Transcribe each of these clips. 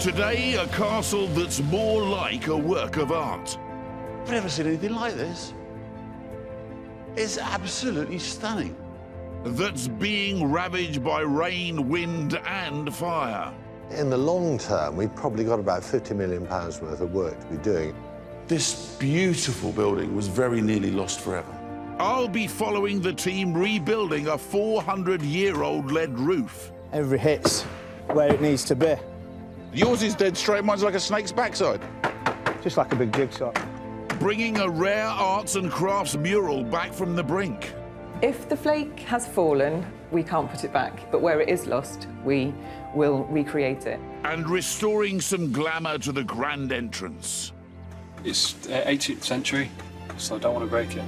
Today, a castle that's more like a work of art. I've never seen anything like this. It's absolutely stunning. That's being ravaged by rain, wind and fire. In the long term, we've probably got about £50 million worth of work to be doing. This beautiful building was very nearly lost forever. I'll be following the team rebuilding a 400-year-old lead roof. Every hit's where it needs to be. Yours is dead straight, mine's like a snake's backside. Just like a big jigsaw. Bringing a rare arts and crafts mural back from the brink. If the flake has fallen, we can't put it back, but where it is lost, we will recreate it. And restoring some glamour to the grand entrance. It's 18th century, so I don't want to break it.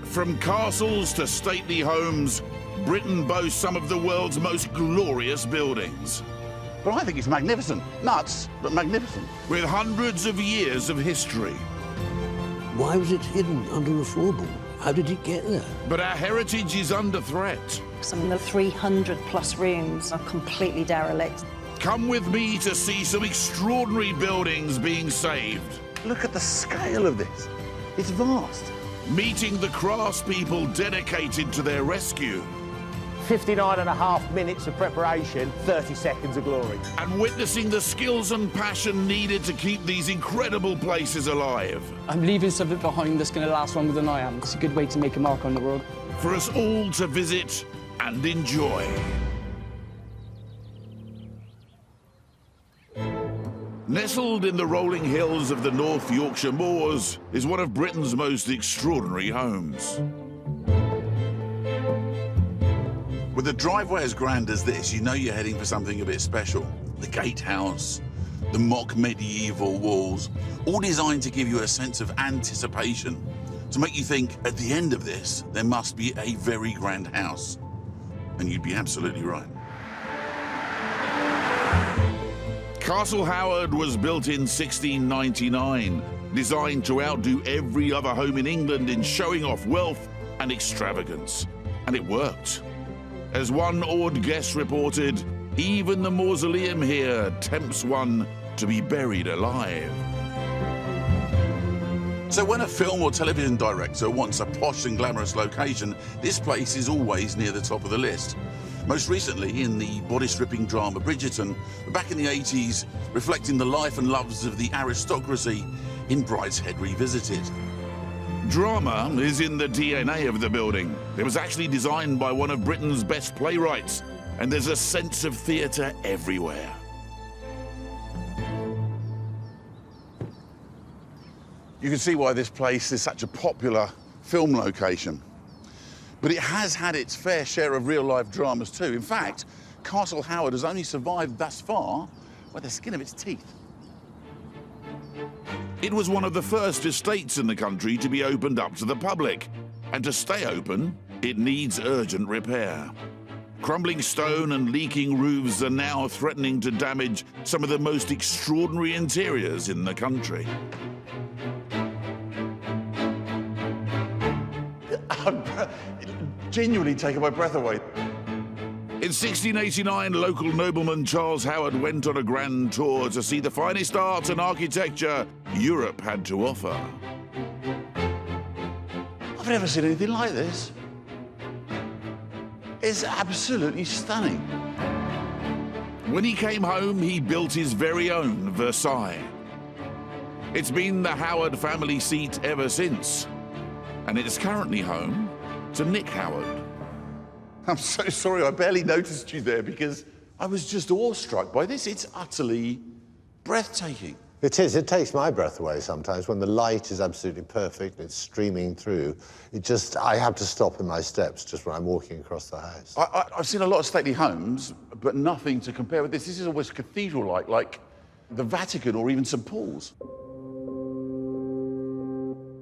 From castles to stately homes, Britain boasts some of the world's most glorious buildings. But I think it's magnificent. Nuts, but magnificent. With hundreds of years of history. Why was it hidden under a floorboard? How did it get there? But our heritage is under threat. Some of the 300+ rooms are completely derelict. Come with me to see some extraordinary buildings being saved. Look at the scale of this. It's vast. Meeting the craftspeople dedicated to their rescue. 59.5 minutes of preparation, 30 seconds of glory. And witnessing the skills and passion needed to keep these incredible places alive. I'm leaving something behind that's going to last longer than I am. It's a good way to make a mark on the world. For us all to visit and enjoy. Nestled in the rolling hills of the North Yorkshire moors is one of Britain's most extraordinary homes. With a driveway as grand as this, you know you're heading for something a bit special. The gatehouse, the mock medieval walls, all designed to give you a sense of anticipation, to make you think, at the end of this, there must be a very grand house. And you'd be absolutely right. Castle Howard was built in 1699, designed to outdo every other home in England in showing off wealth and extravagance. And it worked. As one awed guest reported, even the mausoleum here tempts one to be buried alive. So when a film or television director wants a posh and glamorous location, this place is always near the top of the list. Most recently in the body-stripping drama Bridgerton, back in the 80s, reflecting the life and loves of the aristocracy in Brideshead Revisited. Drama is in the DNA of the building. It was actually designed by one of Britain's best playwrights, and there's a sense of theatre everywhere. You can see why this place is such a popular film location. But it has had its fair share of real-life dramas too. In fact, Castle Howard has only survived thus far by the skin of its teeth. It was one of the first estates in the country to be opened up to the public. And to stay open, it needs urgent repair. Crumbling stone and leaking roofs are now threatening to damage some of the most extraordinary interiors in the country. Genuinely taking my breath away. In 1689, local nobleman Charles Howard went on a grand tour to see the finest art and architecture Europe had to offer. I've never seen anything like this. It's absolutely stunning. When he came home, he built his very own Versailles. It's been the Howard family seat ever since, and it's currently home to Nick Howard. I'm so sorry, I barely noticed you there because I was just awestruck by this. It's utterly breathtaking. It is. It takes my breath away sometimes when the light is absolutely perfect and it's streaming through. I have to stop in my steps just when I'm walking across the house. I've seen a lot of stately homes, but nothing to compare with this. This is almost cathedral-like, like the Vatican or even St. Paul's.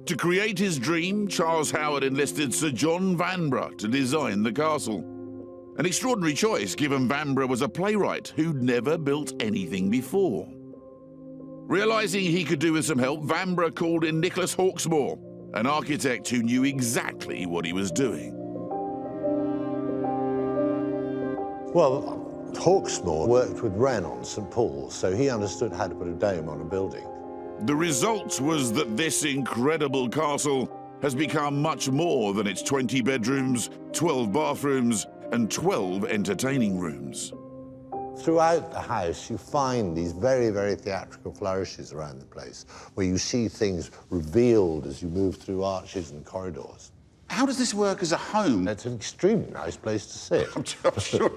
To create his dream, Charles Howard enlisted Sir John Vanbrugh to design the castle. An extraordinary choice, given Vanbrugh was a playwright who'd never built anything before. Realising he could do with some help, Vanbrugh called in Nicholas Hawksmoor, an architect who knew exactly what he was doing. Well, Hawksmoor worked with Wren on St Paul's, so he understood how to put a dome on a building. The result was that this incredible castle has become much more than its 20 bedrooms, 12 bathrooms, and 12 entertaining rooms. Throughout the house, you find these very, very theatrical flourishes around the place, where you see things revealed as you move through arches and corridors. How does this work as a home? It's an extremely nice place to sit. I'm sure,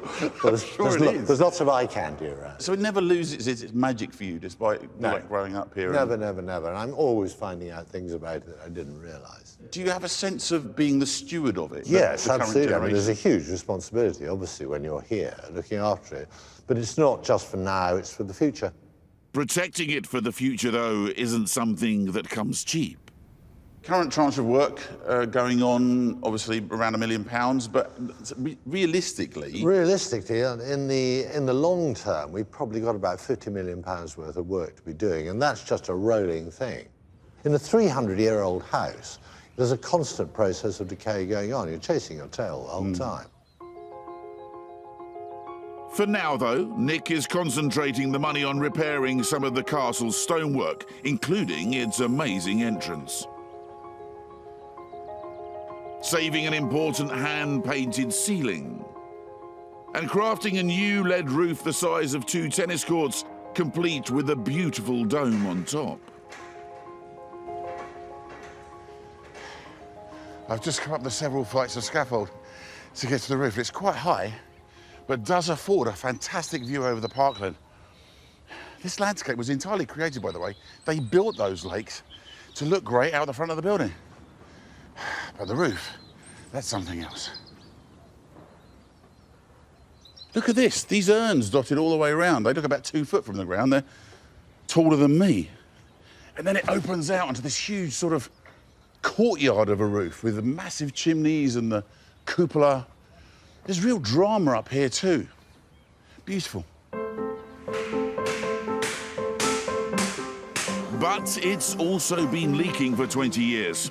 There's lots of eye candy around. So it never loses its magic for you, despite like growing up here? Never, never, never. And I'm always finding out things about it that I didn't realise. Do you have a sense of being the steward of it? Yes, the current absolutely. I mean, generation? there's a huge responsibility, obviously, when you're here, looking after it. But it's not just for now, it's for the future. Protecting it for the future, though, isn't something that comes cheap. Current tranche of work going on, obviously, around £1 million, but realistically... Realistically, in the long term, we've probably got about £50 million worth of work to be doing, and that's just a rolling thing. In a 300-year-old house, there's a constant process of decay going on. You're chasing your tail the whole time. For now, though, Nick is concentrating the money on repairing some of the castle's stonework, including its amazing entrance. Saving an important hand-painted ceiling, and crafting a new lead roof the size of 2 tennis courts, complete with a beautiful dome on top. I've just come up the several flights of scaffold to get to the roof. It's quite high, but does afford a fantastic view over the parkland. This landscape was entirely created, by the way. They built those lakes to look great out the front of the building. But the roof, that's something else. Look at this, these urns dotted all the way around. They look about 2 foot from the ground. They're taller than me. And then it opens out onto this huge sort of courtyard of a roof with the massive chimneys and the cupola. There's real drama up here too. Beautiful. But it's also been leaking for 20 years.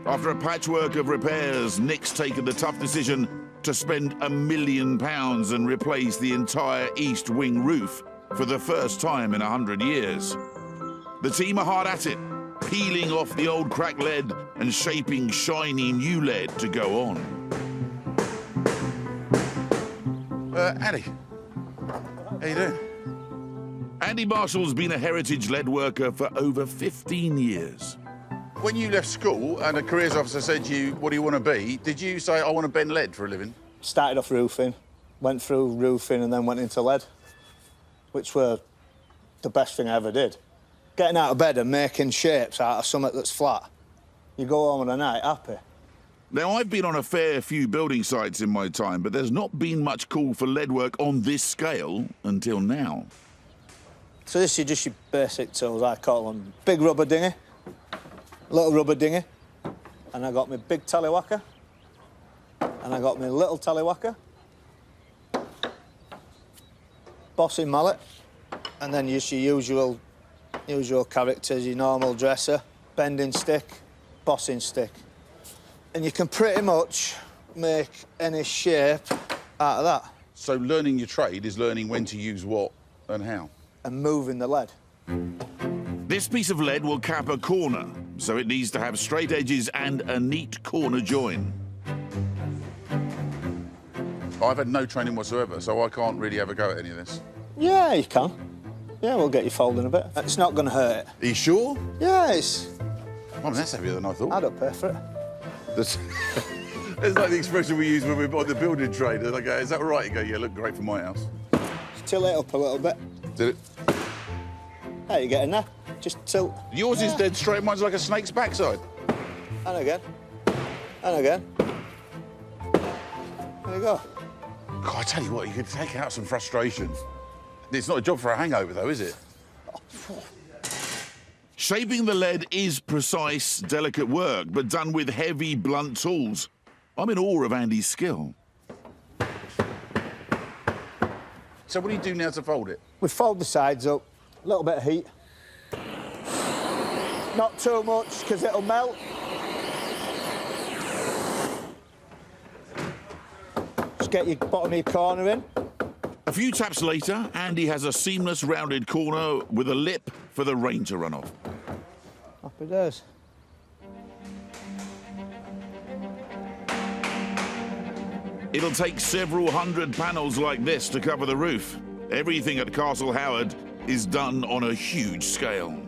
After a patchwork of repairs, Nick's taken the tough decision to spend £1 million and replace the entire east wing roof for the first time in 100 years. The team are hard at it, peeling off the old cracked lead and shaping shiny new lead to go on. Andy, how you doing? Andy Marshall's been a heritage lead worker for over 15 years. When you left school and a careers officer said to you, what do you want to be, did you say, I want to bend lead for a living? Started off roofing, went through roofing and then went into lead, which were the best thing I ever did. Getting out of bed and making shapes out of something that's flat. You go home on a night happy. Now, I've been on a fair few building sites in my time, but there's not been much call for lead work on this scale until now. So this is just your basic tools, I call them. Big rubber dinghy, little rubber dinghy, and I got my big tallywhacker, and I got my little tallywhacker, bossing mallet, and then just your usual characters, your normal dresser, bending stick, bossing stick. And you can pretty much make any shape out of that. So learning your trade is learning when to use what and how? And moving the lead. This piece of lead will cap a corner, so it needs to have straight edges and a neat corner join. I've had no training whatsoever, so I can't really have a go at any of this. Yeah, you can. Yeah, we'll get you folding a bit. It's not going to hurt. Are you sure? Yeah, it's... I mean, that's heavier than I thought. I don't pay for it. That's... It's like the expression we use when we're on the building trade. They're like, is that all right? You go, yeah, look great for my house. Just tilt it up a little bit. Did it? There, you're getting there. Just tilt. Yours is dead straight, mine's like a snake's backside. And again. And again. There you go. God, I tell you what, you could take out some frustration. It's not a job for a hangover, though, is it? Shaping the lead is precise, delicate work, but done with heavy, blunt tools. I'm in awe of Andy's skill. So what do you do now to fold it? We fold the sides up, a little bit of heat. Not too much, because it'll melt. Just get your bottom of your corner in. A A few taps later, Andy has a seamless rounded corner with a lip for the rain to run off. Happy days. It'll take several hundred panels like this to cover the roof. Everything at Castle Howard is done on a huge scale.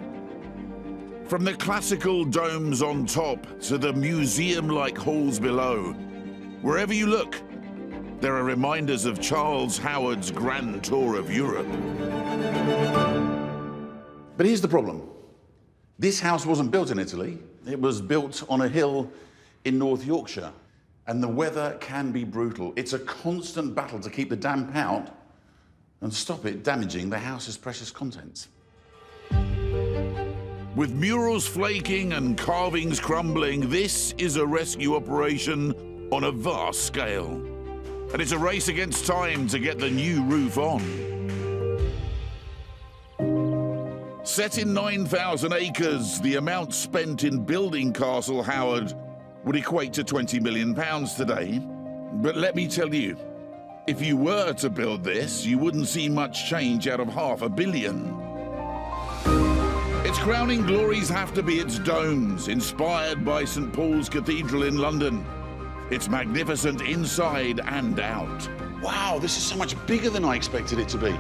From the classical domes on top to the museum-like halls below, wherever you look, there are reminders of Charles Howard's grand tour of Europe. But here's the problem. This house wasn't built in Italy. It was built on a hill in North Yorkshire. And the weather can be brutal. It's a constant battle to keep the damp out and stop it damaging the house's precious contents. With murals flaking and carvings crumbling, this is a rescue operation on a vast scale. And it's a race against time to get the new roof on. Set in 9,000 acres, the amount spent in building Castle Howard would equate to £20 million today. But let me tell you, if you were to build this, you wouldn't see much change out of £500 million. Its crowning glories have to be its domes, inspired by St. Paul's Cathedral in London. It's magnificent inside and out. Wow, this is so much bigger than I expected it to be.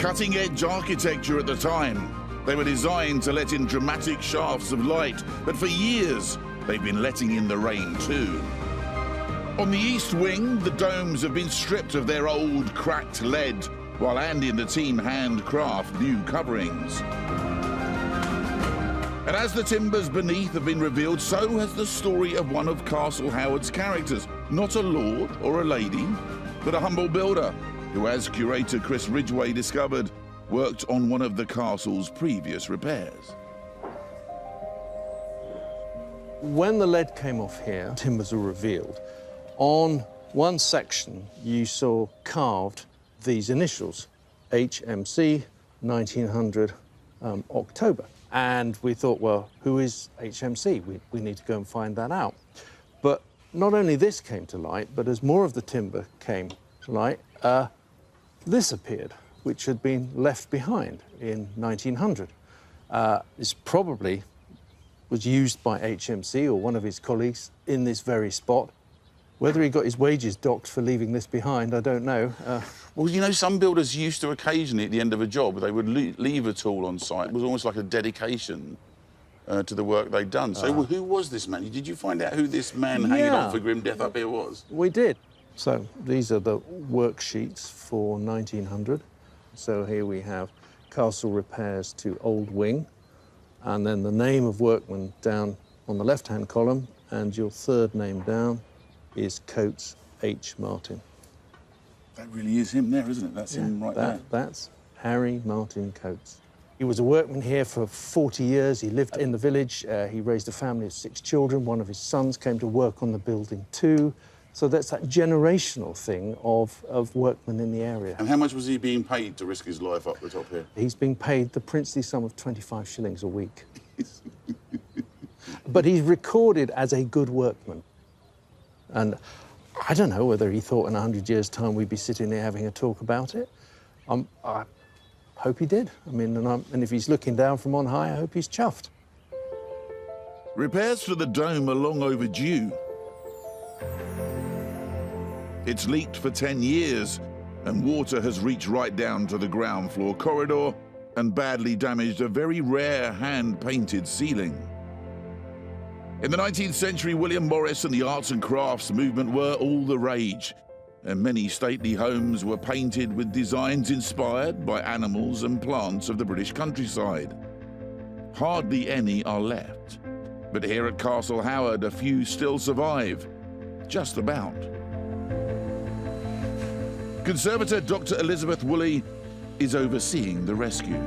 Cutting-edge architecture at the time. They were designed to let in dramatic shafts of light, but for years, they've been letting in the rain too. On the east wing, the domes have been stripped of their old, cracked lead, while Andy and the team handcraft new coverings. And as the timbers beneath have been revealed, so has the story of one of Castle Howard's characters. Not a lord or a lady, but a humble builder who, as curator Chris Ridgway discovered, worked on one of the castle's previous repairs. When the lead came off here, timbers were revealed. On one section, you saw carved these initials, HMC 1900 October. And we thought, well, who is HMC? We need to go and find that out. But not only this came to light, but as more of the timber came to light, this appeared, which had been left behind in 1900. This probably was used by HMC or one of his colleagues in this very spot. Whether he got his wages docked for leaving this behind, I don't know. Well, you know, some builders used to occasionally, at the end of a job, they would leave a tool on site. It was almost like a dedication to the work they'd done. So who was this man? Did you find out who this man hanging on for grim death up here was? We did. So these are the worksheets for 1900. So here we have castle repairs to Old Wing, and then the name of workman down on the left-hand column, and your third name down is Coates H. Martin. That really is him there, isn't it? That's him right there. That's Harry Martin Coates. He was a workman here for 40 years. He lived in the village. He raised a family of 6 children. One of his sons came to work on the building too. So that's that generational thing of workmen in the area. And how much was he being paid to risk his life up the top here? He's being paid the princely sum of 25 shillings a week. But he's recorded as a good workman. And I don't know whether he thought in 100 years' time we'd be sitting there having a talk about it. I hope he did. I mean, and if he's looking down from on high, I hope he's chuffed. Repairs for the dome are long overdue. It's leaked for 10 years, and water has reached right down to the ground floor corridor and badly damaged a very rare hand-painted ceiling. In the 19th century, William Morris and the arts and crafts movement were all the rage, and many stately homes were painted with designs inspired by animals and plants of the British countryside. Hardly any are left, but here at Castle Howard, a few still survive, just about. Conservator Dr. Elizabeth Woolley is overseeing the rescue.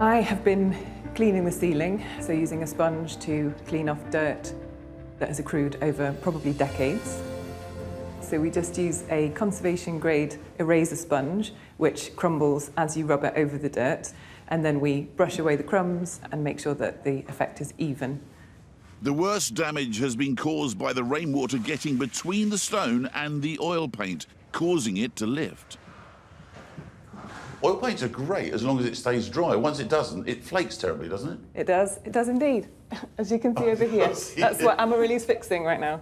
I have been cleaning the ceiling, so using a sponge to clean off dirt that has accrued over probably decades. So we just use a conservation grade eraser sponge, which crumbles as you rub it over the dirt, and then we brush away the crumbs and make sure that the effect is even. The worst damage has been caused by the rainwater getting between the stone and the oil paint, causing it to lift. Oil paints are great as long as it stays dry. Once it doesn't, it flakes terribly, doesn't it? It does indeed, as you can see over here. That's what Amarylli's fixing right now.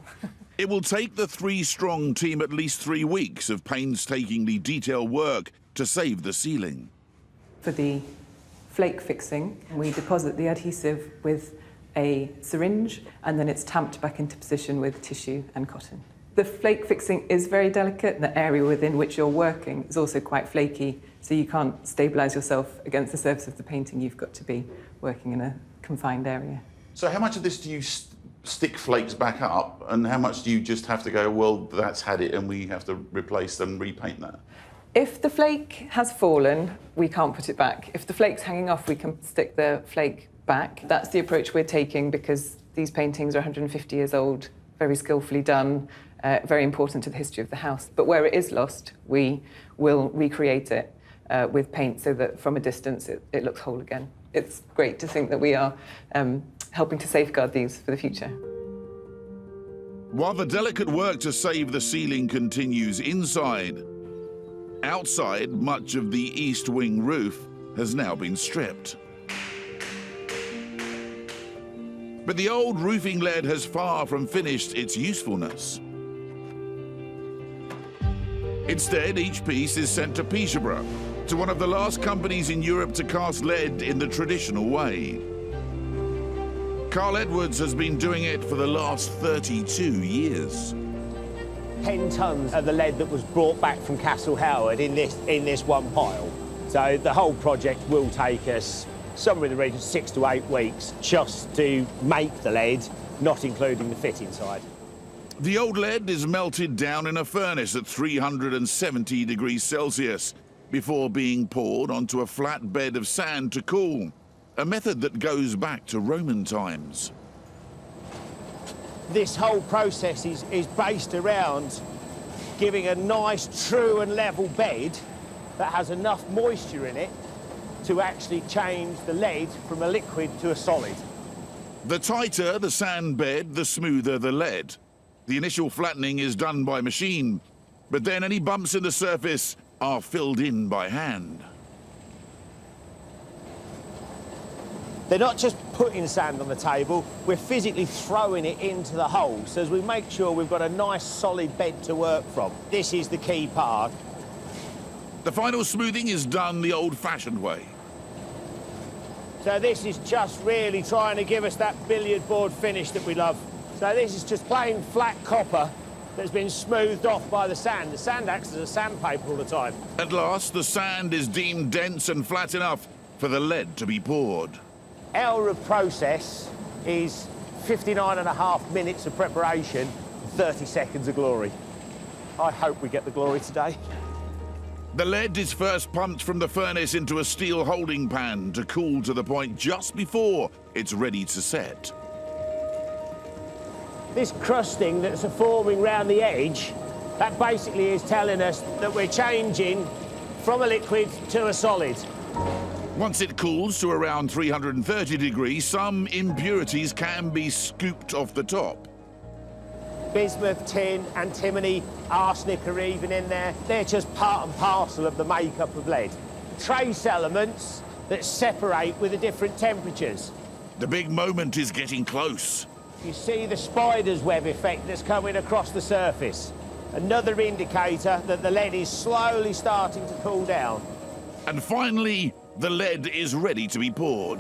It will take the three-strong team at least 3 weeks of painstakingly detailed work to save the ceiling. For the flake fixing, we deposit the adhesive with a syringe, and then it's tamped back into position with tissue and cotton. The flake fixing is very delicate. The area within which you're working is also quite flaky, so you can't stabilise yourself against the surface of the painting. You've got to be working in a confined area. So how much of this do you stick flakes back up, and how much do you just have to go, well, that's had it and we have to replace and repaint that? If the flake has fallen, we can't put it back. If the flake's hanging off, we can stick the flake back. That's the approach we're taking because these paintings are 150 years old, very skillfully done, very important to the history of the house. But where it is lost, we will recreate it with paint so that from a distance it looks whole again. It's great to think that we are helping to safeguard these for the future. While the delicate work to save the ceiling continues inside, outside, much of the east wing roof has now been stripped. But the old roofing lead has far from finished its usefulness. Instead, each piece is sent to Peterborough, to one of the last companies in Europe to cast lead in the traditional way. Carl Edwards has been doing it for the last 32 years. 10 tonnes of the lead that was brought back from Castle Howard in this one pile. So the whole project will take us somewhere in the region of 6 to 8 weeks just to make the lead, not including the fitting side. The old lead is melted down in a furnace at 370 degrees Celsius before being poured onto a flat bed of sand to cool, a method that goes back to Roman times. This whole process is based around giving a nice, true and level bed that has enough moisture in it to actually change the lead from a liquid to a solid. The tighter the sand bed, the smoother the lead. The initial flattening is done by machine, but then any bumps in the surface are filled in by hand. They're not just putting sand on the table, we're physically throwing it into the hole, so as we make sure we've got a nice solid bed to work from. This is the key part. The final smoothing is done the old-fashioned way. So this is just really trying to give us that billiard board finish that we love. So this is just plain flat copper that's been smoothed off by the sand. The sand acts as a sandpaper all the time. At last, the sand is deemed dense and flat enough for the lead to be poured. Hour of process is 59.5 minutes of preparation, 30 seconds of glory. I hope we get the glory today. The lead is first pumped from the furnace into a steel holding pan to cool to the point just before it's ready to set. This crusting that's forming round the edge, that basically is telling us that we're changing from a liquid to a solid. Once it cools to around 330 degrees, some impurities can be scooped off the top. Bismuth, tin, antimony, arsenic are even in there. They're just part and parcel of the makeup of lead. Trace elements that separate with the different temperatures. The big moment is getting close. You see the spider's web effect that's coming across the surface. Another indicator that the lead is slowly starting to cool down. And finally, the lead is ready to be poured.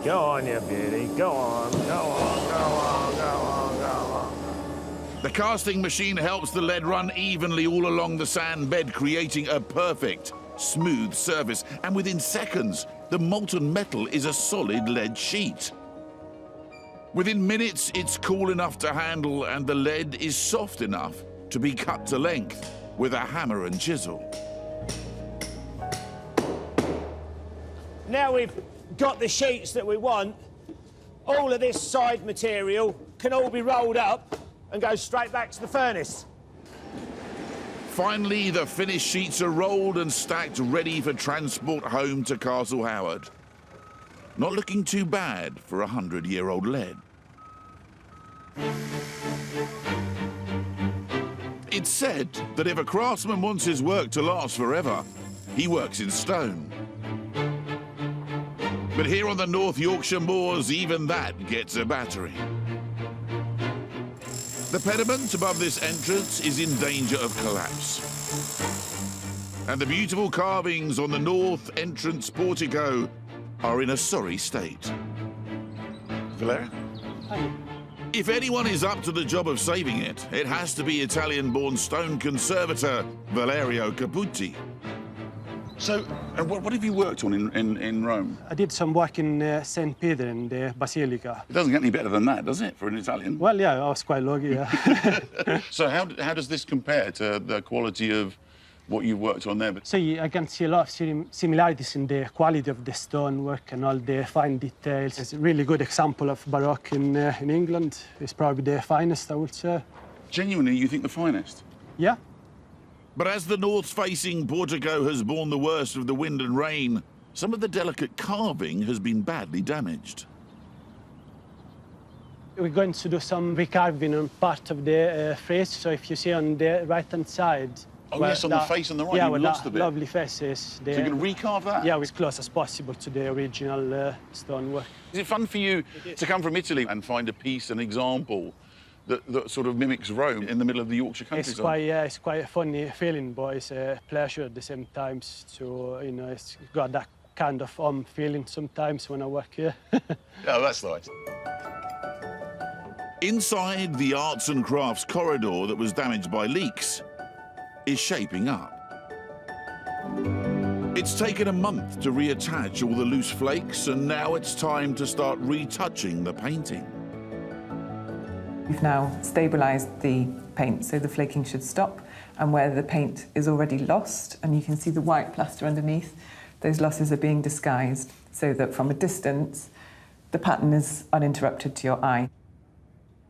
Go on, you beauty. Go on, go on, go on, go on, go on. The casting machine helps the lead run evenly all along the sand bed, creating a perfect, smooth surface. And within seconds, the molten metal is a solid lead sheet. Within minutes, it's cool enough to handle, and the lead is soft enough to be cut to length with a hammer and chisel. Now we've got the sheets that we want, all of this side material can all be rolled up and go straight back to the furnace. Finally, the finished sheets are rolled and stacked ready for transport home to Castle Howard. Not looking too bad for 100-year-old lead. It's said that if a craftsman wants his work to last forever, he works in stone. But here on the North Yorkshire moors, even that gets a battery. The pediment above this entrance is in danger of collapse. And the beautiful carvings on the north entrance portico are in a sorry state. Valeria? If anyone is up to the job of saving it, it has to be Italian-born stone conservator Valerio Caputi. So, what have you worked on in Rome? I did some work in St. Peter in the Basilica. It doesn't get any better than that, does it, for an Italian? Well, yeah, I was quite lucky, yeah. So how does this compare to the quality of what you worked on there? So I can see a lot of similarities in the quality of the stonework and all the fine details. It's a really good example of Baroque in England. It's probably the finest, I would say. Genuinely, you think the finest? Yeah. But as the north-facing portico has borne the worst of the wind and rain, some of the delicate carving has been badly damaged. We're going to do some recarving on part of the frieze. So if you see on the right-hand side... Oh, yes, on the face on the right, yeah, you've lost a bit. Lovely faces. So you're going to recarve that? Yeah, as close as possible to the original stonework. Is it fun for you to come from Italy and find a piece, an example, that sort of mimics Rome in the middle of the Yorkshire countryside? It's quite a funny feeling, but it's a pleasure at the same time. So, you know, it's got that kind of feeling sometimes when I work here. Oh, that's nice. Inside the arts and crafts corridor that was damaged by leaks is shaping up. It's taken a month to reattach all the loose flakes, and now it's time to start retouching the painting. We've now stabilised the paint, so the flaking should stop, and where the paint is already lost, and you can see the white plaster underneath, those losses are being disguised so that from a distance, the pattern is uninterrupted to your eye.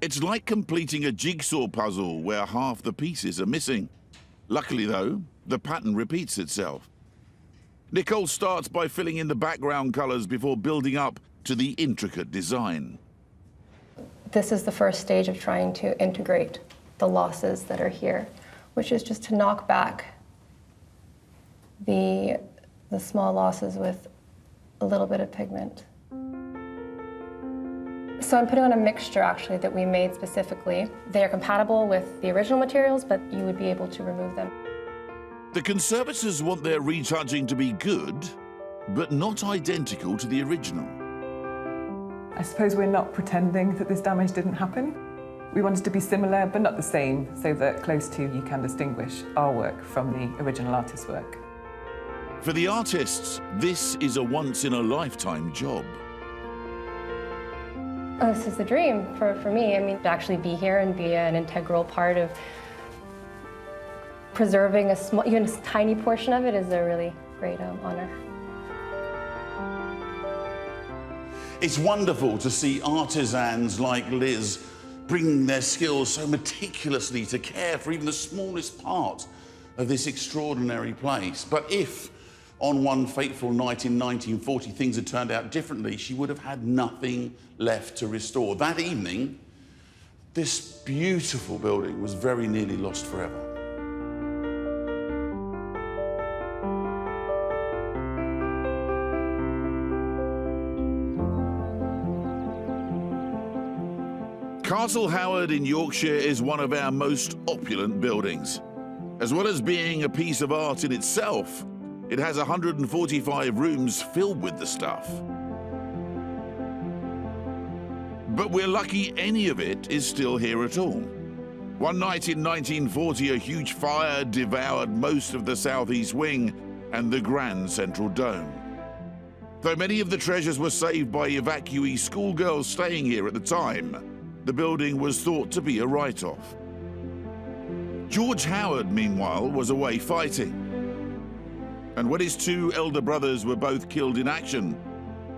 It's like completing a jigsaw puzzle where half the pieces are missing. Luckily, though, the pattern repeats itself. Nicole starts by filling in the background colours before building up to the intricate design. This is the first stage of trying to integrate the losses that are here, which is just to knock back the small losses with a little bit of pigment. So I'm putting on a mixture, actually, that we made specifically. They are compatible with the original materials, but you would be able to remove them. The conservators want their retouching to be good, but not identical to the original. I suppose we're not pretending that this damage didn't happen. We wanted to be similar, but not the same, so that close to you can distinguish our work from the original artist's work. For the artists, this is a once-in-a-lifetime job. Oh, this is the dream for me. I mean, to actually be here and be an integral part of preserving a small, even a tiny portion of it is a really great honor. It's wonderful to see artisans like Liz bringing their skills so meticulously to care for even the smallest part of this extraordinary place. But if, on one fateful night in 1940, things had turned out differently, she would have had nothing left to restore. That evening, this beautiful building was very nearly lost forever. Castle Howard in Yorkshire is one of our most opulent buildings. As well as being a piece of art in itself, it has 145 rooms filled with the stuff. But we're lucky any of it is still here at all. One night in 1940, a huge fire devoured most of the southeast wing and the grand central dome. Though many of the treasures were saved by evacuee schoolgirls staying here at the time, the building was thought to be a write-off. George Howard, meanwhile, was away fighting. And when his two elder brothers were both killed in action,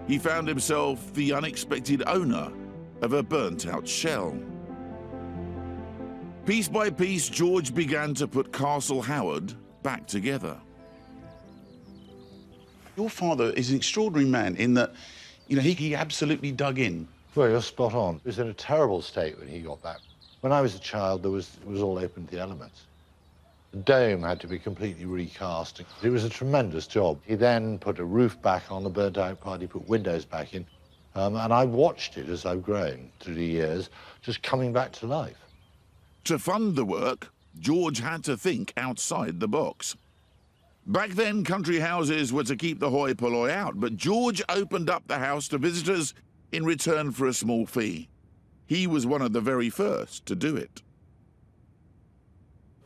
he found himself the unexpected owner of a burnt-out shell. Piece by piece, George began to put Castle Howard back together. Your father is an extraordinary man in that, you know, he absolutely dug in. Well, you're spot on. It was in a terrible state when he got back. When I was a child, it was all open to the elements. The dome had to be completely recast. It was a tremendous job. He then put a roof back on the burnt-out part, he put windows back in, and I watched it as I've grown through the years, just coming back to life. To fund the work, George had to think outside the box. Back then, country houses were to keep the hoi polloi out, but George opened up the house to visitors in return for a small fee. He was one of the very first to do it.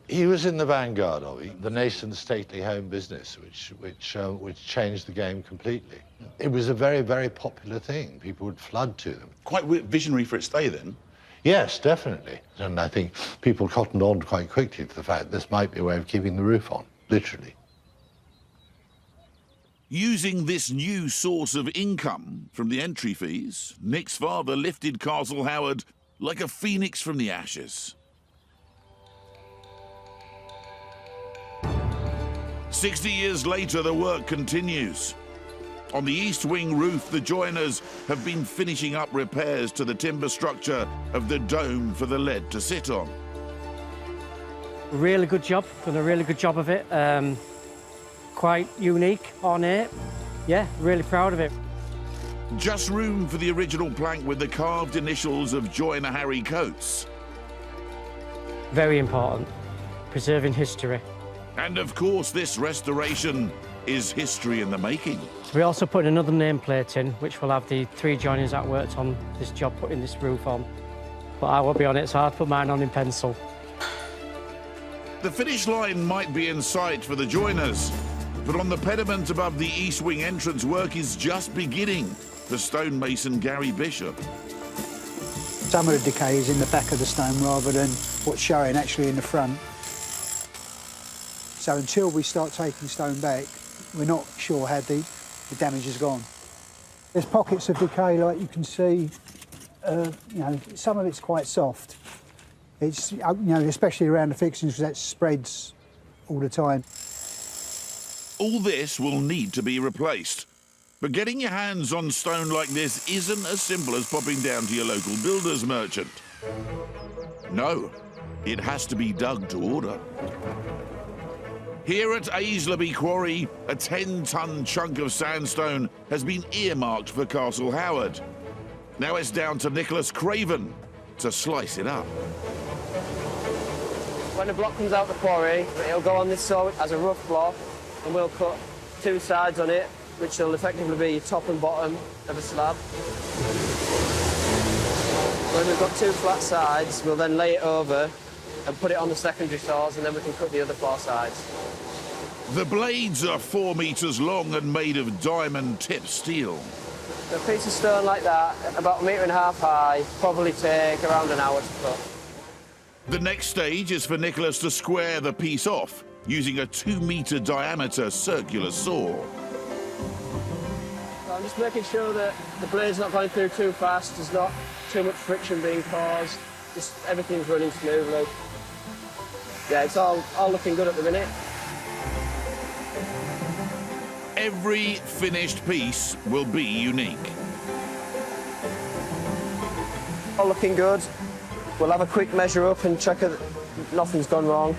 He was in the vanguard of it, the nascent stately home business, which changed the game completely. It was a very, very popular thing. People would flood to them. Quite visionary for its day, then. Yes, definitely. And I think people cottoned on quite quickly to the fact this might be a way of keeping the roof on, literally. Using this new source of income from the entry fees, Nick's father lifted Castle Howard like a phoenix from the ashes. 60 years later, the work continues. On the east wing roof, the joiners have been finishing up repairs to the timber structure of the dome for the lead to sit on. Really good job, done a really good job of it. Quite unique, ornate. Yeah, really proud of it. Just room for the original plank with the carved initials of joiner Harry Coates. Very important, preserving history. And of course, this restoration is history in the making. We also put another nameplate in, which will have the 3 joiners that worked on this job, putting this roof on. But I won't be on it, so I'll put mine on in pencil. The finish line might be in sight for the joiners, but on the pediment above the east wing entrance, work is just beginning for stonemason Gary Bishop. Some of the decay is in the back of the stone rather than what's showing actually in the front. So until we start taking stone back, we're not sure how deep the damage has gone. There's pockets of decay, like you can see. You know, some of it's quite soft. It's, you know, especially around the fixings, because that spreads all the time. All this will need to be replaced. But getting your hands on stone like this isn't as simple as popping down to your local builder's merchant. No, it has to be dug to order. Here at Aisleby Quarry, a 10-ton chunk of sandstone has been earmarked for Castle Howard. Now it's down to Nicholas Craven to slice it up. When the block comes out the quarry, it'll go on this saw as a rough block, and we'll cut 2 sides on it, which will effectively be top and bottom of a slab. When we've got 2 flat sides, we'll then lay it over and put it on the secondary saws, and then we can cut the other 4 sides. The blades are 4 meters long and made of diamond-tipped steel. A piece of stone like that, about 1.5 meters high, probably take around an hour to cut. The next stage is for Nicholas to square the piece off using a 2-meter diameter circular saw. So I'm just making sure that the blade's not going through too fast, there's not too much friction being caused, just everything's running smoothly. Yeah, it's all looking good at the minute. Every finished piece will be unique. All looking good. We'll have a quick measure up and check that nothing's gone wrong.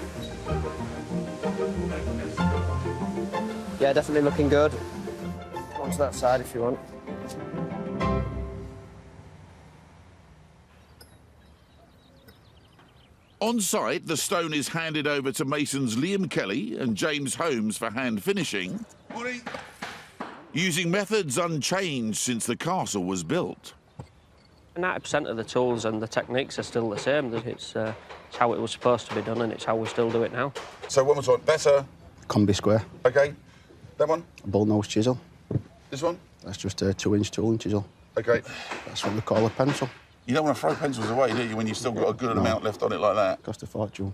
Yeah, definitely looking good. Onto that side if you want. On site, the stone is handed over to masons Liam Kelly and James Holmes for hand finishing, using methods unchanged since the castle was built. 90% of the tools and the techniques are still the same. It's how it was supposed to be done, and it's how we still do it now. So one more time, that's a... Combi square. OK. That one? A bull-nose chisel. This one? That's just a 2-inch tooling chisel. OK. That's what they call a pencil. You don't want to throw pencils away, do you, when you've still got a good amount left on it like that? Cost a fortune.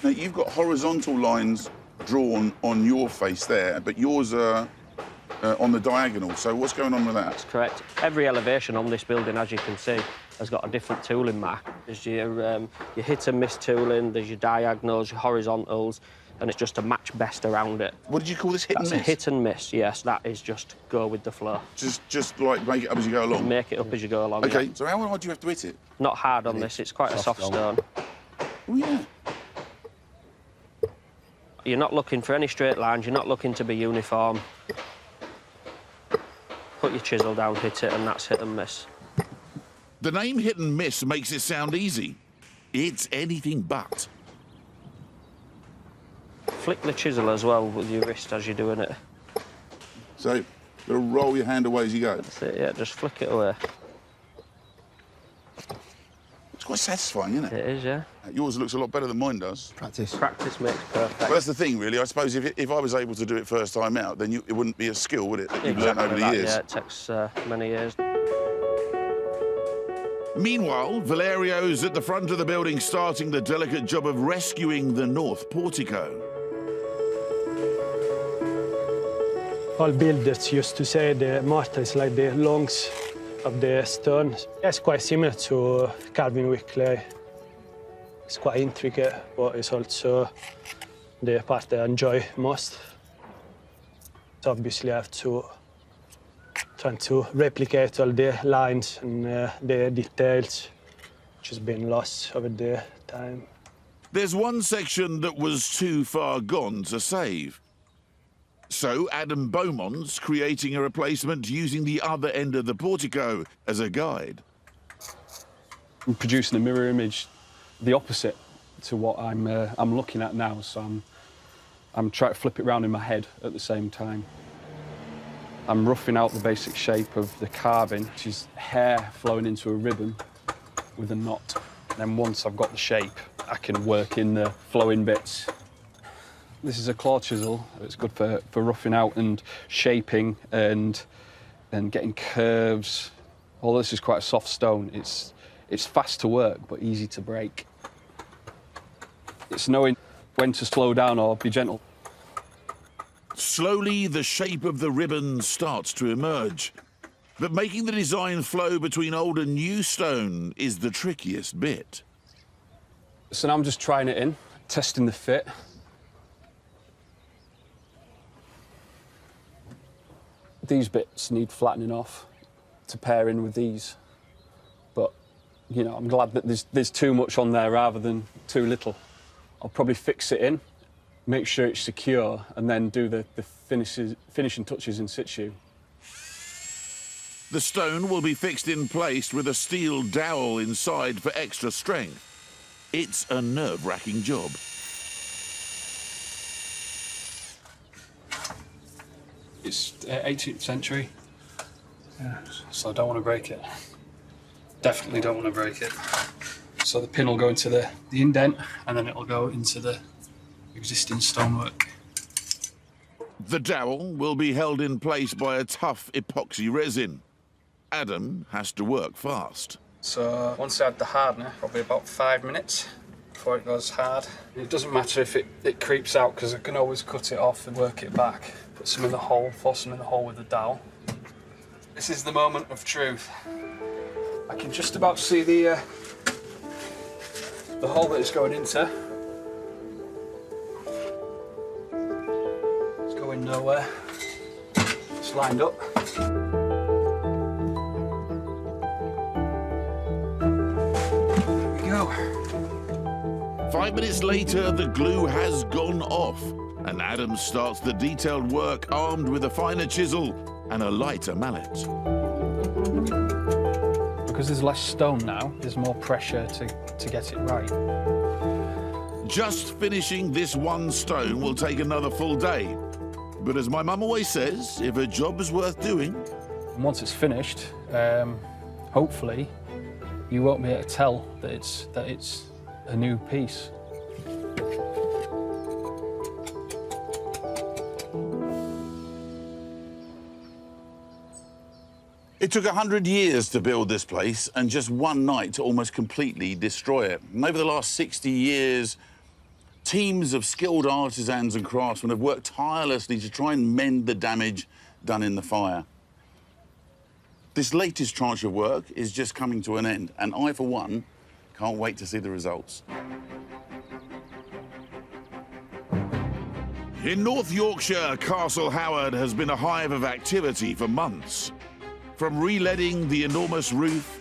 Now, you've got horizontal lines drawn on your face there, but yours are on the diagonal. So what's going on with that? That's correct. Every elevation on this building, as you can see, has got a different tooling mark. There's your hit and miss tooling, there's your diagonals, your horizontals, and it's just to match best around it. What did you call this, hit and miss? That's a hit and miss, yes. That is just go with the flow. Just like make it up as you go along? Make it up as you go along, OK, yeah. so how hard do you have to hit it? Not hard on this, it's quite a soft stone. Oh, yeah. You're not looking for any straight lines, you're not looking to be uniform. Put your chisel down, hit it, and that's hit and miss. The name hit and miss makes it sound easy. It's anything but. Flick the chisel as well with your wrist as you're doing it. So, you've got to roll your hand away as you go. That's it, yeah, just flick it away. It's quite satisfying, isn't it? It is, yeah. Yours looks a lot better than mine does. Practice. Practice makes perfect. Well, that's the thing, really. I suppose if I was able to do it first time out, then it wouldn't be a skill, would it, that you've learned over the years? Yeah, it takes many years. Meanwhile, Valerio's at the front of the building starting the delicate job of rescuing the north portico. All builders used to say the mortar is like the lungs of the stone. It's quite similar to carving with clay. It's quite intricate, but it's also the part I enjoy most. So obviously I have to try to replicate all the lines and the details, which has been lost over the time. There's one section that was too far gone to save. So Adam Beaumont's creating a replacement using the other end of the portico as a guide. I'm producing a mirror image, the opposite to what I'm looking at now. So I'm trying to flip it around in my head at the same time. I'm roughing out the basic shape of the carving, which is hair flowing into a ribbon with a knot. And then once I've got the shape, I can work in the flowing bits. This is a claw chisel. It's good for roughing out and shaping and getting curves. Although this is quite a soft stone, it's fast to work but easy to break. It's knowing when to slow down or be gentle. Slowly, the shape of the ribbon starts to emerge. But making the design flow between old and new stone is the trickiest bit. So now I'm just trying it in, testing the fit. These bits need flattening off to pair in with these. But, you know, I'm glad that there's too much on there rather than too little. I'll probably fix it in, make sure it's secure, and then do the finishing touches in situ. The stone will be fixed in place with a steel dowel inside for extra strength. It's a nerve-wracking job. It's 18th century, so I don't want to break it. Definitely don't want to break it. So the pin will go into the indent, and then it'll go into the existing stonework. The dowel will be held in place by a tough epoxy resin. Adam has to work fast. So once I add the hardener, probably about 5 minutes before it goes hard. It doesn't matter if it creeps out, because I can always cut it off and work it back. Put some in the hole, force some in the hole with the dowel. This is the moment of truth. I can just about see the hole that it's going into. It's going nowhere. It's lined up. There we go. 5 minutes later, the glue has gone off, and Adam starts the detailed work armed with a finer chisel and a lighter mallet. Because there's less stone now, there's more pressure to get it right. Just finishing this one stone will take another full day. But as my mum always says, if a job is worth doing... And once it's finished, hopefully, you won't be able to tell that it's a new piece. It took 100 years to build this place and just one night to almost completely destroy it. And over the last 60 years, teams of skilled artisans and craftsmen have worked tirelessly to try and mend the damage done in the fire. This latest tranche of work is just coming to an end, and I, for one, can't wait to see the results. In North Yorkshire, Castle Howard has been a hive of activity for months. From re-leading the enormous roof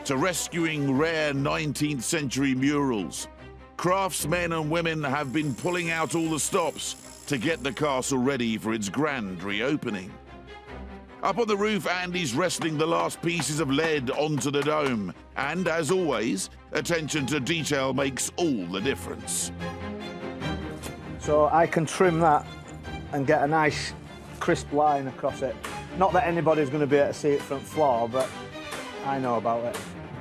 to rescuing rare 19th century murals craftsmen and women have been pulling out all the stops to get the castle ready for its grand reopening. Up on the roof, Andy's wrestling the last pieces of lead onto the dome. And as always, attention to detail makes all the difference. So I can trim that and get a nice crisp line across it. Not that anybody's going to be able to see it front floor, but I know about it.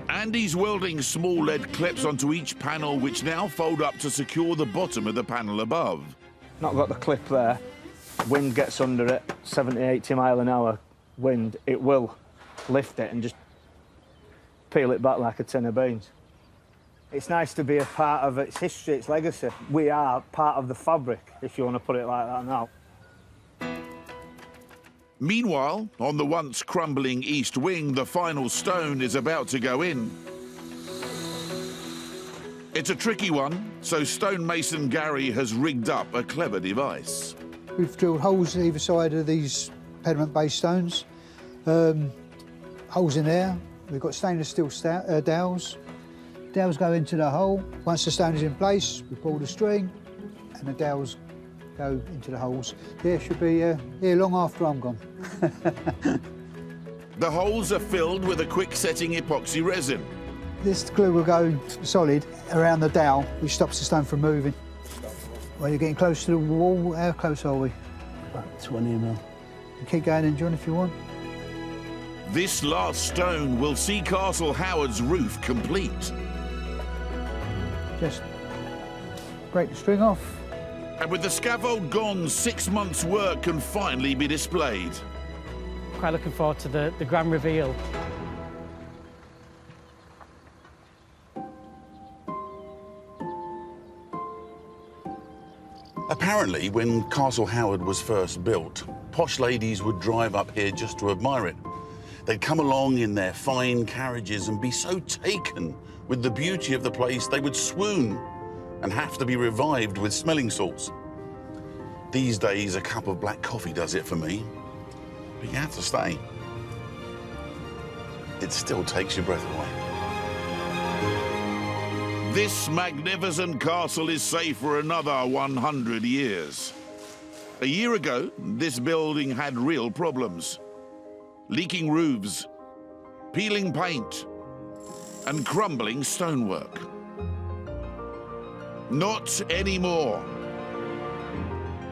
Andy's welding small lead clips onto each panel, which now fold up to secure the bottom of the panel above. Not got the clip there. Wind gets under it, 70, 80 mile an hour wind, it will lift it and just peel it back like a tin of beans. It's nice to be a part of its history, its legacy. We are part of the fabric, if you want to put it like that now. Meanwhile, on the once crumbling east wing, the final stone is about to go in. It's a tricky one, so stonemason Gary has rigged up a clever device. We've drilled holes either side of these pediment-based stones. Holes in there. We've got stainless steel dowels. Dowels go into the hole. Once the stone is in place, we pull the string and the dowels go into the holes. There should be here long after I'm gone. The holes are filled with a quick-setting epoxy resin. This glue will go solid around the dowel, which stops the stone from moving. Well, you're getting close to the wall. How close are we? About 20 mil. Keep going in, John, if you want. This last stone will see Castle Howard's roof complete. Just break the string off. And with the scaffold gone, 6 months' work can finally be displayed. Quite looking forward to the grand reveal. Apparently, when Castle Howard was first built, posh ladies would drive up here just to admire it. They'd come along in their fine carriages and be so taken with the beauty of the place, they would swoon and have to be revived with smelling salts. These days, a cup of black coffee does it for me, but you have to stay. It still takes your breath away. This magnificent castle is safe for another 100 years. A year ago, this building had real problems. Leaking roofs, peeling paint, and crumbling stonework. Not anymore.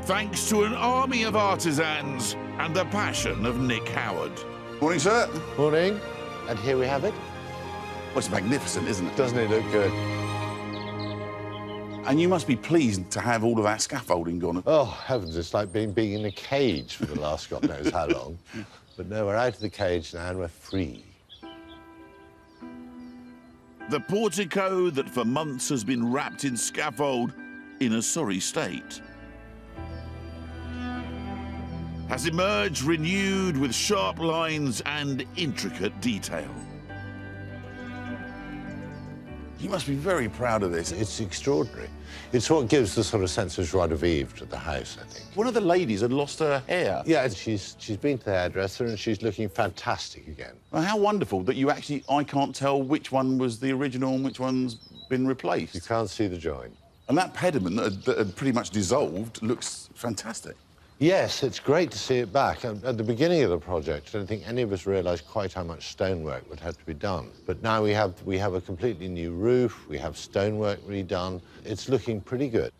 Thanks to an army of artisans and the passion of Nick Howard. Morning, sir. Morning. And here we have it. Well, it's magnificent, isn't it? Doesn't it look good? And you must be pleased to have all of that scaffolding gone. Oh, heavens, it's like being in a cage for the last God knows how long. But no, we're out of the cage now and we're free. The portico that for months has been wrapped in scaffold in a sorry state has emerged renewed with sharp lines and intricate detail. You must be very proud of this. It's extraordinary. It's what gives the sort of sense of joie de vivre to the house, I think. One of the ladies had lost her hair. Yeah, she's been to the hairdresser and she's looking fantastic again. Well, how wonderful that you actually, I can't tell which one was the original and which one's been replaced. You can't see the joint. And that pediment that had pretty much dissolved looks fantastic. Yes, it's great to see it back. At the beginning of the project, I don't think any of us realised quite how much stonework would have to be done. But now we have a completely new roof, we have stonework redone. It's looking pretty good.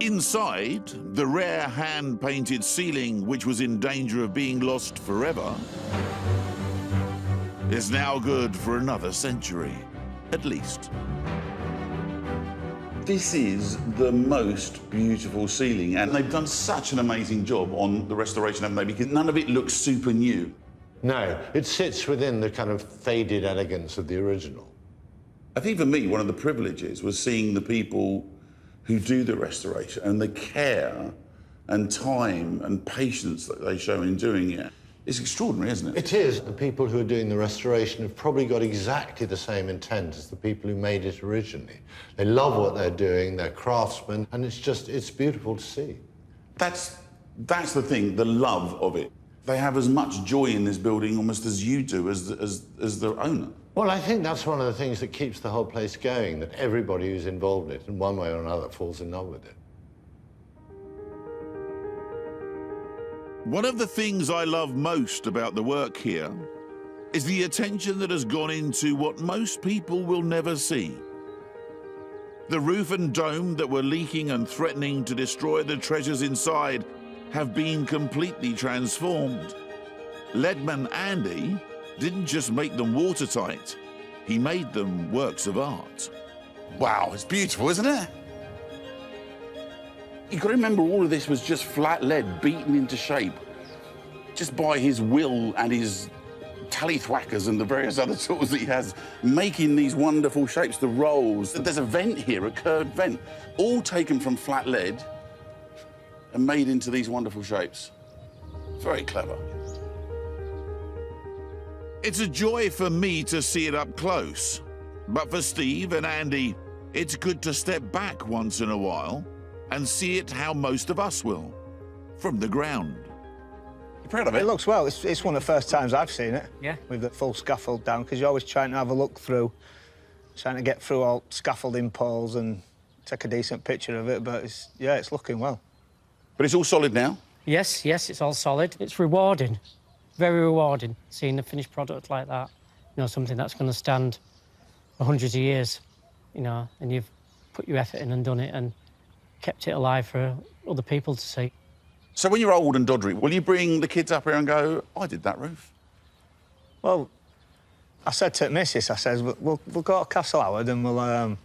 Inside, the rare hand-painted ceiling, which was in danger of being lost forever, is now good for another century, at least. This is the most beautiful ceiling, and they've done such an amazing job on the restoration, haven't they? Because none of it looks super new. No, it sits within the kind of faded elegance of the original. I think for me, one of the privileges was seeing the people who do the restoration and the care and time and patience that they show in doing it. It's extraordinary, isn't it? It is. The people who are doing the restoration have probably got exactly the same intent as the people who made it originally. They love what they're doing, they're craftsmen, and it's beautiful to see. That's the thing, the love of it. They have as much joy in this building almost as you do as the owner. Well, I think that's one of the things that keeps the whole place going, that everybody who's involved in it, in one way or another, falls in love with it. One of the things I love most about the work here is the attention that has gone into what most people will never see. The roof and dome that were leaking and threatening to destroy the treasures inside have been completely transformed. Leadman Andy didn't just make them watertight, he made them works of art. Wow, it's beautiful, isn't it? You've got to remember all of this was just flat lead beaten into shape just by his will and his tally-thwackers and the various other tools that he has, making these wonderful shapes, the rolls. There's a vent here, a curved vent, all taken from flat lead and made into these wonderful shapes. Very clever. It's a joy for me to see it up close, but for Steve and Andy, it's good to step back once in a while and see it how most of us will, from the ground. You're proud of it? It looks well. It's one of the first times I've seen it. Yeah. With the full scaffold down, because you're always trying to have a look through, trying to get through all scaffolding poles and take a decent picture of it, but it's looking well. But it's all solid now? Yes, it's all solid. It's rewarding, very rewarding, seeing a finished product like that. You know, something that's going to stand for hundreds of years, you know, and you've put your effort in and done it and kept it alive for other people to see. So when you're old and doddery, will you bring the kids up here and go, I did that roof? Well, I said to Mrs, I says, we'll go to Castle Howard and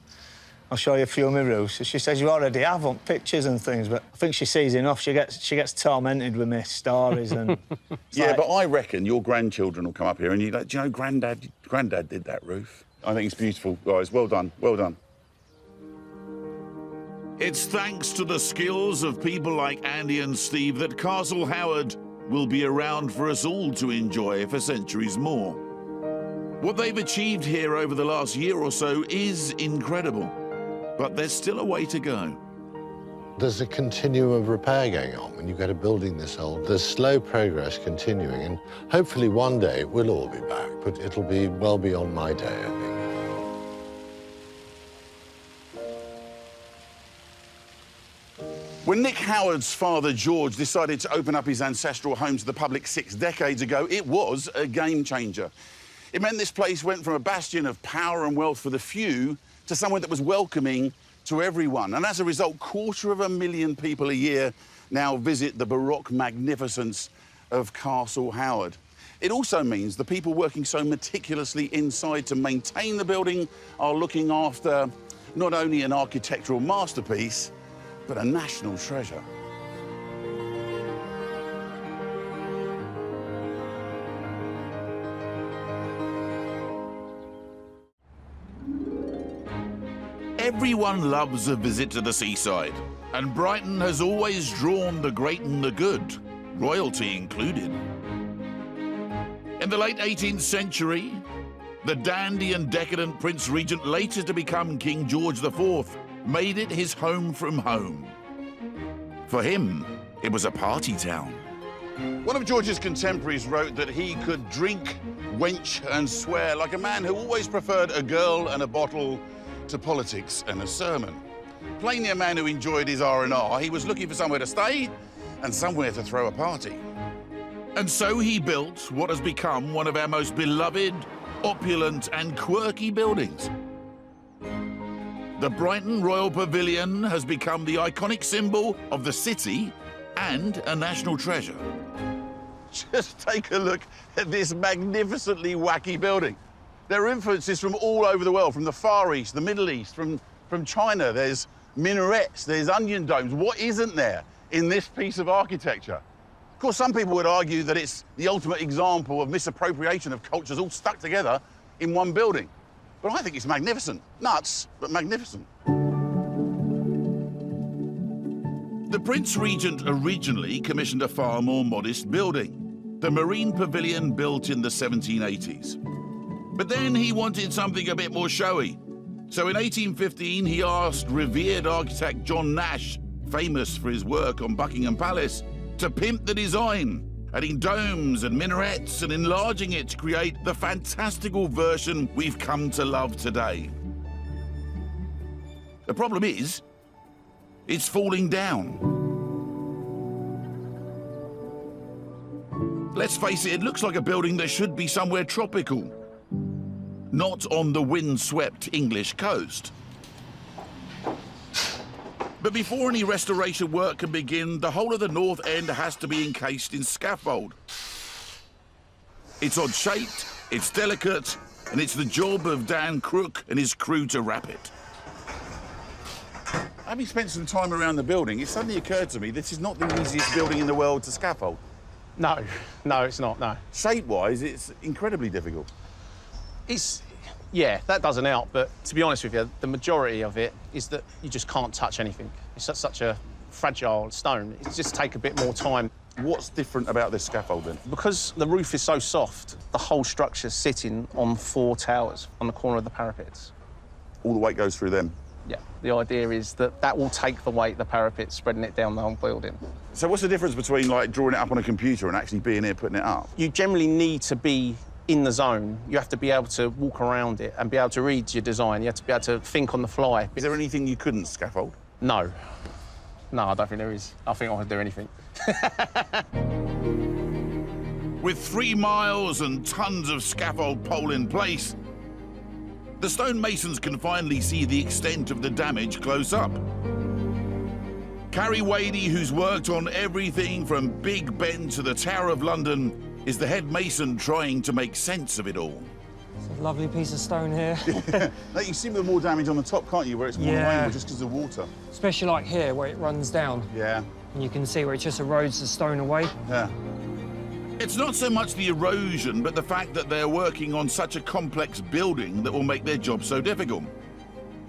I'll show you a few of my roofs. She says, you already have on pictures and things, but I think she sees enough. She gets tormented with me stories and... Yeah, like... but I reckon your grandchildren will come up here and you're like, do you know, Grandad did that roof? I think it's beautiful, guys. Well done, well done. It's thanks to the skills of people like Andy and Steve that Castle Howard will be around for us all to enjoy for centuries more. What they've achieved here over the last year or so is incredible, but there's still a way to go. There's a continuum of repair going on when you get a building this old. There's slow progress continuing, and hopefully one day it will all be back, but it'll be well beyond my day, I think. When Nick Howard's father, George, decided to open up his ancestral home to the public 6 decades ago, it was a game changer. It meant this place went from a bastion of power and wealth for the few to somewhere that was welcoming to everyone. And as a result, 250,000 people a year now visit the Baroque magnificence of Castle Howard. It also means the people working so meticulously inside to maintain the building are looking after not only an architectural masterpiece, but a national treasure. Everyone loves a visit to the seaside, and Brighton has always drawn the great and the good, royalty included. In the late 18th century, the dandy and decadent Prince Regent, later to become King George IV, made it his home from home. For him, it was a party town. One of George's contemporaries wrote that he could drink, wench and swear like a man who always preferred a girl and a bottle to politics and a sermon. Plainly a man who enjoyed his R&R, he was looking for somewhere to stay and somewhere to throw a party. And so he built what has become one of our most beloved, opulent and quirky buildings. The Brighton Royal Pavilion has become the iconic symbol of the city and a national treasure. Just take a look at this magnificently wacky building. There are influences from all over the world, from the Far East, the Middle East, from China. There's minarets, there's onion domes. What isn't there in this piece of architecture? Of course, some people would argue that it's the ultimate example of misappropriation of cultures all stuck together in one building. But I think it's magnificent. Nuts, but magnificent. The Prince Regent originally commissioned a far more modest building, the Marine Pavilion, built in the 1780s. But then he wanted something a bit more showy. So in 1815, he asked revered architect John Nash, famous for his work on Buckingham Palace, to pimp the design adding domes and minarets and enlarging it to create the fantastical version we've come to love today. The problem is, it's falling down. Let's face it, it looks like a building that should be somewhere tropical, not on the windswept English coast. But before any restoration work can begin, the whole of the north end has to be encased in scaffold. It's odd-shaped, it's delicate, and it's the job of Dan Crook and his crew to wrap it. Having spent some time around the building, it suddenly occurred to me this is not the easiest building in the world to scaffold. No, it's not, no. Shape-wise, it's incredibly difficult. Yeah, that doesn't help, but to be honest with you, the majority of it is that you just can't touch anything. It's such a fragile stone. It just takes a bit more time. What's different about this scaffold, then? Because the roof is so soft, the whole structure's sitting on 4 towers on the corner of the parapets. All the weight goes through them? Yeah, the idea is that that will take the weight of the parapet, spreading it down the whole building. So what's the difference between, like, drawing it up on a computer and actually being here putting it up? You generally need to be in the zone. You have to be able to walk around it and be able to read your design. You have to be able to think on the fly. Is there anything you couldn't scaffold? No. No, I don't think there is. I think I could do anything. With 3 miles and tons of scaffold pole in place, the stonemasons can finally see the extent of the damage close up. Carrie Wadey, who's worked on everything from Big Ben to the Tower of London, is the head mason trying to make sense of it all. It's a lovely piece of stone here. Now, you can see the more damage on the top, can't you, where it's more rainbow just because of water? Especially like here, where it runs down. Yeah. And you can see where it just erodes the stone away. Yeah. It's not so much the erosion, but the fact that they're working on such a complex building that will make their job so difficult.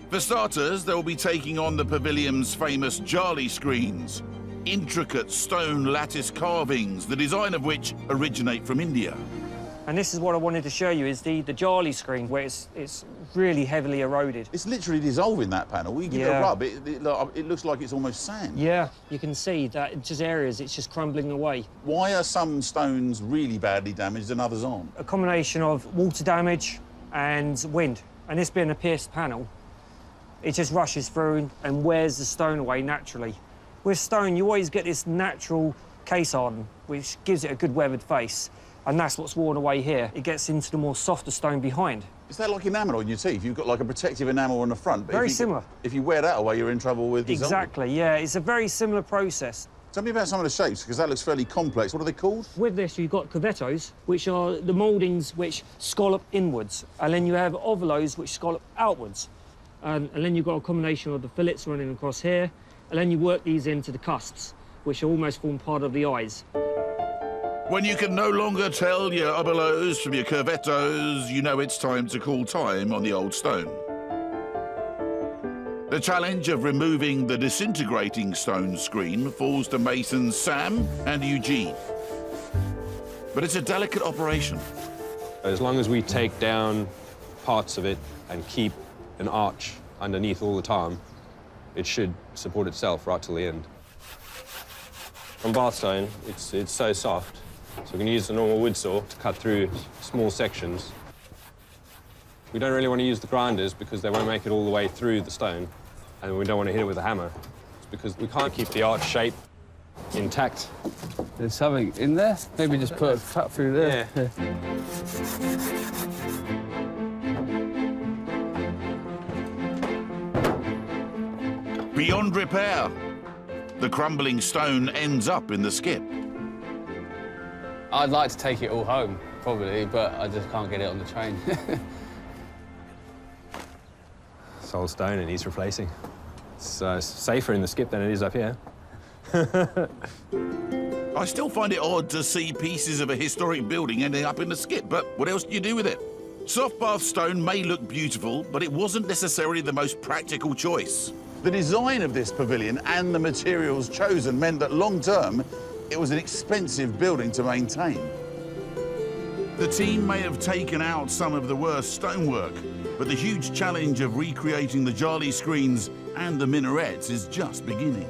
For starters, they'll be taking on the Pavilion's famous Jarley screens, intricate stone lattice carvings, the design of which originate from India. And this is what I wanted to show you, is the Jarley screen, where it's really heavily eroded. It's literally dissolving, that panel. You give it a rub, it looks like it's almost sand. Yeah, you can see that in just areas, it's just crumbling away. Why are some stones really badly damaged and others aren't? A combination of water damage and wind. And this being a pierced panel, it just rushes through and wears the stone away naturally. With stone, you always get this natural case harden, which gives it a good weathered face. And that's what's worn away here. It gets into the more softer stone behind. Is that like enamel on your teeth? You've got like a protective enamel on the front. But Very similar. If you wear that away, you're in trouble with dissolving. Exactly, yeah. It's a very similar process. Tell me about some of the shapes, because that looks fairly complex. What are they called? With this, you've got cavettos, which are the mouldings which scallop inwards. And then you have ovulos, which scallop outwards. And then you've got a combination of the fillets running across here. And then you work these into the cusps, which almost form part of the eyes. When you can no longer tell your obulos from your curvettos, you know it's time to call time on the old stone. The challenge of removing the disintegrating stone screen falls to masons Sam and Eugene. But it's a delicate operation. As long as we take down parts of it and keep an arch underneath all the time, it should support itself right till the end. On bathstone, it's so soft, so we can use a normal wood saw to cut through small sections. We don't really want to use the grinders because they won't make it all the way through the stone, and we don't want to hit it with a hammer. It's because we can't keep the arch shape intact. There's something in there? Maybe just put a cut through there. Yeah. Beyond repair, the crumbling stone ends up in the skip. I'd like to take it all home, probably, but I just can't get it on the train. It's old stone and needs replacing. It's safer in the skip than it is up here. I still find it odd to see pieces of a historic building ending up in the skip, but what else do you do with it? Soft bath stone may look beautiful, but it wasn't necessarily the most practical choice. The design of this pavilion and the materials chosen meant that long-term, it was an expensive building to maintain. The team may have taken out some of the worst stonework, but the huge challenge of recreating the Jarley screens and the minarets is just beginning.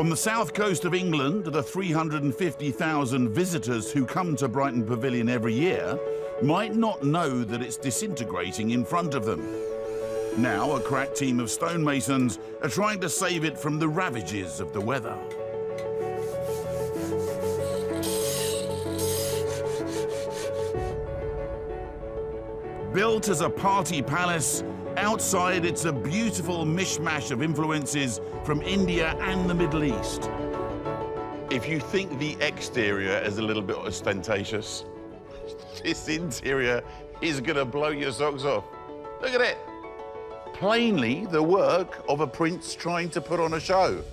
On the south coast of England, the 350,000 visitors who come to Brighton Pavilion every year might not know that it's disintegrating in front of them. Now, a crack team of stonemasons are trying to save it from the ravages of the weather. Built as a party palace, outside it's a beautiful mishmash of influences from India and the Middle East. If you think the exterior is a little bit ostentatious, this interior is gonna blow your socks off. Look at it. Plainly the work of a prince trying to put on a show.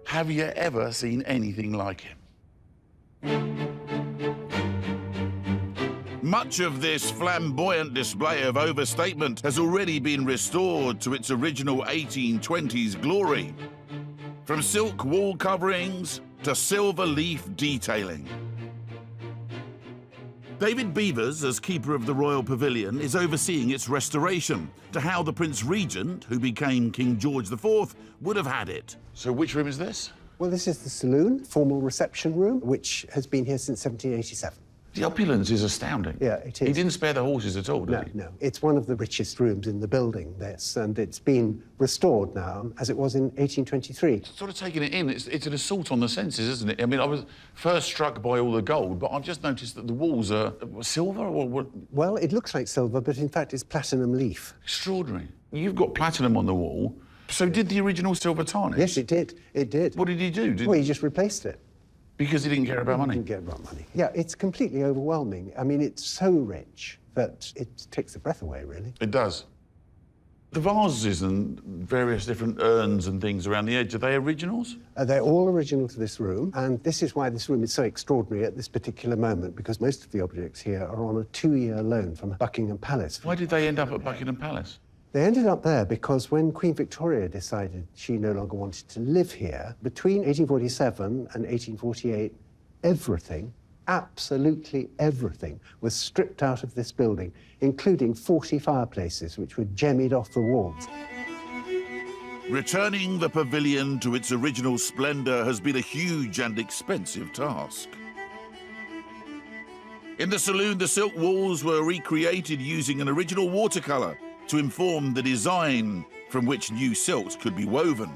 Have you ever seen anything like it? Much of this flamboyant display of overstatement has already been restored to its original 1820s glory. From silk wall coverings to silver leaf detailing. David Beavers, as keeper of the Royal Pavilion, is overseeing its restoration to how the Prince Regent, who became King George IV, would have had it. So which room is this? Well, this is the saloon, formal reception room, which has been here since 1787. The opulence is astounding. Yeah, it is. He didn't spare the horses at all, did he? No. It's one of the richest rooms in the building, this, and it's been restored now, as it was in 1823. Sort of taking it in, it's an assault on the senses, isn't it? I mean, I was first struck by all the gold, but I've just noticed that the walls are silver or what? Well, it looks like silver, but in fact it's platinum leaf. Extraordinary. You've got platinum on the wall, so did the original silver tarnish? Yes, it did. It did. What did he do? Well, he just replaced it. Because he didn't care about money? He didn't care about money. Yeah, it's completely overwhelming. I mean, it's so rich that it takes the breath away, really. It does. The vases and various different urns and things around the edge, are they originals? They're all original to this room, and this is why this room is so extraordinary at this particular moment, because most of the objects here are on a 2-year loan from Buckingham Palace. Why did they end up at Buckingham Palace? They ended up there because when Queen Victoria decided she no longer wanted to live here, between 1847 and 1848, everything, absolutely everything, was stripped out of this building, including 40 fireplaces, which were jemmied off the walls. Returning the pavilion to its original splendour has been a huge and expensive task. In the saloon, the silk walls were recreated using an original watercolour to inform the design from which new silks could be woven.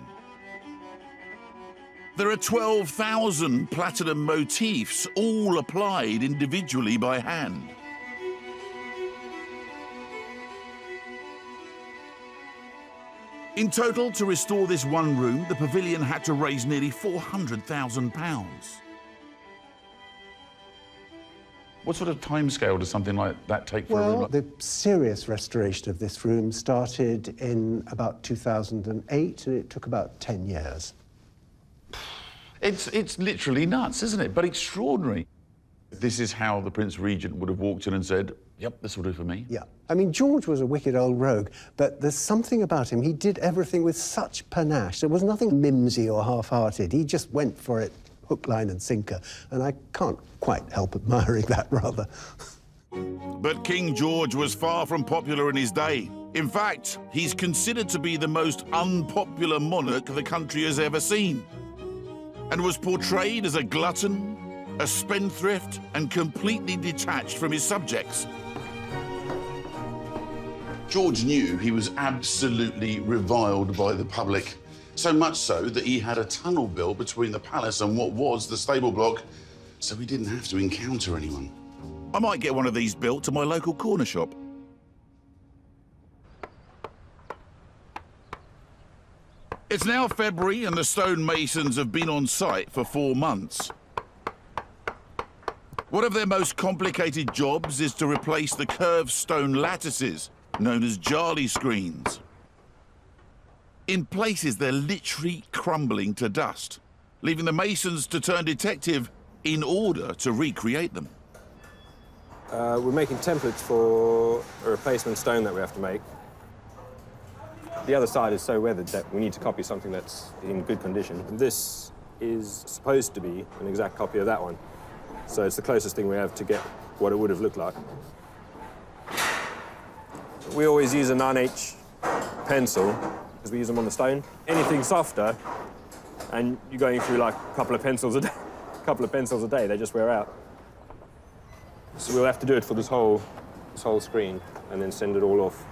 There are 12,000 platinum motifs, all applied individually by hand. In total, to restore this one room, the pavilion had to raise nearly £400,000. What sort of timescale does something like that take for a room? Well, the serious restoration of this room started in about 2008, and it took about 10 years. It's literally nuts, isn't it? But extraordinary. This is how the Prince Regent would have walked in and said, yep, this will do for me. Yeah. I mean, George was a wicked old rogue, but there's something about him. He did everything with such panache. There was nothing mimsy or half-hearted. He just went for it, hook, line and sinker, and I can't quite help admiring that, rather. But King George was far from popular in his day. In fact, he's considered to be the most unpopular monarch the country has ever seen, and was portrayed as a glutton, a spendthrift, and completely detached from his subjects. George knew he was absolutely reviled by the public, so much so that he had a tunnel built between the palace and what was the stable block, so he didn't have to encounter anyone. I might get one of these built to my local corner shop. It's now February and the stonemasons have been on site for 4 months. One of their most complicated jobs is to replace the curved stone lattices, known as Jarley screens. In places, they're literally crumbling to dust, leaving the masons to turn detective in order to recreate them. We're making templates for a replacement stone that we have to make. The other side is so weathered that we need to copy something that's in good condition. And this is supposed to be an exact copy of that one. So it's the closest thing we have to get what it would have looked like. We always use a 9H pencil because we use them on the stone. Anything softer, and you're going through like a couple of pencils a day, they just wear out. So we'll have to do it for this whole screen and then send it all off.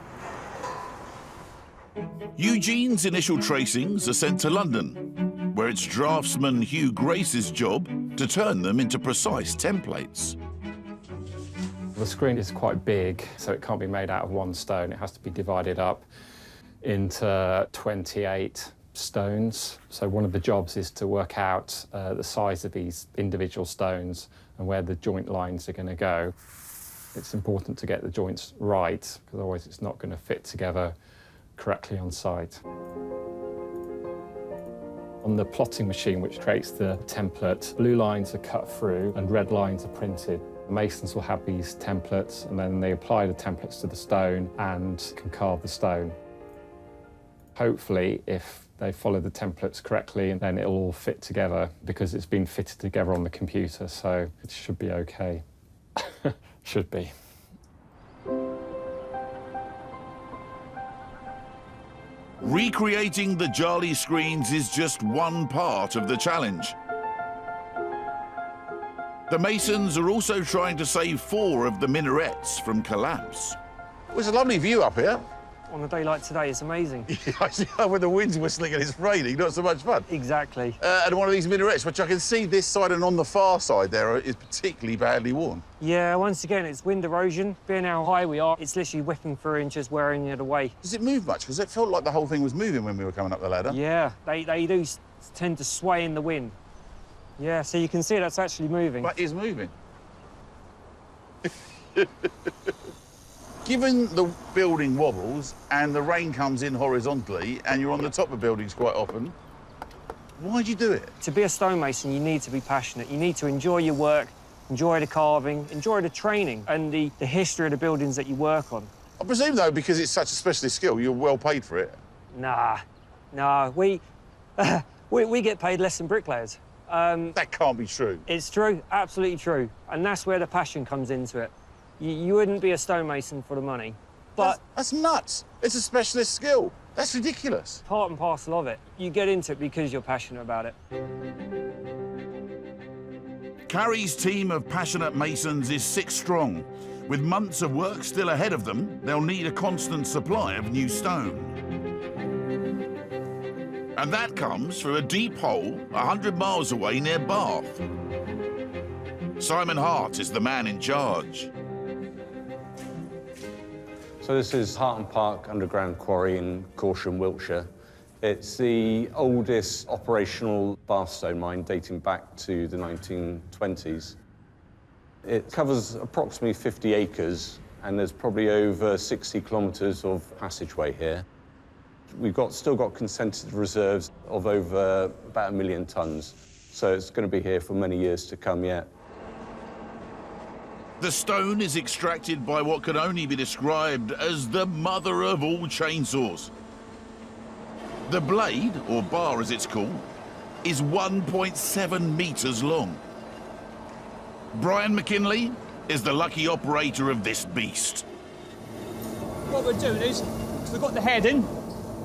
Eugene's initial tracings are sent to London, where it's draftsman Hugh Grace's job to turn them into precise templates. The screen is quite big, so it can't be made out of one stone. It has to be divided up into 28 stones. So one of the jobs is to work out the size of these individual stones and where the joint lines are going to go. It's important to get the joints right, because otherwise it's not going to fit together correctly on site. On the plotting machine, which creates the template, blue lines are cut through and red lines are printed. The masons will have these templates, and then they apply the templates to the stone and can carve the stone. Hopefully, if they follow the templates correctly, then it'll all fit together because it's been fitted together on the computer, so it should be okay. Should be. Recreating the Jali screens is just one part of the challenge. The masons are also trying to save 4 of the minarets from collapse. Well, it's a lovely view up here. On a day like today, it's amazing. I see when the wind's whistling and it's raining, not so much fun. Exactly. And one of these minarets, which I can see this side and on the far side there, is particularly badly worn. Yeah, once again, it's wind erosion. Being how high we are, it's literally whipping through and just wearing it away. Does it move much? Because it felt like the whole thing was moving when we were coming up the ladder. Yeah, they do tend to sway in the wind. Yeah, so you can see that's actually moving. But it's moving. Given the building wobbles and the rain comes in horizontally and you're on the top of buildings quite often, why'd you do it? To be a stonemason, you need to be passionate. You need to enjoy your work, enjoy the carving, enjoy the training and the history of the buildings that you work on. I presume, though, because it's such a specialist skill, you're well paid for it. Nah, we get paid less than bricklayers. That can't be true. It's true, absolutely true. And that's where the passion comes into it. You wouldn't be a stonemason for the money, but... That's nuts. It's a specialist skill. That's ridiculous. Part and parcel of it. You get into it because you're passionate about it. Carrie's team of passionate masons is 6 strong. With months of work still ahead of them, they'll need a constant supply of new stone. And that comes from a deep hole 100 miles away near Bath. Simon Hart is the man in charge. So this is Harton Park Underground Quarry in Corsham, Wiltshire. It's the oldest operational Bath stone mine dating back to the 1920s. It covers approximately 50 acres and there's probably over 60 kilometres of passageway here. We've still got consented reserves of over about 1 million tonnes, so it's going to be here for many years to come yet. The stone is extracted by what can only be described as the mother of all chainsaws. The blade, or bar as it's called, is 1.7 metres long. Brian McKinley is the lucky operator of this beast. What we're doing is, we've got the heading,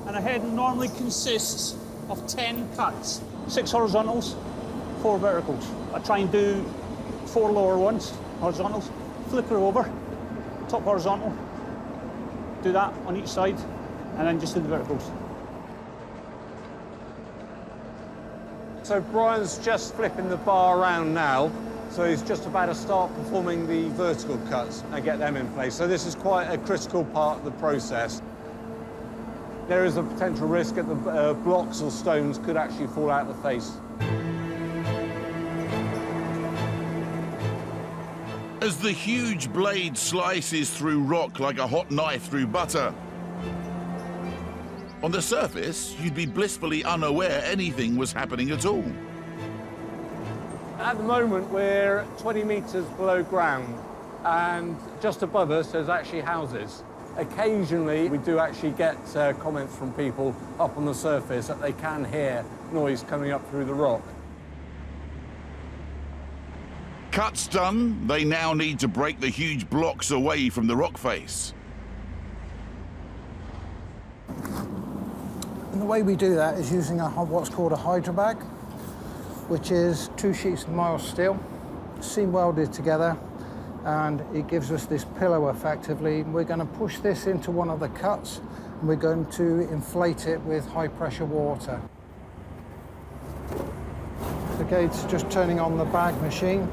and a heading normally consists of 10 cuts. 6 horizontals, 4 verticals. I try and do 4 lower ones, horizontals, flip her over, top horizontal, do that on each side, and then just do the verticals. So Brian's just flipping the bar around now, so he's just about to start performing the vertical cuts and get them in place. So this is quite a critical part of the process. There is a potential risk that the blocks or stones could actually fall out of the face. As the huge blade slices through rock like a hot knife through butter. On the surface, you'd be blissfully unaware anything was happening at all. At the moment, we're 20 metres below ground, and just above us, there's actually houses. Occasionally, we do actually get comments from people up on the surface that they can hear noise coming up through the rock. Cuts done, they now need to break the huge blocks away from the rock face. And the way we do that is using what's called a hydro bag, which is 2 sheets of mild steel, seam welded together, and it gives us this pillow effectively. We're going to push this into one of the cuts, and we're going to inflate it with high pressure water. The gate's just turning on the bag machine,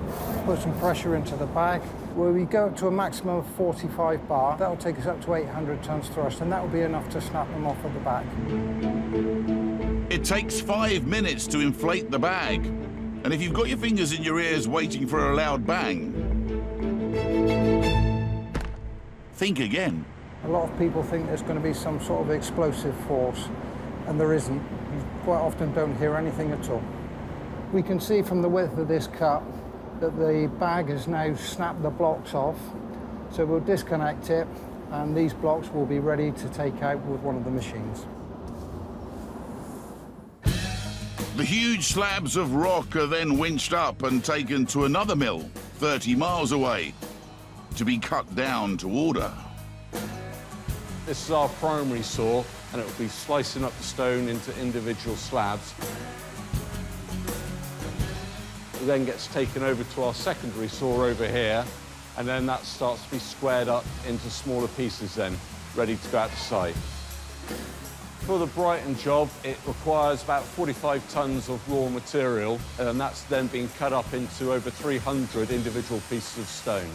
put some pressure into the bag, where we go up to a maximum of 45 bar. That'll take us up to 800 tons thrust, and that will be enough to snap them off of the back. It takes 5 minutes to inflate the bag. And if you've got your fingers in your ears waiting for a loud bang, think again. A lot of people think there's going to be some sort of explosive force, and there isn't. You quite often don't hear anything at all. We can see from the width of this cut that the bag has now snapped the blocks off. So we'll disconnect it, and these blocks will be ready to take out with one of the machines. The huge slabs of rock are then winched up and taken to another mill 30 miles away to be cut down to order. This is our primary saw, and it will be slicing up the stone into individual slabs. It then gets taken over to our secondary saw over here, and then that starts to be squared up into smaller pieces then, ready to go out to site. For the Brighton job, it requires about 45 tons of raw material, and that's then being cut up into over 300 individual pieces of stone.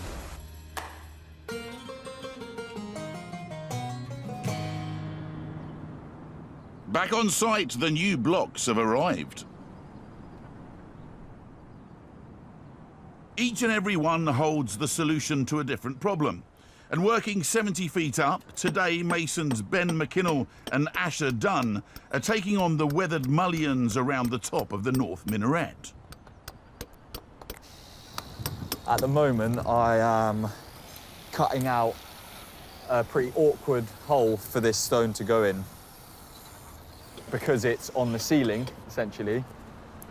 Back on site, the new blocks have arrived. Each and every one holds the solution to a different problem. And working 70 feet up, today masons Ben McKinnell and Asher Dunn are taking on the weathered mullions around the top of the north minaret. At the moment, I am cutting out a pretty awkward hole for this stone to go in. Because it's on the ceiling, essentially,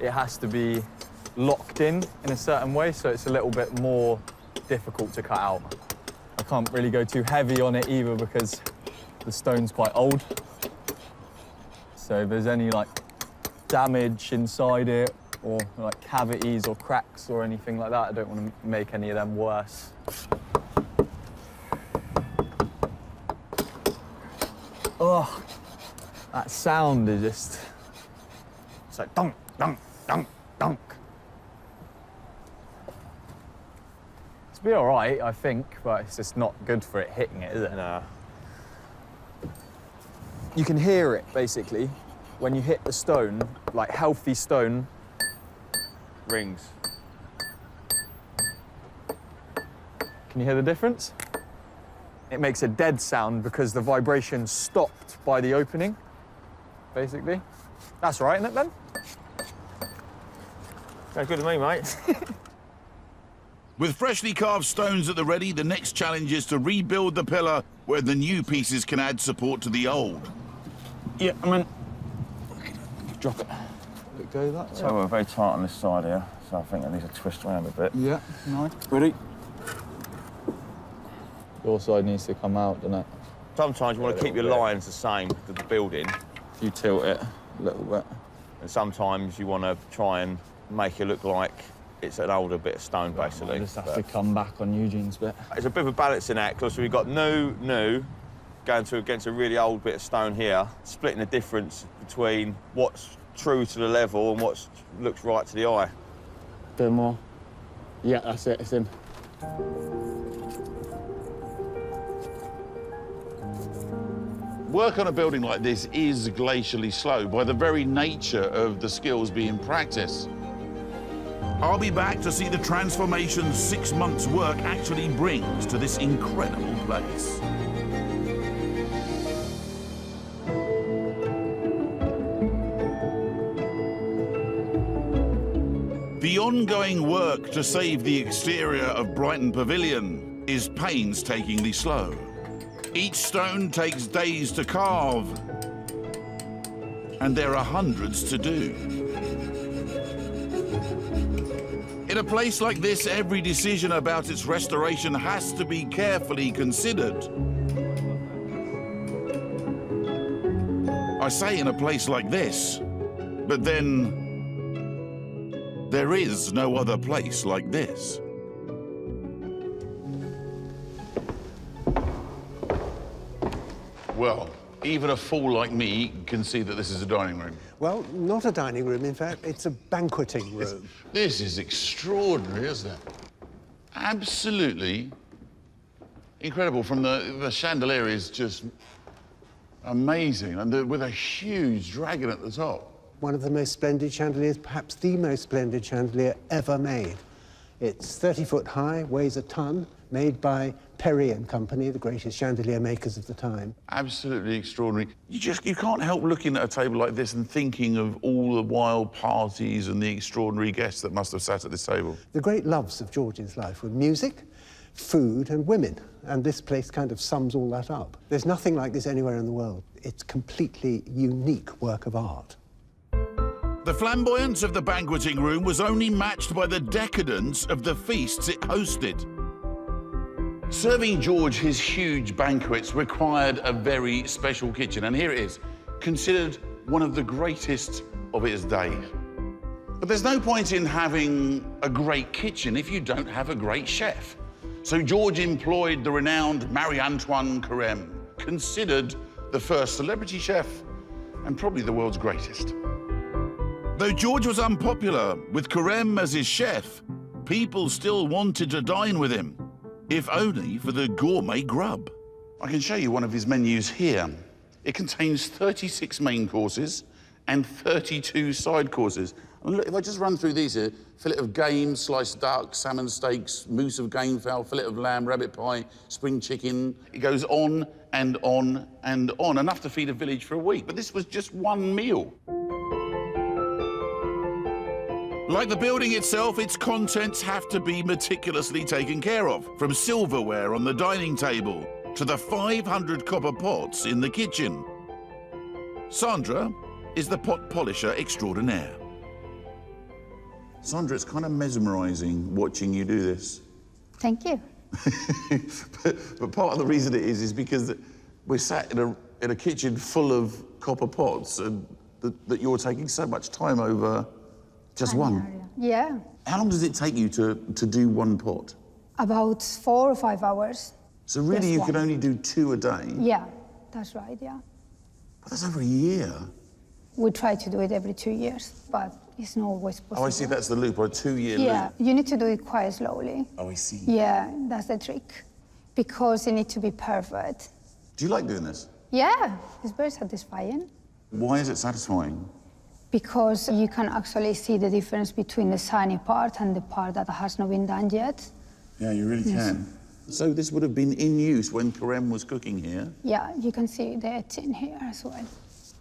it has to be locked in a certain way, so it's a little bit more difficult to cut out. I can't really go too heavy on it either because the stone's quite old. So if there's any like damage inside it or like cavities or cracks or anything like that, I don't want to make any of them worse. Oh, that sound is just, it's like dunk, dunk, dunk, dunk. It's be all right, I think, but it's just not good for it hitting it, is it? No. You can hear it, basically, when you hit the stone, like healthy stone, rings. Can you hear the difference? It makes a dead sound because the vibration stopped by the opening, basically. That's right, isn't it, Ben? Sounds good to me, mate. With freshly carved stones at the ready, the next challenge is to rebuild the pillar where the new pieces can add support to the old. Yeah, I mean, drop it. Let it go that way. So we're very tight on this side here, so I think I need to twist around a bit. Yeah, nice. Ready? Your side needs to come out, doesn't it? Sometimes you want to keep your lines the same to the building. If you tilt it a little bit. And sometimes you want to try and make it look like it's an older bit of stone, basically. I just have to come back on Eugene's bit. It's a bit of a balancing act, because we've got new, going against a really old bit of stone here, splitting the difference between what's true to the level and what looks right to the eye. Bit more. Yeah, that's it, it's in. Work on a building like this is glacially slow by the very nature of the skills being practiced. I'll be back to see the transformation 6 months' work actually brings to this incredible place. The ongoing work to save the exterior of Brighton Pavilion is painstakingly slow. Each stone takes days to carve, and there are hundreds to do. In a place like this, every decision about its restoration has to be carefully considered. I say in a place like this, but then there is no other place like this. Well, even a fool like me can see that this is a dining room. Well, not a dining room, in fact, it's a banqueting room. This is extraordinary, isn't it? Absolutely incredible. From the chandelier is just amazing, and with a huge dragon at the top. One of the most splendid chandeliers, perhaps the most splendid chandelier ever made. It's 30 foot high, weighs a ton, made by Perry and Company, the greatest chandelier makers of the time. Absolutely extraordinary. You can't help looking at a table like this and thinking of all the wild parties and the extraordinary guests that must have sat at this table. The great loves of George's life were music, food and women, and this place kind of sums all that up. There's nothing like this anywhere in the world. It's completely unique work of art. The flamboyance of the banqueting room was only matched by the decadence of the feasts it hosted. Serving George his huge banquets required a very special kitchen, and here it is, considered one of the greatest of its day. But there's no point in having a great kitchen if you don't have a great chef. So George employed the renowned Marie-Antoine Carême, considered the first celebrity chef and probably the world's greatest. Though George was unpopular with Carême as his chef, people still wanted to dine with him, if only for the gourmet grub. I can show you one of his menus here. It contains 36 main courses and 32 side courses. And look, if I just run through these here, fillet of game, sliced duck, salmon steaks, mousse of game fowl, fillet of lamb, rabbit pie, spring chicken. It goes on and on and on, enough to feed a village for a week. But this was just one meal. Like the building itself, its contents have to be meticulously taken care of, from silverware on the dining table to the 500 copper pots in the kitchen. Sandra is the pot polisher extraordinaire. Sandra, it's kind of mesmerising watching you do this. Thank you. but part of the reason it is because we're sat in a kitchen full of copper pots, and that you're taking so much time over just one. Yeah. How long does it take you to do one pot? About 4 or 5 hours. So really Just you one. can only do 2 a day? Yeah, that's right, yeah. But that's over a year. We try to do it every 2 years, but it's not always possible. Oh, I see, that's the loop, or a 2-year Yeah, loop. you need to do it quite slowly. Oh, I see. Yeah, that's the trick. Because it needs to be perfect. Do you like doing this? Yeah, it's very satisfying. Why is it satisfying? Because you can actually see the difference between the shiny part and the part that has not been done yet. Yeah, you really Yes. can. So this would have been in use when Carême was cooking here? Yeah, you can see the etching here as well.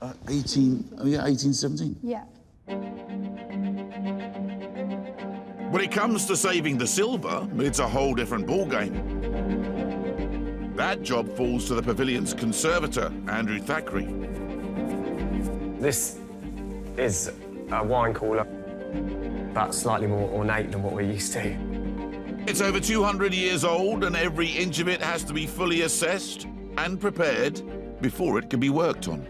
1817? Yeah. When it comes to saving the silver, it's a whole different ballgame. That job falls to the Pavilion's conservator, Andrew Thackeray. This is a wine cooler, but slightly more ornate than what we're used to. It's over 200 years old, and every inch of it has to be fully assessed and prepared before it can be worked on.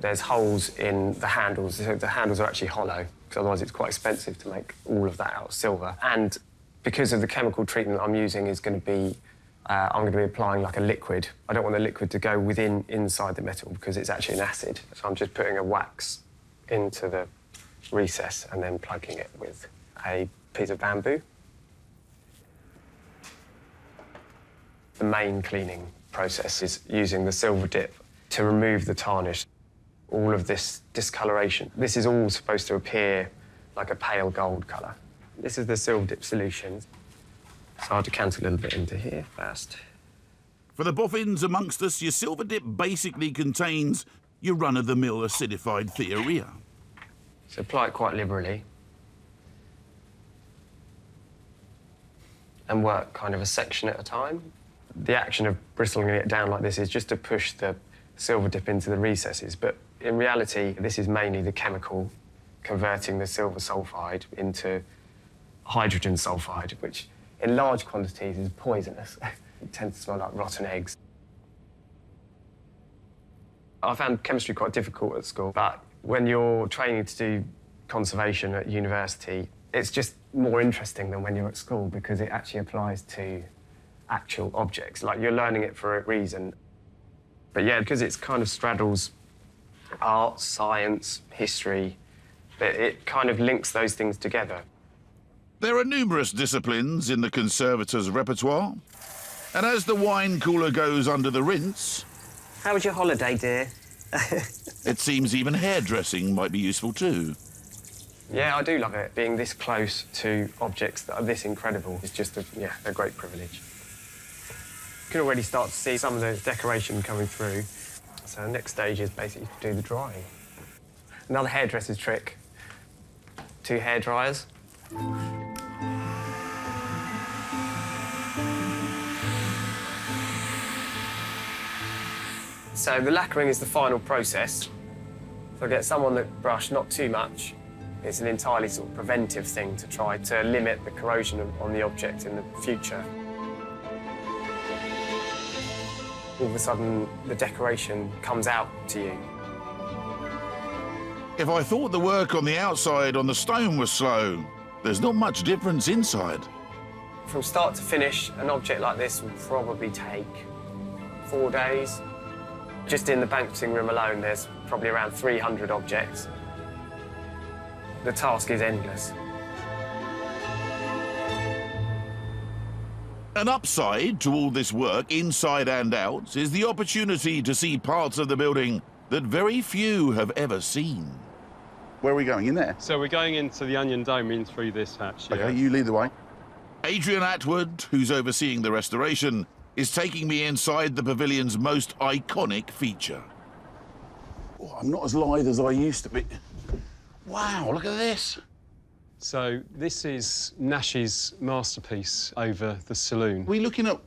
There's holes in the handles, so the handles are actually hollow, because otherwise it's quite expensive to make all of that out of silver. And because of the chemical treatment I'm using is going to be, I'm going to be applying like a liquid. I don't want the liquid to go inside the metal because it's actually an acid. So I'm just putting a wax into the recess and then plugging it with a piece of bamboo. The main cleaning process is using the silver dip to remove the tarnish. All of this discoloration. This is all supposed to appear like a pale gold colour. This is the silver dip solution. So I'll decant a little bit into here first. For the boffins amongst us, your silver dip basically contains your run-of-the-mill acidified thiourea. So apply it quite liberally. And work kind of a section at a time. The action of bristling it down like this is just to push the silver dip into the recesses, but in reality, this is mainly the chemical converting the silver sulfide into hydrogen sulfide, which in large quantities is poisonous. It tends to smell like rotten eggs. I found chemistry quite difficult at school, but when you're training to do conservation at university, it's just more interesting than when you're at school because it actually applies to actual objects. Like, you're learning it for a reason. But yeah, because it's kind of straddles art, science, history, it kind of links those things together. There are numerous disciplines in the conservator's repertoire, and as the wine cooler goes under the rinse... How was your holiday, dear? It seems even hairdressing might be useful too. Yeah, I do love it. Being this close to objects that are this incredible is just a great privilege. You can already start to see some of the decoration coming through. So the next stage is basically to do the drying. Another hairdresser's trick. 2 hair dryers. So the lacquering is the final process. So I get someone that brush not too much. It's an entirely sort of preventive thing to try to limit the corrosion on the object in the future. All of a sudden, the decoration comes out to you. If I thought the work on the outside on the stone was slow, there's not much difference inside. From start to finish, an object like this would probably take 4 days. Just in the banqueting room alone, there's probably around 300 objects. The task is endless. An upside to all this work, inside and out, is the opportunity to see parts of the building that very few have ever seen. Where are we going, in there? So we're going into the onion dome in through this hatch. Yeah. OK, you lead the way. Adrian Atwood, who's overseeing the restoration, is taking me inside the pavilion's most iconic feature. Oh, I'm not as lithe as I used to be. Wow, look at this. So this is Nash's masterpiece over the saloon. Are we looking at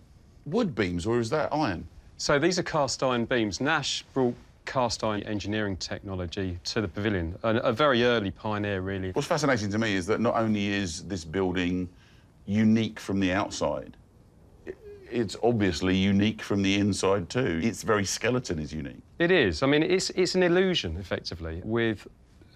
wood beams, or is that iron? So these are cast iron beams. Nash brought cast iron engineering technology to the pavilion, a very early pioneer, really. What's fascinating to me is that not only is this building unique from the outside, it's obviously unique from the inside too. Its very skeleton is unique. It is. I mean, it's an illusion, effectively, with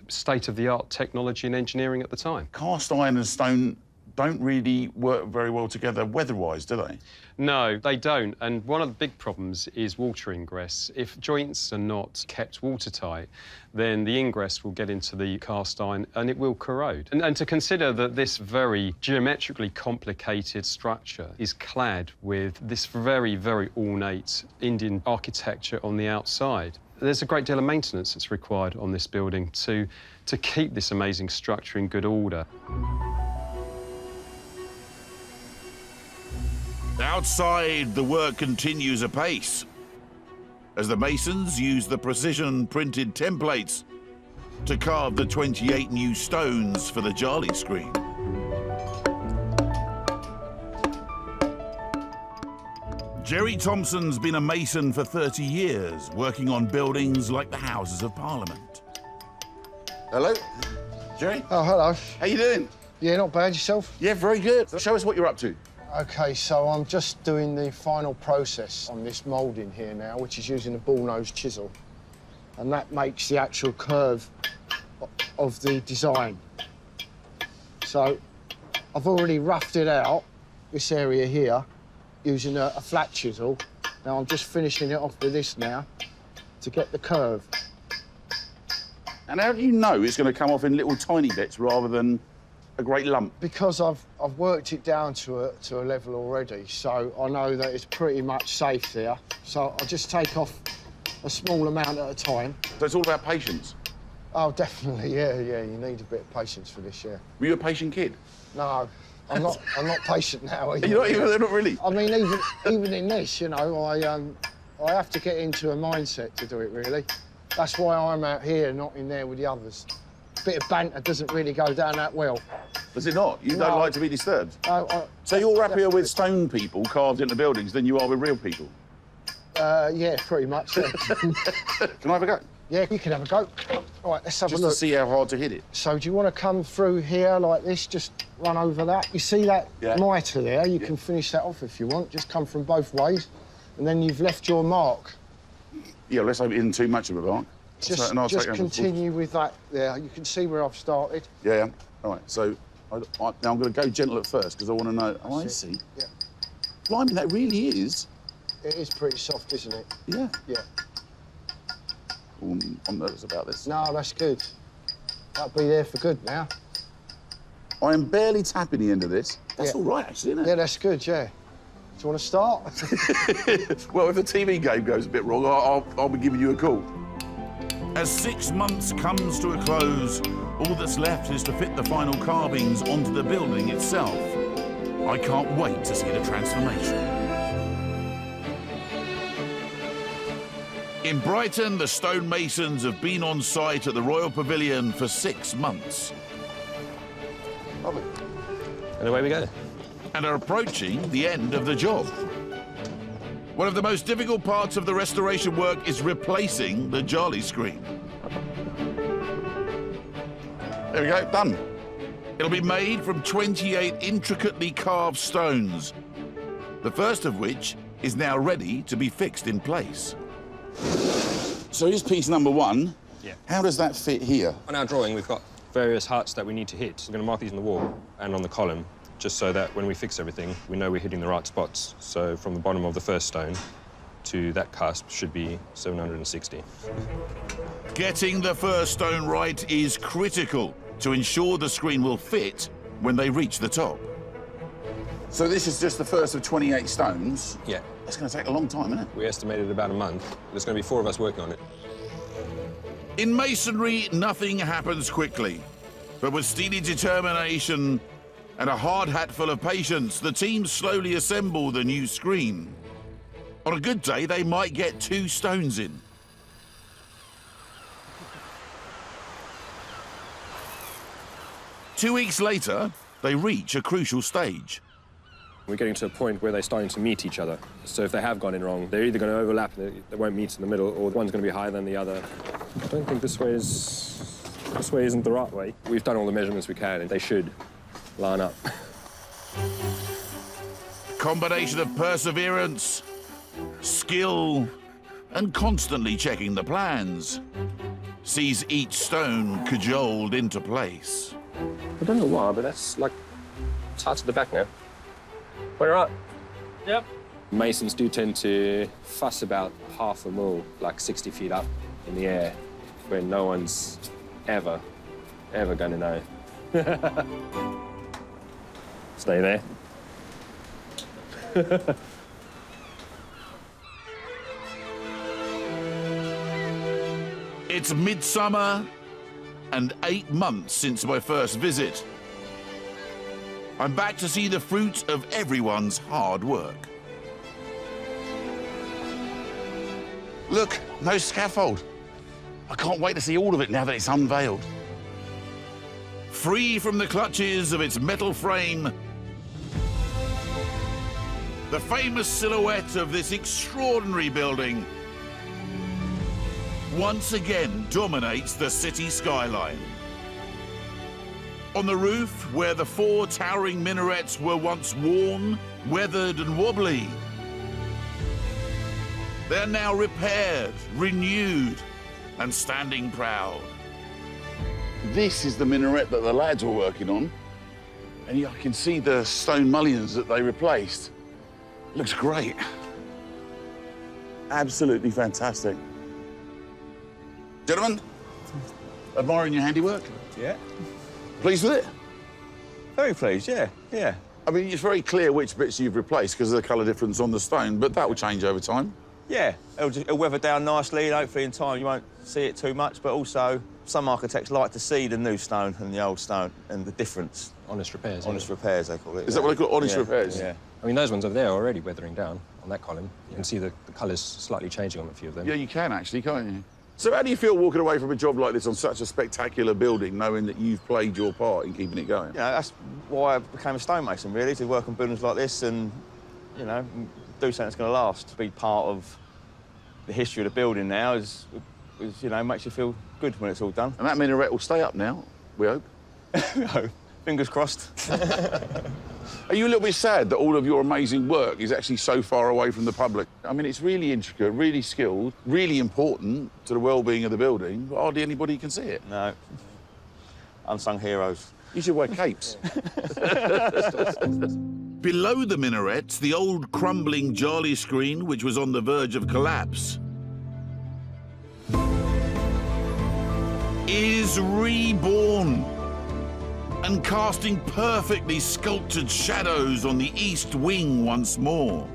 state-of-the-art technology and engineering at the time. Cast iron and stone don't really work very well together weather-wise, do they? No, they don't. And one of the big problems is water ingress. If joints are not kept watertight, then the ingress will get into the cast iron and it will corrode. And to consider that this very geometrically complicated structure is clad with this very, very ornate Indian architecture on the outside. There's a great deal of maintenance that's required on this building to keep this amazing structure in good order. Outside, the work continues apace as the masons use the precision-printed templates to carve the 28 new stones for the Jali screen. Jerry Thompson's been a mason for 30 years, working on buildings like the Houses of Parliament. Hello, Jerry. Oh, hello. How you doing? Yeah, not bad. Yourself? Yeah, very good. Show us what you're up to. OK, so I'm just doing the final process on this moulding here now, which is using a bull-nose chisel. And that makes the actual curve of the design. So I've already roughed it out, this area here, using a flat chisel. Now I'm just finishing it off with this now to get the curve. And how do you know it's going to come off in little tiny bits rather than a great lump? Because I've worked it down to a level already, so I know that it's pretty much safe there. So I just take off a small amount at a time. So it's all about patience? Oh, definitely, yeah, you need a bit of patience for this, yeah. Were you a patient kid? No, I'm not patient now. You're not really? I mean, even in this, you know, I have to get into a mindset to do it, really. That's why I'm out here, not in there with the others. A bit of banter doesn't really go down that well. Does it not? You don't like to be disturbed? So you're happier with stone people carved into buildings than you are with real people? Yeah, pretty much, yeah. Can I have a go? Yeah, you can have a go. All right, let's have a look. Just to see how hard to hit it. So do you want to come through here like this, just run over that? You see that mitre there? You can finish that off if you want. Just come from both ways, and then you've left your mark Yeah, let's hope it isn't too much of a bark. Just continue with that there. You can see where I've started. Yeah. All right, so now I'm going to go gentle at first because I want to know. Oh, I see. Yeah. Blimey, that really is. It is pretty soft, isn't it? Yeah. Yeah. Ooh, I'm nervous about this. No, that's good. That'll be there for good now. I am barely tapping the end of this. That's all right, actually, isn't it? Yeah, that's good, yeah. Do you want to start? Well, if the TV game goes a bit wrong, I'll be giving you a call. As 6 months comes to a close, all that's left is to fit the final carvings onto the building itself. I can't wait to see the transformation. In Brighton, the stonemasons have been on site at the Royal Pavilion for 6 months. Lovely. And away we go. And are approaching the end of the job. One of the most difficult parts of the restoration work is replacing the Jolly screen. There we go, done. It'll be made from 28 intricately carved stones, the first of which is now ready to be fixed in place. So here's piece number 1. Yeah. How does that fit here? On our drawing, we've got various huts that we need to hit. We're going to mark these on the wall and on the column, just so that when we fix everything, we know we're hitting the right spots. So from the bottom of the first stone to that cusp should be 760. Getting the first stone right is critical to ensure the screen will fit when they reach the top. So this is just the first of 28 stones? Yeah. That's going to take a long time, isn't it? We estimated about a month. There's going to be 4 of us working on it. In masonry, nothing happens quickly. But with steely determination and a hard hat full of patience, the team slowly assemble the new screen. On a good day, they might get 2 stones in. Two weeks later, they reach a crucial stage. We're getting to a point where they're starting to meet each other. So if they have gone in wrong, they're either going to overlap, they won't meet in the middle, or one's going to be higher than the other. I don't think this way isn't the right way. We've done all the measurements we can, and they should line up. Combination of perseverance, skill, and constantly checking the plans sees each stone cajoled into place. I don't know why, but that's like tight to the back now. We're right. Yep. Masons do tend to fuss about half a mil, like 60 feet up in the air, where no one's ever going to know. Stay there. It's midsummer and 8 months since my first visit. I'm back to see the fruit of everyone's hard work. Look, no scaffold. I can't wait to see all of it now that it's unveiled. Free from the clutches of its metal frame, the famous silhouette of this extraordinary building once again dominates the city skyline. On the roof, where the 4 towering minarets were once worn, weathered and wobbly, they're now repaired, renewed, and standing proud. This is the minaret that the lads were working on. And I can see the stone mullions that they replaced. Looks great. Absolutely fantastic. Gentlemen, admiring your handiwork? Yeah. Pleased with it? Very pleased, yeah. I mean, it's very clear which bits you've replaced because of the colour difference on the stone, but that will change over time. Yeah, it'll weather down nicely, and hopefully in time you won't see it too much, but also some architects like to see the new stone and the old stone and the difference. Honest repairs. Honest repairs, they call it. Is that what they call honest repairs? Yeah. I mean, those ones over there are already weathering down on that column. You can see the colours slightly changing on a few of them. Yeah, you can actually, can't you? So how do you feel walking away from a job like this on such a spectacular building, knowing that you've played your part in keeping it going? Yeah, that's why I became a stonemason, really, to work on buildings like this and, you know, do something that's going to last. Be part of the history of the building now is, you know, makes you feel good when it's all done. And that minaret will stay up now, we hope. We hope. Fingers crossed. Are you a little bit sad that all of your amazing work is actually so far away from the public? I mean, it's really intricate, really skilled, really important to the well-being of the building, but hardly anybody can see it. No. Unsung heroes. You should wear capes. Below the minarets, the old crumbling Jarley screen, which was on the verge of collapse, is reborn and casting perfectly sculptured shadows on the east wing once more.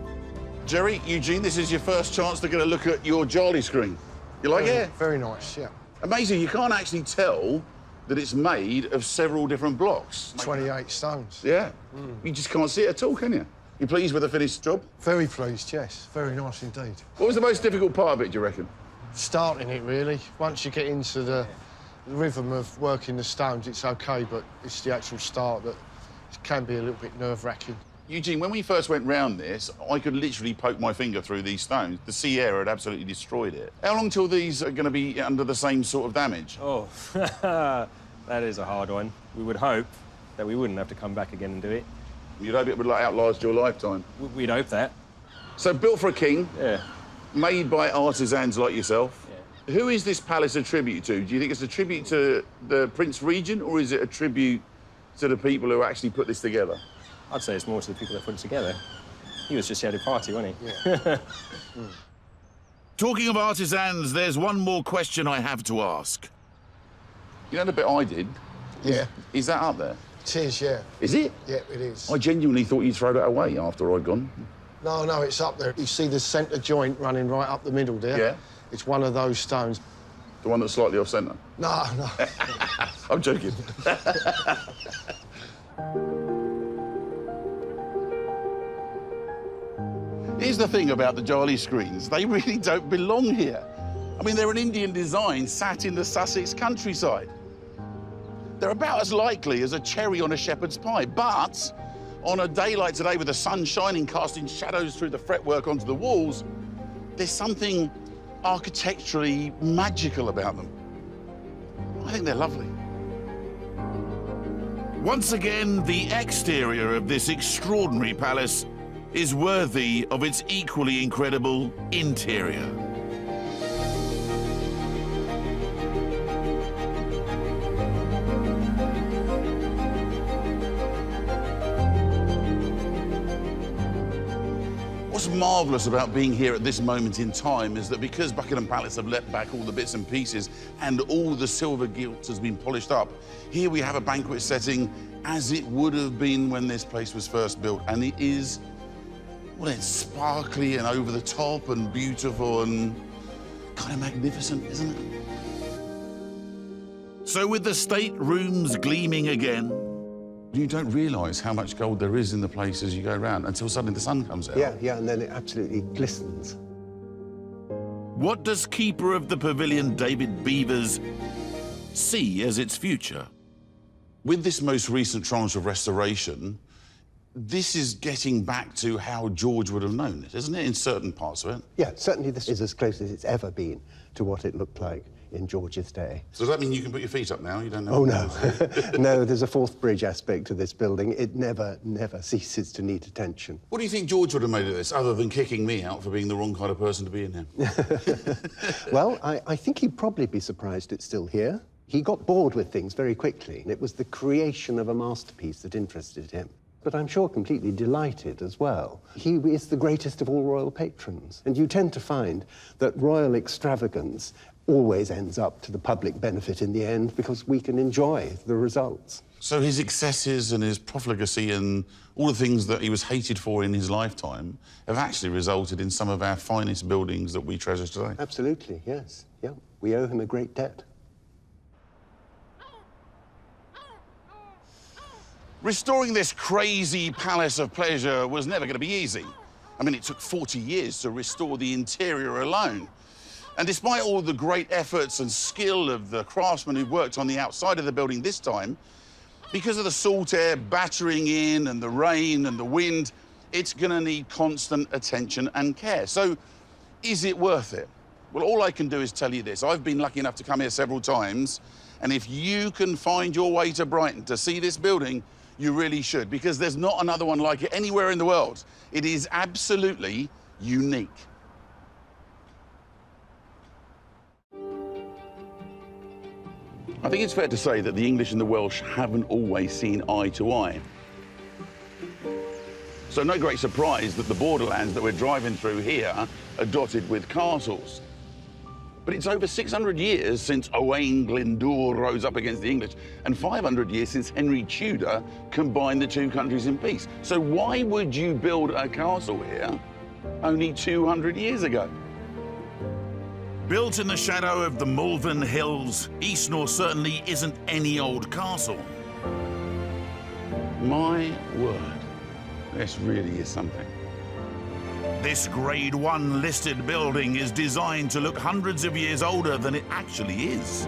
Jerry, Eugene, this is your first chance to get a look at your Jarley screen. You like it? Very nice, yeah. Amazing, you can't actually tell that it's made of several different blocks. 28 stones. Yeah. You just can't see it at all, can you? You pleased with the finished job? Very pleased, yes. Very nice indeed. What was the most difficult part of it, do you reckon? Starting it, really. Once you get into the rhythm of working the stones, it's OK, but it's the actual start that can be a little bit nerve-wracking. Eugene, when we first went round this, I could literally poke my finger through these stones. The sea air had absolutely destroyed it. How long till these are going to be under the same sort of damage? Oh, that is a hard one. We would hope that we wouldn't have to come back again and do it. You'd hope it would outlast your lifetime? We'd hope that. So built for a king? Yeah. Made by artisans like yourself? Yeah. Who is this palace a tribute to? Do you think it's a tribute to the Prince Regent, or is it a tribute to the people who actually put this together? I'd say it's more to the people that put it together. He was just here at a party, wasn't he? Yeah. Talking of artisans, there's one more question I have to ask. You know the bit I did? Yeah. Is that up there? It is, yeah. Is it? Yeah, it is. I genuinely thought you'd throw that away after I'd gone. No, no, it's up there. You see the centre joint running right up the middle there? Yeah. It's one of those stones. The one that's slightly off-centre? No, no. I'm joking. Here's the thing about the Jarley screens. They really don't belong here. I mean, they're an Indian design sat in the Sussex countryside. They're about as likely as a cherry on a shepherd's pie, but on a day like today with the sun shining, casting shadows through the fretwork onto the walls, there's something architecturally magical about them. I think they're lovely. Once again, the exterior of this extraordinary palace is worthy of its equally incredible interior. What's marvellous about being here at this moment in time is that because Buckingham Palace have let back all the bits and pieces and all the silver gilt has been polished up, here we have a banquet setting as it would have been when this place was first built, and it is, well, it's sparkly and over the top and beautiful and kind of magnificent, isn't it? So with the state rooms gleaming again, you don't realise how much gold there is in the place as you go around until suddenly the sun comes out. Yeah, yeah, and then it absolutely glistens. what does keeper of the pavilion David Beavers see as its future? With this most recent tranche of restoration, this is getting back to how George would have known it, isn't it, in certain parts of it? Yeah, certainly this is as close as it's ever been to what it looked like in George's day. So does that mean you can put your feet up now? You don't know? Oh, no. No, there's a fourth bridge aspect to this building. It never ceases to need attention. What do you think George would have made of this, other than kicking me out for being the wrong kind of person to be in here? Well, I think he'd probably be surprised it's still here. He got bored with things very quickly, and it was the creation of a masterpiece that interested him. But I'm sure completely delighted as well. He is the greatest of all royal patrons, and you tend to find that royal extravagance always ends up to the public benefit in the end because we can enjoy the results. So his excesses and his profligacy and all the things that he was hated for in his lifetime have actually resulted in some of our finest buildings that we treasure today. Absolutely, yes. Yeah, we owe him a great debt. Restoring this crazy palace of pleasure was never going to be easy. I mean, it took 40 years to restore the interior alone. And despite all the great efforts and skill of the craftsmen who worked on the outside of the building this time, because of the salt air battering in and the rain and the wind, it's going to need constant attention and care. So, is it worth it? Well, all I can do is tell you this. I've been lucky enough to come here several times, and if you can find your way to Brighton to see this building, you really should, because there's not another one like it anywhere in the world. It is absolutely unique. I think it's fair to say that the English and the Welsh haven't always seen eye to eye. So no great surprise that the borderlands that we're driving through here are dotted with castles. But it's over 600 years since Owain Glyndŵr rose up against the English, and 500 years since Henry Tudor combined the two countries in peace. So why would you build a castle here only 200 years ago? Built in the shadow of the Malvern Hills, Eastnor certainly isn't any old castle. My word, this really is something. This Grade 1 listed building is designed to look hundreds of years older than it actually is.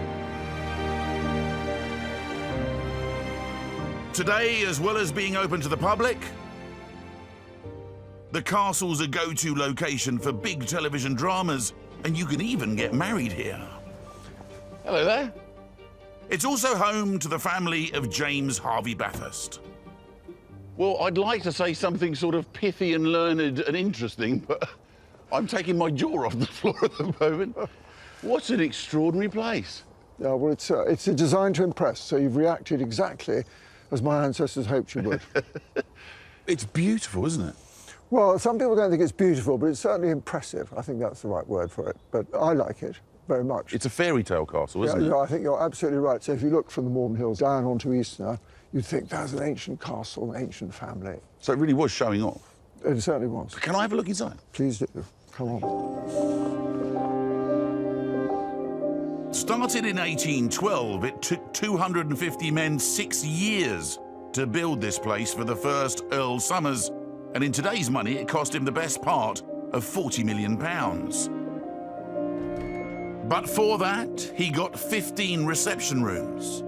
Today, as well as being open to the public, the castle's a go-to location for big television dramas, and you can even get married here. Hello there. It's also home to the family of James Harvey Bathurst. Well, I'd like to say something sort of pithy and learned and interesting, but I'm taking my jaw off the floor at the moment. What an extraordinary place. Yeah, well, it's designed to impress, so you've reacted exactly as my ancestors hoped you would. It's beautiful, isn't it? Well, some people don't think it's beautiful, but it's certainly impressive. I think that's the right word for it, but I like it very much. It's a fairy tale castle, isn't it? Yeah, I think you're absolutely right. So if you look from the Malvern Hills down onto Eastnor, you'd think that's an ancient castle, an ancient family. So it really was showing off? It certainly was. Can I have a look inside? Please do. Come on. Started in 1812, it took 250 men 6 years to build this place for the first Earl Somers, and in today's money, it cost him the best part of £40 million. But for that, he got 15 reception rooms,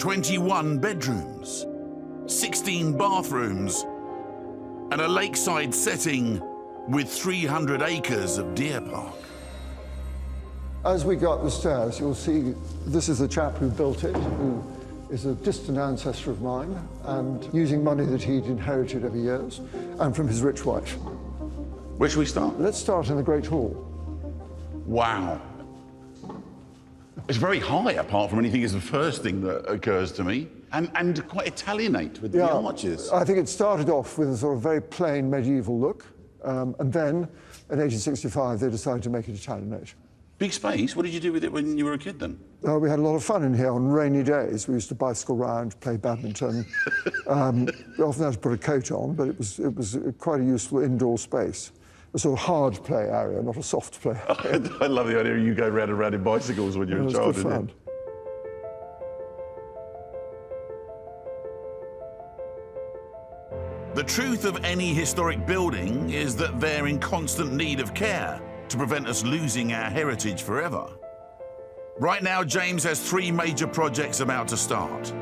21 bedrooms, 16 bathrooms, and a lakeside setting with 300 acres of deer park. As we go up the stairs, you'll see this is the chap who built it, who is a distant ancestor of mine, and using money that he'd inherited over years, and from his rich wife. Where should we start? Let's start in the Great Hall. Wow. It's very high, apart from anything, is the first thing that occurs to me. And quite Italianate with the arches. I think it started off with a sort of very plain medieval look, and then in 1865 they decided to make it Italianate. Big space? What did you do with it when you were a kid then? We had a lot of fun in here on rainy days. We used to bicycle round, play badminton. We often had to put a coat on, but it was quite a useful indoor space. A sort of hard play area, not a soft play area. I love the idea of you going round and round in bicycles when you were a child. It was good fun. The truth of any historic building is that they're in constant need of care to prevent us losing our heritage forever. Right now, James has 3 major projects about to start.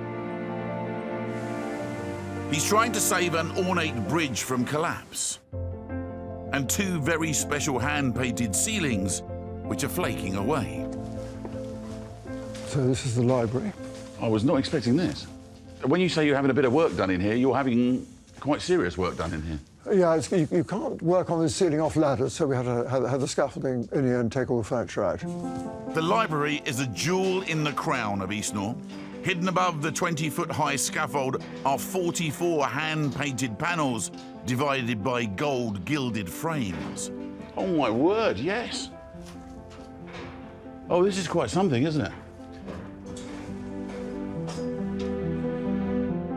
He's trying to save an ornate bridge from collapse, and 2 very special hand-painted ceilings which are flaking away. So this is the library. I was not expecting this. When you say you're having a bit of work done in here, you're having quite serious work done in here. Yeah, you can't work on the ceiling off ladders, so we had to have the scaffolding in here and take all the furniture out. The library is a jewel in the crown of Eastnor. Hidden above the 20-foot-high scaffold are 44 hand-painted panels divided by gold-gilded frames. Oh, my word, yes. Oh, this is quite something, isn't it?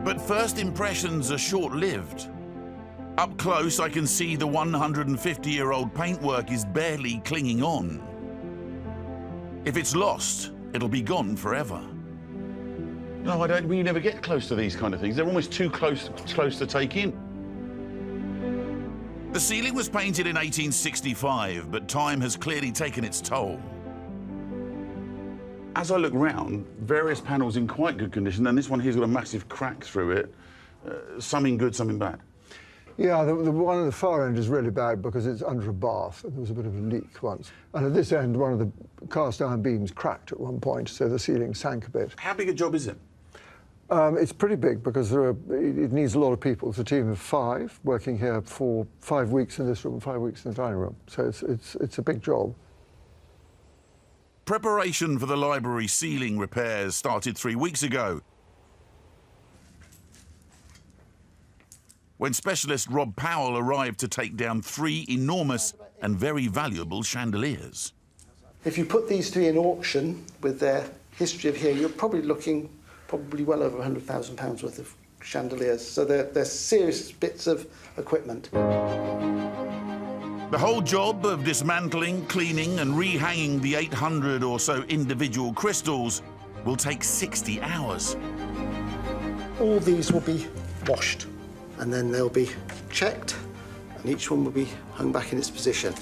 But first impressions are short-lived. Up close, I can see the 150-year-old paintwork is barely clinging on. If it's lost, it'll be gone forever. No, I don't. We never get close to these kind of things. They're almost too close to take in. The ceiling was painted in 1865, but time has clearly taken its toll. As I look round, various panels in quite good condition, and this one here's got a massive crack through it. Some in good, some in bad. Yeah, the one at the far end is really bad because it's under a bath, and there was a bit of a leak once. And at this end, one of the cast iron beams cracked at one point, so the ceiling sank a bit. How big a job is it? It's pretty big because it needs a lot of people. It's a team of 5 working here for 5 weeks in this room and 5 weeks in the dining room. So it's a big job. Preparation for the library ceiling repairs started 3 weeks ago, when specialist Rob Powell arrived to take down 3 enormous and very valuable chandeliers. If you put these 3 in auction with their history of here, you're probably looking well over £100,000 worth of chandeliers. So they're serious bits of equipment. The whole job of dismantling, cleaning and rehanging the 800 or so individual crystals will take 60 hours. All these will be washed, and then they'll be checked, and each one will be hung back in its position.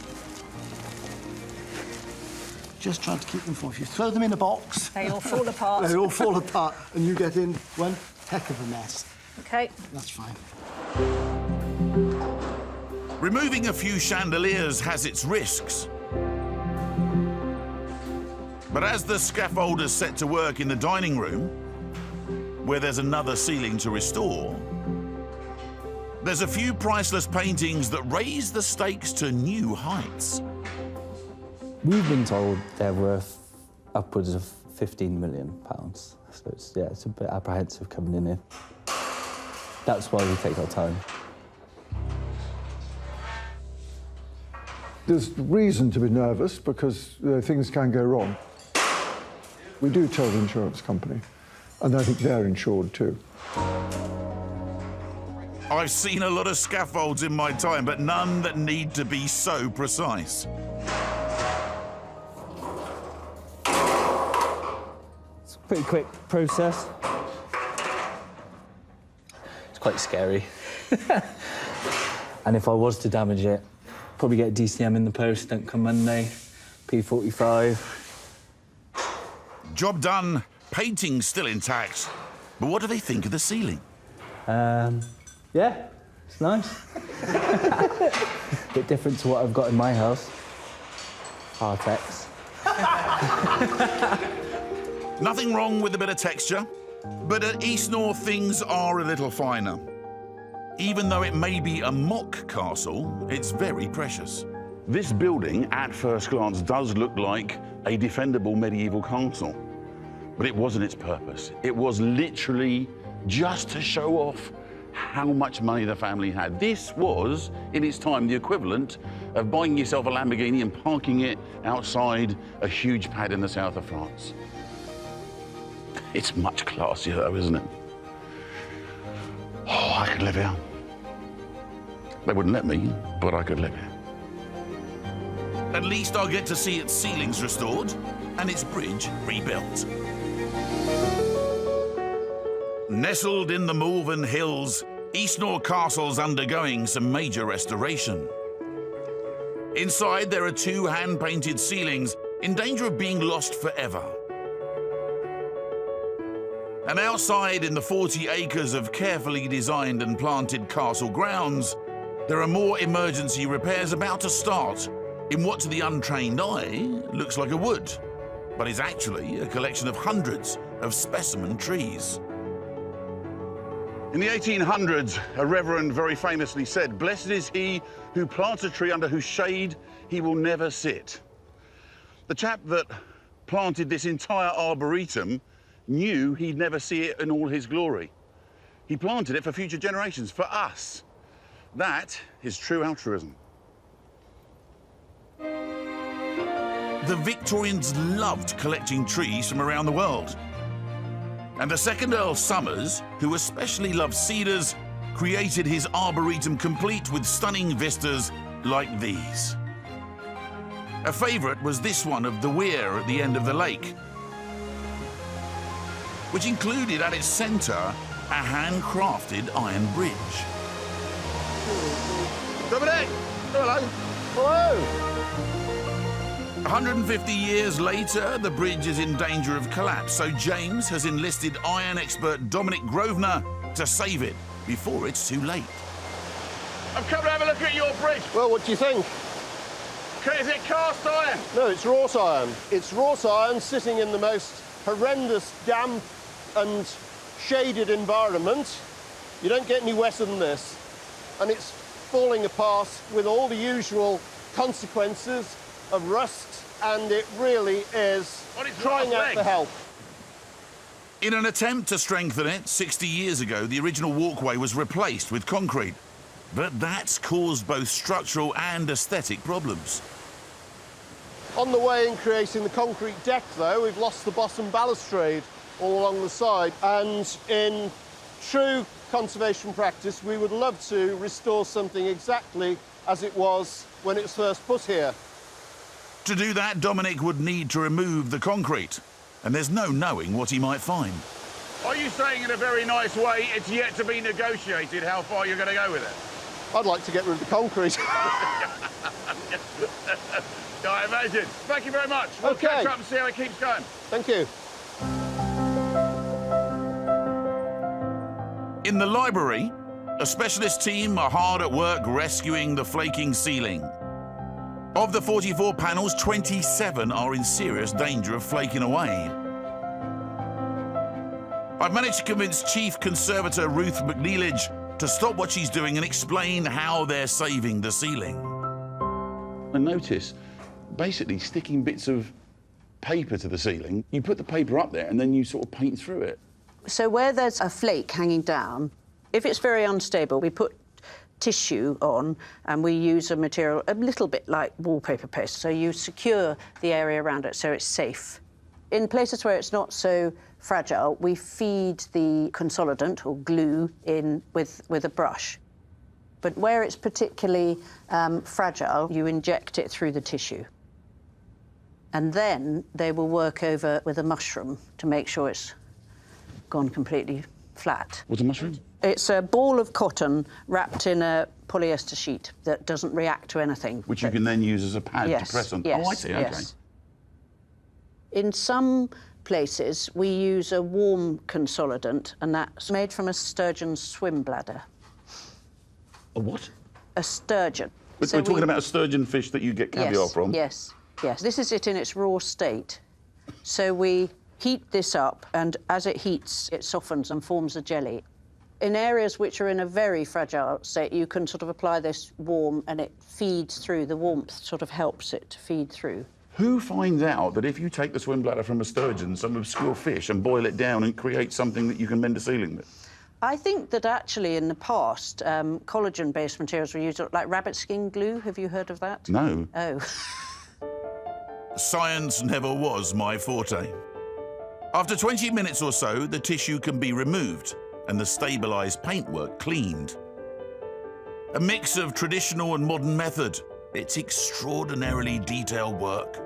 Just trying to keep them full. If you throw them in a box... They all fall apart. They all fall apart, and you get in one heck of a mess. OK. That's fine. Removing a few chandeliers has its risks. But as the scaffolders set to work in the dining room, where there's another ceiling to restore, there's a few priceless paintings that raise the stakes to new heights. We've been told they're worth upwards of £15 million. So it's a bit apprehensive coming in here. That's why we take our time. There's reason to be nervous because things can go wrong. We do tell the insurance company, and I think they're insured too. I've seen a lot of scaffolds in my time, but none that need to be so precise. It's a pretty quick process. It's quite scary. And if I was to damage it, probably get DCM in the post, don't come Monday, P45. Job done, painting still intact. But what do they think of the ceiling? Yeah, it's nice. Bit different to what I've got in my house. Artex. Nothing wrong with a bit of texture, but at Eastnor things are a little finer. Even though it may be a mock castle, it's very precious. This building, at first glance, does look like a defendable medieval castle, but it wasn't its purpose. It was literally just to show off how much money the family had. This was, in its time, the equivalent of buying yourself a Lamborghini and parking it outside a huge pad in the south of France. It's much classier, though, isn't it? Oh, I could live here. They wouldn't let me, but I could live here. At least I'll get to see its ceilings restored and its bridge rebuilt. Nestled in the Malvern Hills, Eastnor Castle's undergoing some major restoration. Inside, there are 2 hand-painted ceilings in danger of being lost forever. And outside, in the 40 acres of carefully designed and planted castle grounds, there are more emergency repairs about to start in what to the untrained eye looks like a wood, but is actually a collection of hundreds of specimen trees. In the 1800s, a reverend very famously said, "Blessed is he who plants a tree under whose shade he will never sit." The chap that planted this entire arboretum knew he'd never see it in all his glory. He planted it for future generations, for us. That is true altruism. The Victorians loved collecting trees from around the world. And the second Earl Somers, who especially loved cedars, created his arboretum complete with stunning vistas like these. A favourite was this one of the weir at the end of the lake, which included at its centre a handcrafted iron bridge. Dominic! Hello! Hello! 150 years later, the bridge is in danger of collapse, so James has enlisted iron expert Dominic Grosvenor to save it before it's too late. I've come to have a look at your bridge. Well, what do you think? Okay, is it cast iron? No, it's wrought iron. It's wrought iron sitting in the most horrendous damp and shaded environment. You don't get any wetter than this. And it's falling apart with all the usual consequences of rust, and it really is crying out for help. In an attempt to strengthen it, 60 years ago, the original walkway was replaced with concrete. But that's caused both structural and aesthetic problems. On the way in creating the concrete deck, though, we've lost the bottom balustrade all along the side. And in true conservation practice, we would love to restore something exactly as it was when it was first put here. To do that, Dominic would need to remove the concrete, and there's no knowing what he might find. Are you saying in a very nice way it's yet to be negotiated how far you're going to go with it? I'd like to get rid of the concrete. I imagine. Thank you very much. We'll catch up and see how it keeps going. Thank you. In the library, a specialist team are hard at work rescuing the flaking ceiling. Of the 44 panels, 27 are in serious danger of flaking away. I've managed to convince Chief Conservator Ruth McNeilage to stop what she's doing and explain how they're saving the ceiling. And notice, basically sticking bits of paper to the ceiling, you put the paper up there and then you sort of paint through it. So where there's a flake hanging down, if it's very unstable, we put tissue on and we use a material a little bit like wallpaper paste, so you secure the area around it so it's safe. In places where it's not so fragile, we feed the consolidant or glue in with a brush. But where it's particularly fragile, you inject it through the tissue. And then they will work over with a mushroom to make sure it's gone completely flat. What's a mushroom? It's a ball of cotton wrapped in a polyester sheet that doesn't react to anything. Which you can then use as a pad Yes, to press on. yes, Oh, I see, okay. yes. In some places, we use a warm consolidant, and that's made from a sturgeon swim bladder. A what? A sturgeon. We're talking about a sturgeon fish that you get caviar from? Yes, yes. This is it in its raw state. So we heat this up, and as it heats, it softens and forms a jelly. In areas which are in a very fragile state, you can sort of apply this warm, and it feeds through. The warmth sort of helps it to feed through. Who finds out that if you take the swim bladder from a sturgeon, some obscure fish, and boil it down and create something that you can mend a ceiling with? I think that actually in the past, collagen-based materials were used, like rabbit skin glue. Have you heard of that? No. Oh. Science never was my forte. After 20 minutes or so, the tissue can be removed and the stabilised paintwork cleaned. A mix of traditional and modern method. It's extraordinarily detailed work.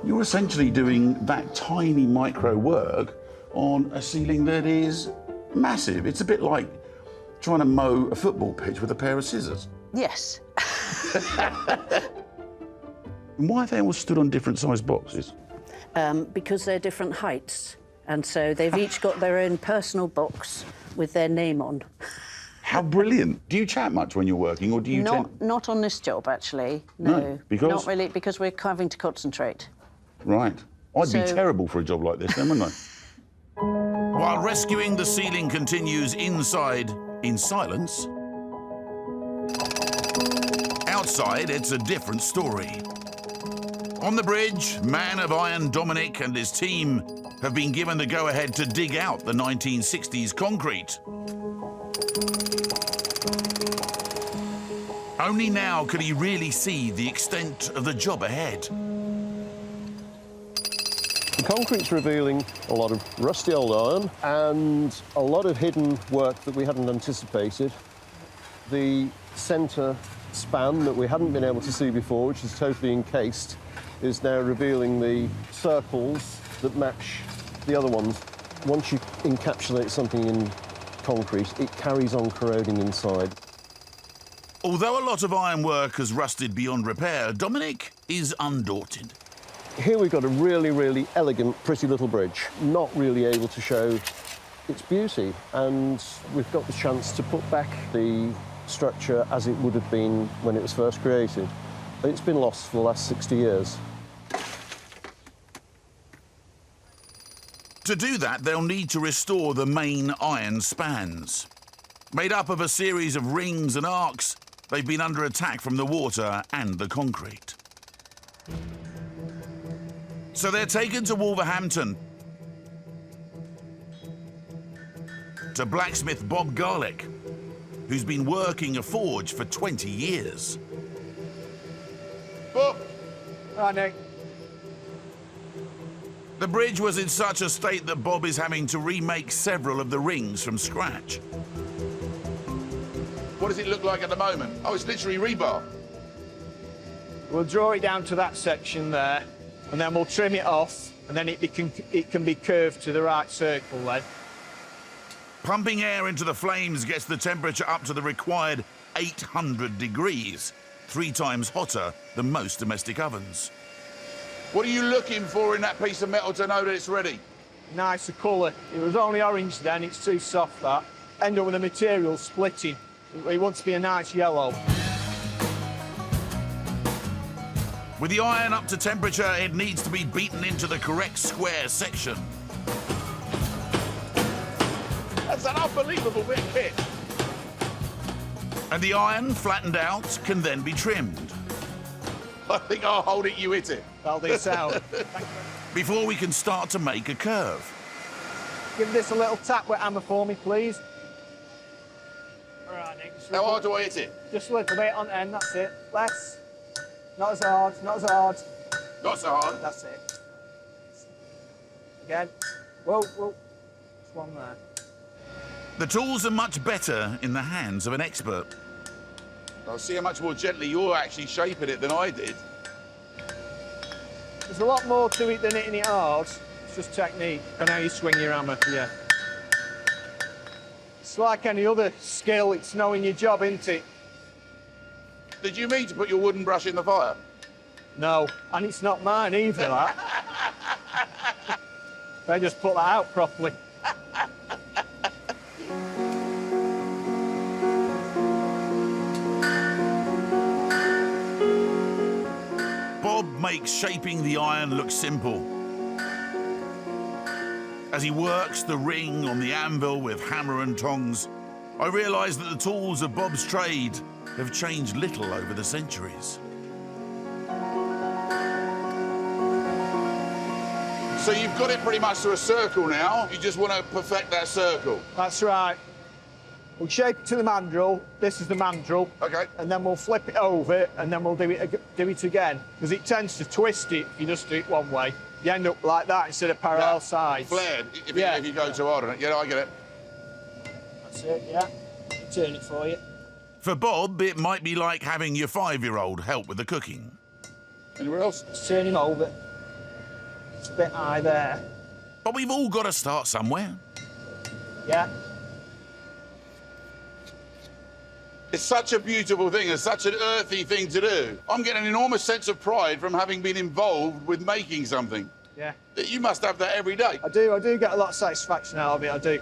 You're essentially doing that tiny micro work on a ceiling that is massive. It's a bit like trying to mow a football pitch with a pair of scissors. Yes. And why have they all stood on different sized boxes? Because they're different heights, and so they've each got their own personal box with their name on. How brilliant. Do you chat much when you're working, or do you Not on this job, actually. No. Because? Not really, because we're having to concentrate. Right. I'd be terrible for a job like this, then, wouldn't I? While rescuing the ceiling continues inside in silence, outside it's a different story. On the bridge, Man of Iron Dominic and his team have been given the go-ahead to dig out the 1960s concrete. Only now can he really see the extent of the job ahead. The concrete's revealing a lot of rusty old iron and a lot of hidden work that we hadn't anticipated. The centre span that we hadn't been able to see before, which is totally encased, is now revealing the circles that match the other ones. Once you encapsulate something in concrete, it carries on corroding inside. Although a lot of ironwork has rusted beyond repair, Dominic is undaunted. Here we've got a really, really elegant, pretty little bridge, not really able to show its beauty, and we've got the chance to put back the structure as it would have been when it was first created. It's been lost for the last 60 years. To do that, they'll need to restore the main iron spans. Made up of a series of rings and arcs, they've been under attack from the water and the concrete. So they're taken to Wolverhampton, to blacksmith Bob Garlick, who's been working a forge for 20 years. Bob! Hi, Nick. The bridge was in such a state that Bob is having to remake several of the rings from scratch. What does it look like at the moment? Oh, it's literally rebar. We'll draw it down to that section there, and then we'll trim it off, and then it can be curved to the right circle then. Pumping air into the flames gets the temperature up to the required 800 degrees, 3 times hotter than most domestic ovens. What are you looking for in that piece of metal to know that it's ready? Nicer colour. It was only orange then, it's too soft that. End up with the material splitting. It wants to be a nice yellow. With the iron up to temperature, it needs to be beaten into the correct square section. That's an unbelievable bit of kit. And the iron, flattened out, can then be trimmed. I think I'll hold it, you hit it. That'll do sound. Before we can start to make a curve. Give this a little tap with hammer for me, please. All right, Nick. How hard do I hit it? Just a little bit on end, that's it. Less. Not as hard, not as hard. Not so hard. That's it. Again. Whoa, whoa. There's one there. The tools are much better in the hands of an expert. I'll see how much more gently you're actually shaping it than I did. There's a lot more to it than hitting it hard. It's just technique and how you swing your hammer, yeah. It's like any other skill, it's knowing your job, isn't it? Did you mean to put your wooden brush in the fire? No, and it's not mine either, that. I just put that out properly. Bob makes shaping the iron look simple. As he works the ring on the anvil with hammer and tongs, I realise that the tools of Bob's trade have changed little over the centuries. So you've got it pretty much to a circle now. You just want to perfect that circle. That's right. We'll shape it to the mandrel. This is the mandrel. Okay. And then we'll flip it over, and then we'll do it again. Because it tends to twist it if you just do it one way. You end up like that instead of parallel sides. Flared, if you go too hard on it. Yeah, I get it. That's it, yeah. Turn it for you. For Bob, it might be like having your 5-year-old help with the cooking. Anywhere else? Just turn him over. It's a bit high there. But we've all got to start somewhere. Yeah. It's such a beautiful thing. It's such an earthy thing to do. I'm getting an enormous sense of pride from having been involved with making something. Yeah. You must have that every day. I do get a lot of satisfaction out of it, I do.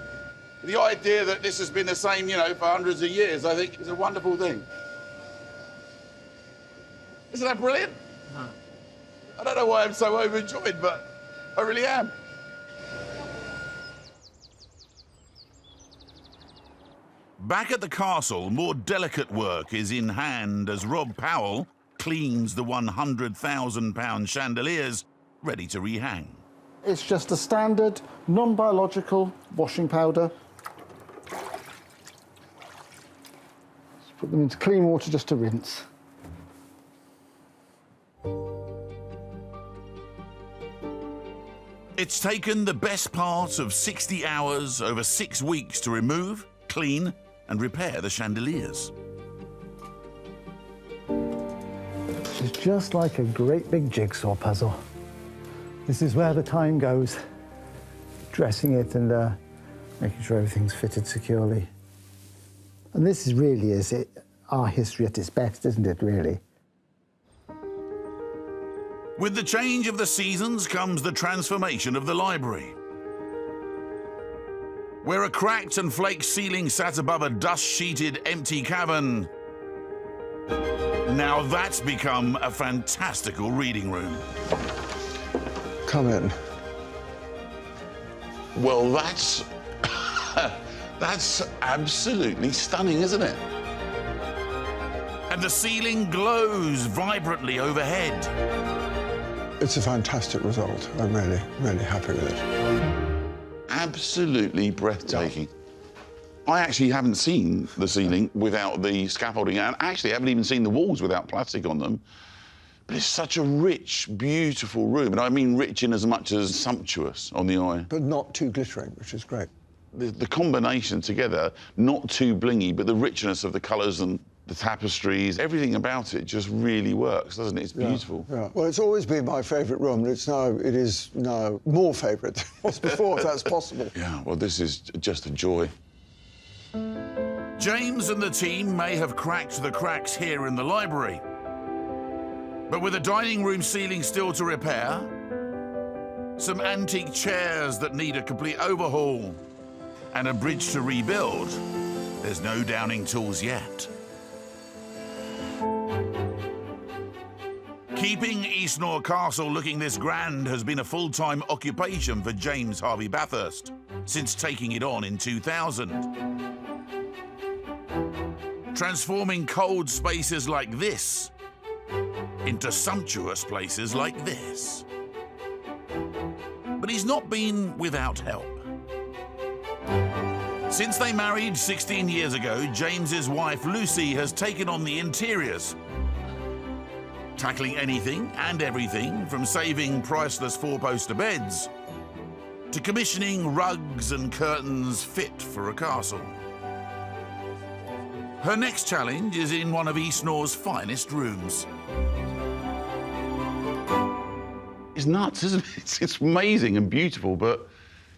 The idea that this has been the same, you know, for hundreds of years, I think is a wonderful thing. Isn't that brilliant? No. I don't know why I'm so overjoyed, but I really am. Back at the castle, more delicate work is in hand as Rob Powell cleans the £100,000 chandeliers ready to rehang. It's just a standard, non-biological washing powder. Just put them into clean water just to rinse. It's taken the best part of 60 hours over 6 weeks to remove, clean, and repair the chandeliers. It's just like a great big jigsaw puzzle. This is where the time goes, dressing it and making sure everything's fitted securely. And this is really our history at its best, isn't it, really? With the change of the seasons comes the transformation of the library. Where a cracked and flaked ceiling sat above a dust-sheeted empty cavern, now that's become a fantastical reading room. Come in. Well, that's... that's absolutely stunning, isn't it? And the ceiling glows vibrantly overhead. It's a fantastic result. I'm really, really happy with it. Absolutely breathtaking. I actually haven't seen the ceiling without the scaffolding, and actually I haven't even seen the walls without plastic on them. But it's such a rich, beautiful room, and I mean rich in as much as sumptuous on the eye. But not too glittering, which is great. The combination together, not too blingy, but the richness of the colours and the tapestries, everything about it just really works, doesn't it? It's beautiful. Yeah. Well, it's always been my favourite room, and it is now more favourite than it was before, if that's possible. Yeah, well, this is just a joy. James and the team may have cracked the cracks here in the library, but with the dining room ceiling still to repair, some antique chairs that need a complete overhaul, and a bridge to rebuild, there's no downing tools yet. Keeping Eastnor Castle looking this grand has been a full-time occupation for James Harvey Bathurst since taking it on in 2000. Transforming cold spaces like this into sumptuous places like this. But he's not been without help. Since they married 16 years ago, James's wife Lucy has taken on the interiors, tackling anything and everything from saving priceless four-poster beds to commissioning rugs and curtains fit for a castle. Her next challenge is in one of Eastnor's finest rooms. It's nuts, isn't it? It's amazing and beautiful, but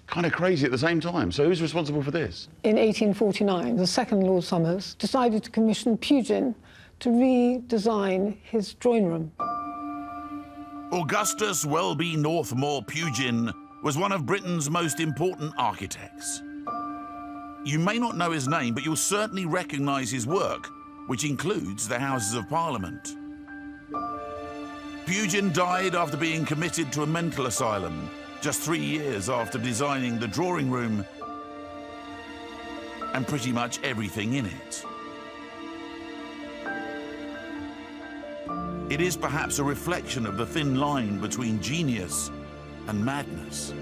kind of crazy at the same time. So who's responsible for this? In 1849, the second Lord Somers decided to commission Pugin to redesign his drawing room. Augustus Welby Northmore Pugin was one of Britain's most important architects. You may not know his name, but you'll certainly recognise his work, which includes the Houses of Parliament. Pugin died after being committed to a mental asylum, just 3 years after designing the drawing room and pretty much everything in it. It is perhaps a reflection of the thin line between genius and madness.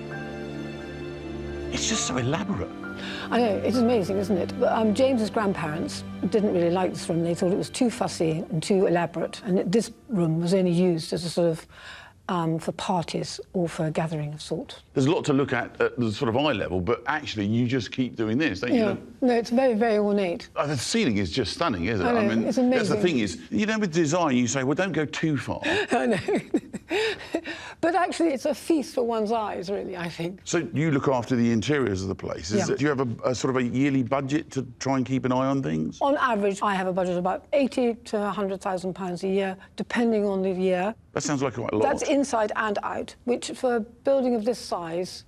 It's just so elaborate. I know, it's amazing, isn't it? But James's grandparents didn't really like this room. They thought it was too fussy and too elaborate, and this room was only used as a sort of for parties or for a gathering of sort. There's a lot to look at the sort of eye level, but actually you just keep doing this, don't you? Yeah. No, it's very, very ornate. The ceiling is just stunning, isn't it? I know, it's amazing. That's the thing is, you know, with design, you say, well, don't go too far. I know. But actually, it's a feast for one's eyes, really, I think. So you look after the interiors of the place. Yeah. Do you have a sort of a yearly budget to try and keep an eye on things? On average, I have a budget of about £80,000 to £100,000 a year, depending on the year. That sounds like quite a lot. That's inside and out, which for a building of this size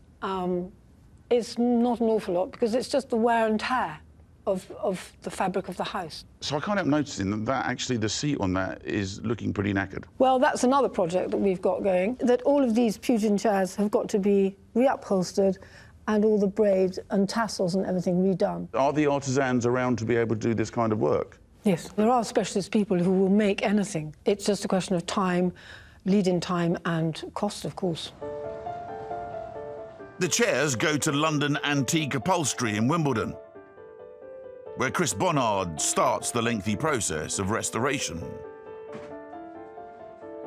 is not an awful lot, because it's just the wear and tear of the fabric of the house. So I can't help noticing that actually the seat on that is looking pretty knackered. Well, that's another project that we've got going, that all of these Pugin chairs have got to be reupholstered and all the braids and tassels and everything redone. Are the artisans around to be able to do this kind of work? Yes, there are specialist people who will make anything. It's just a question of time, lead-in time and cost, of course. The chairs go to London Antique Upholstery in Wimbledon, where Chris Bonnard starts the lengthy process of restoration.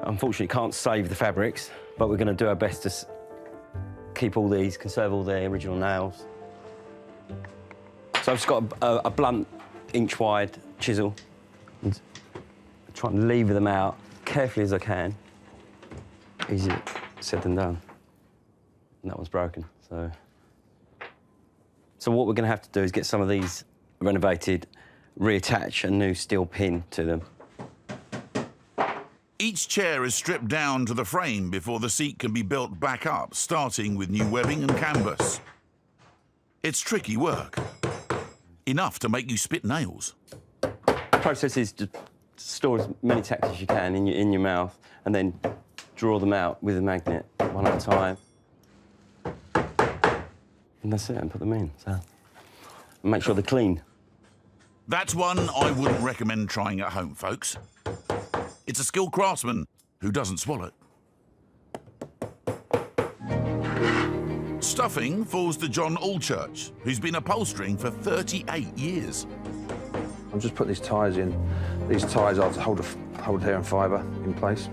Unfortunately, can't save the fabrics, but we're going to do our best to keep all these, conserve all the original nails. So I've just got a blunt, inch-wide chisel, and try and lever them out carefully as I can. Easier said than done. And that one's broken, so... So what we're going to have to do is get some of these renovated, reattach a new steel pin to them. Each chair is stripped down to the frame before the seat can be built back up, starting with new webbing and canvas. It's tricky work. Enough to make you spit nails. The process is to store as many tacks as you can in your mouth and then draw them out with a magnet one at a time. And that's it, and put them in. So make sure they're clean. That's one I wouldn't recommend trying at home, folks. It's a skilled craftsman who doesn't swallow. Stuffing falls to John Allchurch, who's been upholstering for 38 years. I'm just putting these ties in. These ties are to hold hair and fibre in place.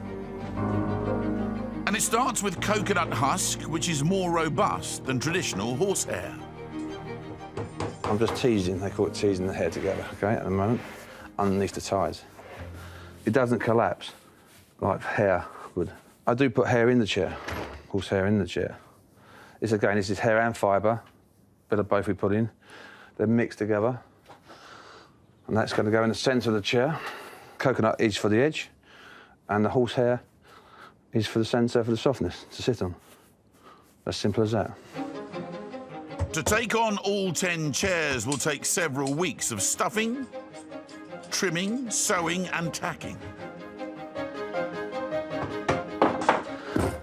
And it starts with coconut husk, which is more robust than traditional horsehair. I'm just teasing, they call it teasing the hair together, OK, at the moment, underneath the ties. It doesn't collapse like hair would. I do put hair in the chair, horsehair in the chair. This, again, this is hair and fibre, bit of both we put in. They're mixed together. And that's going to go in the centre of the chair. Coconut is for the edge, and the horsehair is for the centre, for the softness, to sit on. As simple as that. To take on all 10 chairs will take several weeks of stuffing, trimming, sewing and tacking.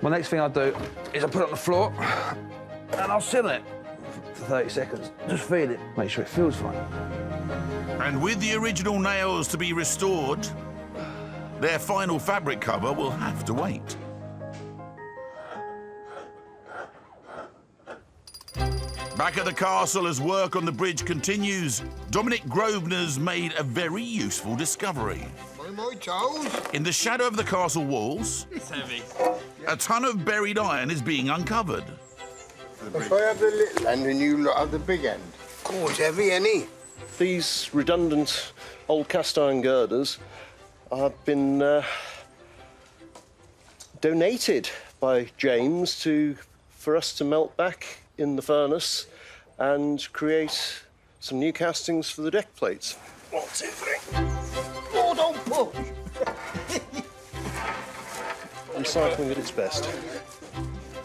My next thing I'll do is I'll put it on the floor and I'll sit on it for 30 seconds. Just feel it, make sure it feels fine. And with the original nails to be restored, their final fabric cover will have to wait. Back at the castle as work on the bridge continues, Dominic Grosvenor's made a very useful discovery. In the shadow of the castle walls, It's heavy. a ton of buried iron is being uncovered. If I have the little end and you lot have the big end. Oh, it's heavy, ain't These redundant old cast iron girders have been donated by James for us to melt back in the furnace and create some new castings for the deck plates. 1, 2, 3. Oh, don't push! Recycling at its best.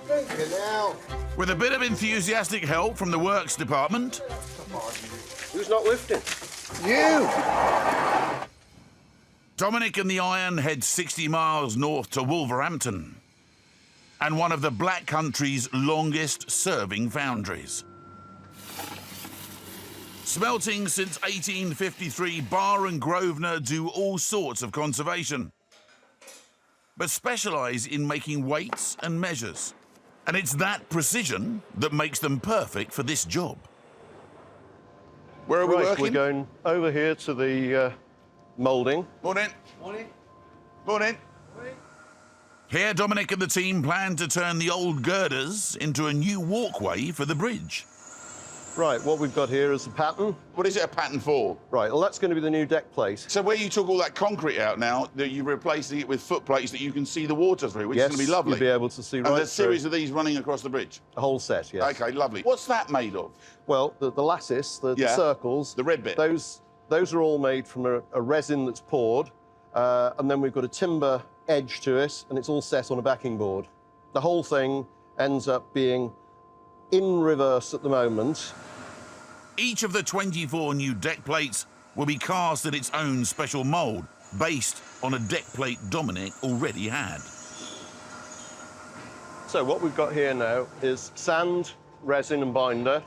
Thank you now. With a bit of enthusiastic help from the works department. Who's not lifting? You! Dominic and the iron head 60 miles north to Wolverhampton, and one of the Black Country's longest serving foundries. Smelting since 1853, Barr and Grosvenor do all sorts of conservation, but specialise in making weights and measures. And it's that precision that makes them perfect for this job. Where are we Right, working? we're going over here to the moulding. Morning. Morning. Morning. Here, Dominic and the team plan to turn the old girders into a new walkway for the bridge. Right, what we've got here is a pattern. What is it a pattern for? Right, well, that's going to be the new deck plate. So where you took all that concrete out now, that you're replacing it with footplates that you can see the water through, which Yes, is going to be lovely. you'll be able to see and right there's a series through. of these running across the bridge? A whole set, yes. OK, lovely. What's that made of? Well, the lattice, the Yeah. circles. The red bit. Those are all made from a resin that's poured, and then we've got a timber edge to it, and it's all set on a backing board. The whole thing ends up being in reverse at the moment. Each of the 24 new deck plates will be cast in its own special mould, based on a deck plate Dominic already had. So what we've got here now is sand, resin and binder.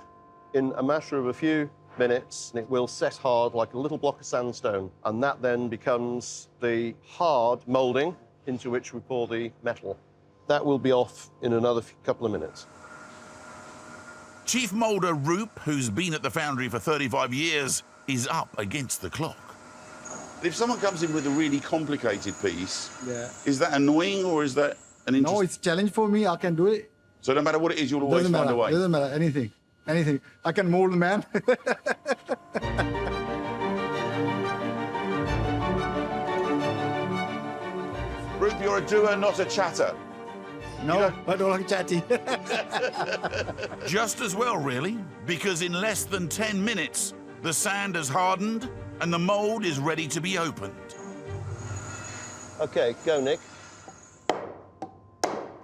In a matter of a few minutes, it will set hard like a little block of sandstone, and that then becomes the hard moulding into which we pour the metal. That will be off in another couple of minutes. Chief moulder Roop, who's been at the foundry for 35 years, is up against the clock. If someone comes in with a really complicated piece, Yeah. is that annoying or is that an interest? No, it's a challenge for me. I can do it. So no matter what it is, you'll always find a way? Doesn't matter. Anything. Anything. I can mold the man. Roop, you're a doer, not a chatter. No, I don't like chatty. Just as well, really, because in less than 10 minutes, the sand has hardened and the mould is ready to be opened. OK, go, Nick.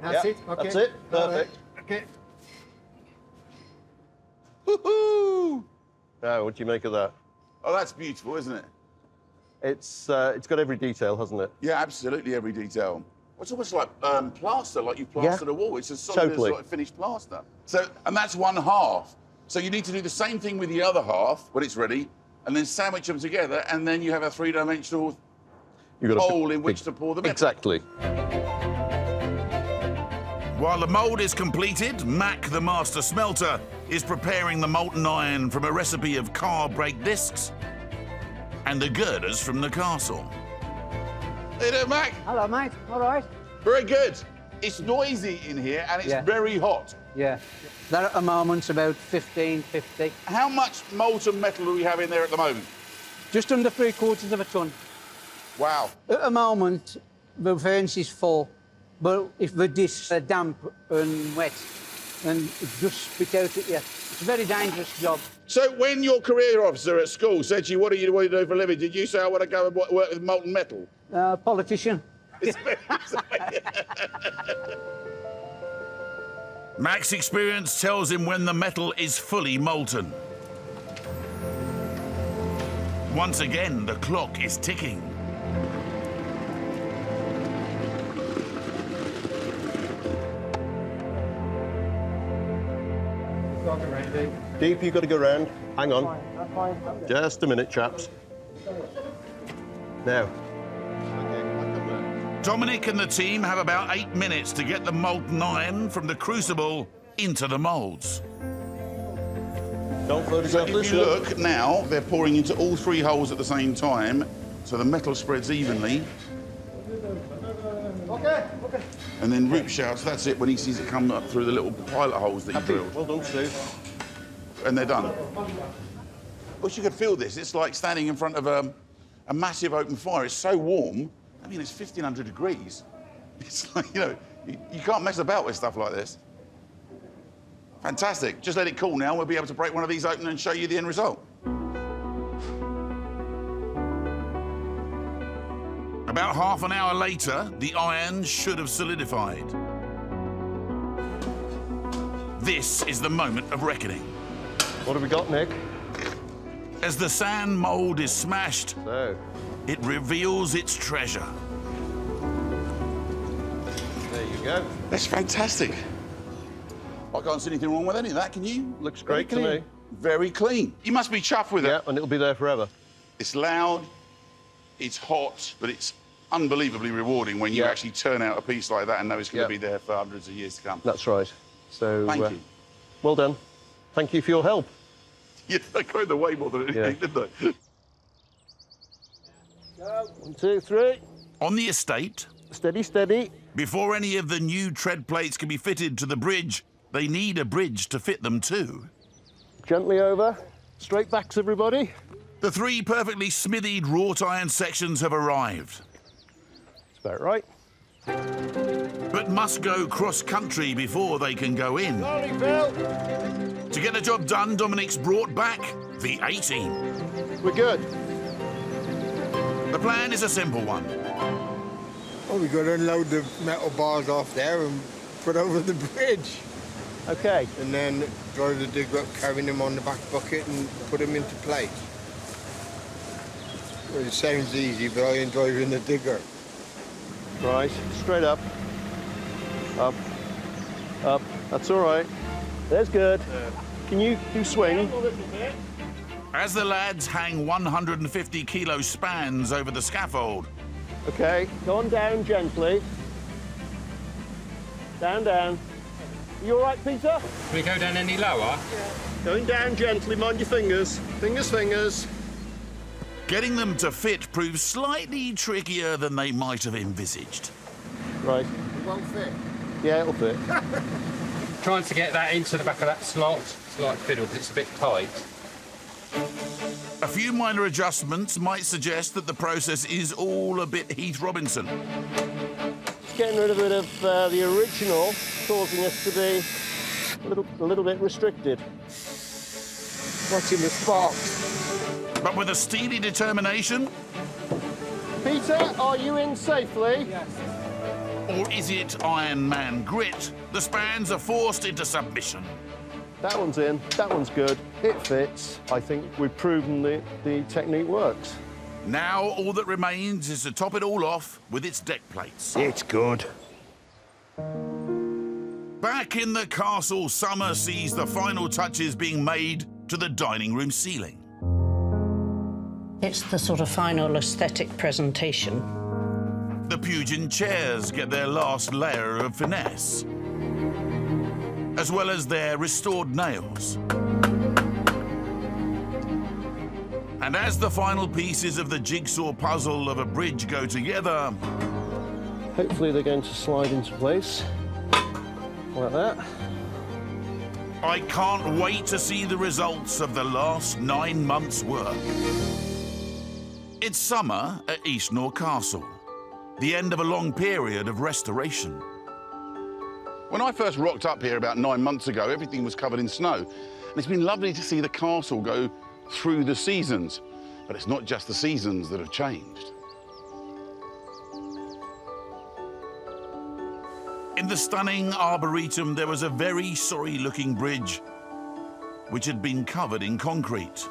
That's Yep, it? Okay. That's it. Perfect. Okay. Woohoo! Now, what do you make of that? Oh, that's beautiful, isn't it? It's got every detail, hasn't it? Yeah, absolutely every detail. It's almost like plaster, like you plastered a wall. It's as solid as like finished plaster. So, and that's one half. So you need to do the same thing with the other half when it's ready, and then sandwich them together, and then you have a three-dimensional hole in which to pour the metal. Exactly. While the mould is completed, Mac, the master smelter, is preparing the molten iron from a recipe of car brake discs and the girders from the castle. Hey there, Mac. Hello, mate. All right? Very good. It's noisy in here, and it's very hot. Yeah. That at the moment's about 1550. How much molten metal do we have in there at the moment? Just under 3/4 of a ton. Wow. At the moment, the furnace is full, but if the discs are damp and wet, then it just spit out at you. It's a very dangerous job. So when your career officer at school said to you, what do you do for a living, did you say, I want to go and work with molten metal? Politician. Mac's experience tells him when the metal is fully molten. Once again, the clock is ticking. Deep, you've got to go round. Hang on. Just a minute, chaps. Now. Dominic and the team have about 8 minutes to get the molten iron from the crucible into the moulds. Don't photograph this. If you look now, they're pouring into all 3 holes at the same time, so the metal spreads evenly. Okay. And then Rip shouts, that's it, when he sees it come up through the little pilot holes that you drilled. Well done, Steve. And they're done. Wish you could feel this. It's like standing in front of a massive open fire. It's so warm. I mean, it's 1,500 degrees. It's like, you know, you can't mess about with stuff like this. Fantastic. Just let it cool now. We'll be able to break one of these open and show you the end result. About half an hour later, the iron should have solidified. This is the moment of reckoning. What have we got, Nick? As the sand mould is smashed, it reveals its treasure. There you go. That's fantastic. I can't see anything wrong with any of that, can you? Looks great to me. Very clean. You must be chuffed with it. Yeah, and it'll be there forever. It's loud, it's hot, but it's unbelievably rewarding when you actually turn out a piece like that and know it's going to be there for hundreds of years to come. That's right. So, Thank you. Well done. Thank you for your help. Yeah, they go the way more than anything, didn't they? 1, 2, 3. On the estate, steady, steady. Before any of the new tread plates can be fitted to the bridge, they need a bridge to fit them too. Gently over. Straight backs, everybody. The 3 perfectly smithied wrought iron sections have arrived. That's about right. But must go cross-country before they can go in. Sorry, Phil. To get the job done, Dominic's brought back the A-team. We're good. The plan is a simple one. Oh, we've got to unload the metal bars off there and put over the bridge. OK. And then drive the digger up, carrying them on the back bucket and put them into place. Well, it sounds easy, but I enjoy in the digger. Right, straight up. Up. Up. That's all right. There's good. Can you swing? As the lads hang 150-kilo spans over the scaffold. OK, go on down gently. Down, down. You all right, Peter? Can we go down any lower? Yeah. Going down gently, mind your fingers. Fingers, fingers. Getting them to fit proves slightly trickier than they might have envisaged. Right. It won't fit. Yeah, it'll fit. Trying to get that into the back of that slot. It's like fiddle, because it's a bit tight. A few minor adjustments might suggest that the process is all a bit Heath Robinson. Getting rid of a bit of the original, causing us to be a little bit restricted. Watching the sparks. But with a steely determination... Peter, are you in safely? Yes. Or is it Iron Man grit? The spans are forced into submission. That one's in, that one's good. It fits. I think we've proven the technique works. Now all that remains is to top it all off with its deck plates. It's good. Back in the castle, summer sees the final touches being made to the dining room ceiling. It's the sort of final aesthetic presentation. The Pavilion chairs get their last layer of finesse, as well as their restored nails. And as the final pieces of the jigsaw puzzle of a bridge go together... Hopefully they're going to slide into place, like that. I can't wait to see the results of the last 9 months' work. It's summer at Eastnor Castle, the end of a long period of restoration. When I first rocked up here about 9 months ago, everything was covered in snow. And it's been lovely to see the castle go through the seasons. But it's not just the seasons that have changed. In the stunning Arboretum, there was a very sorry-looking bridge which had been covered in concrete.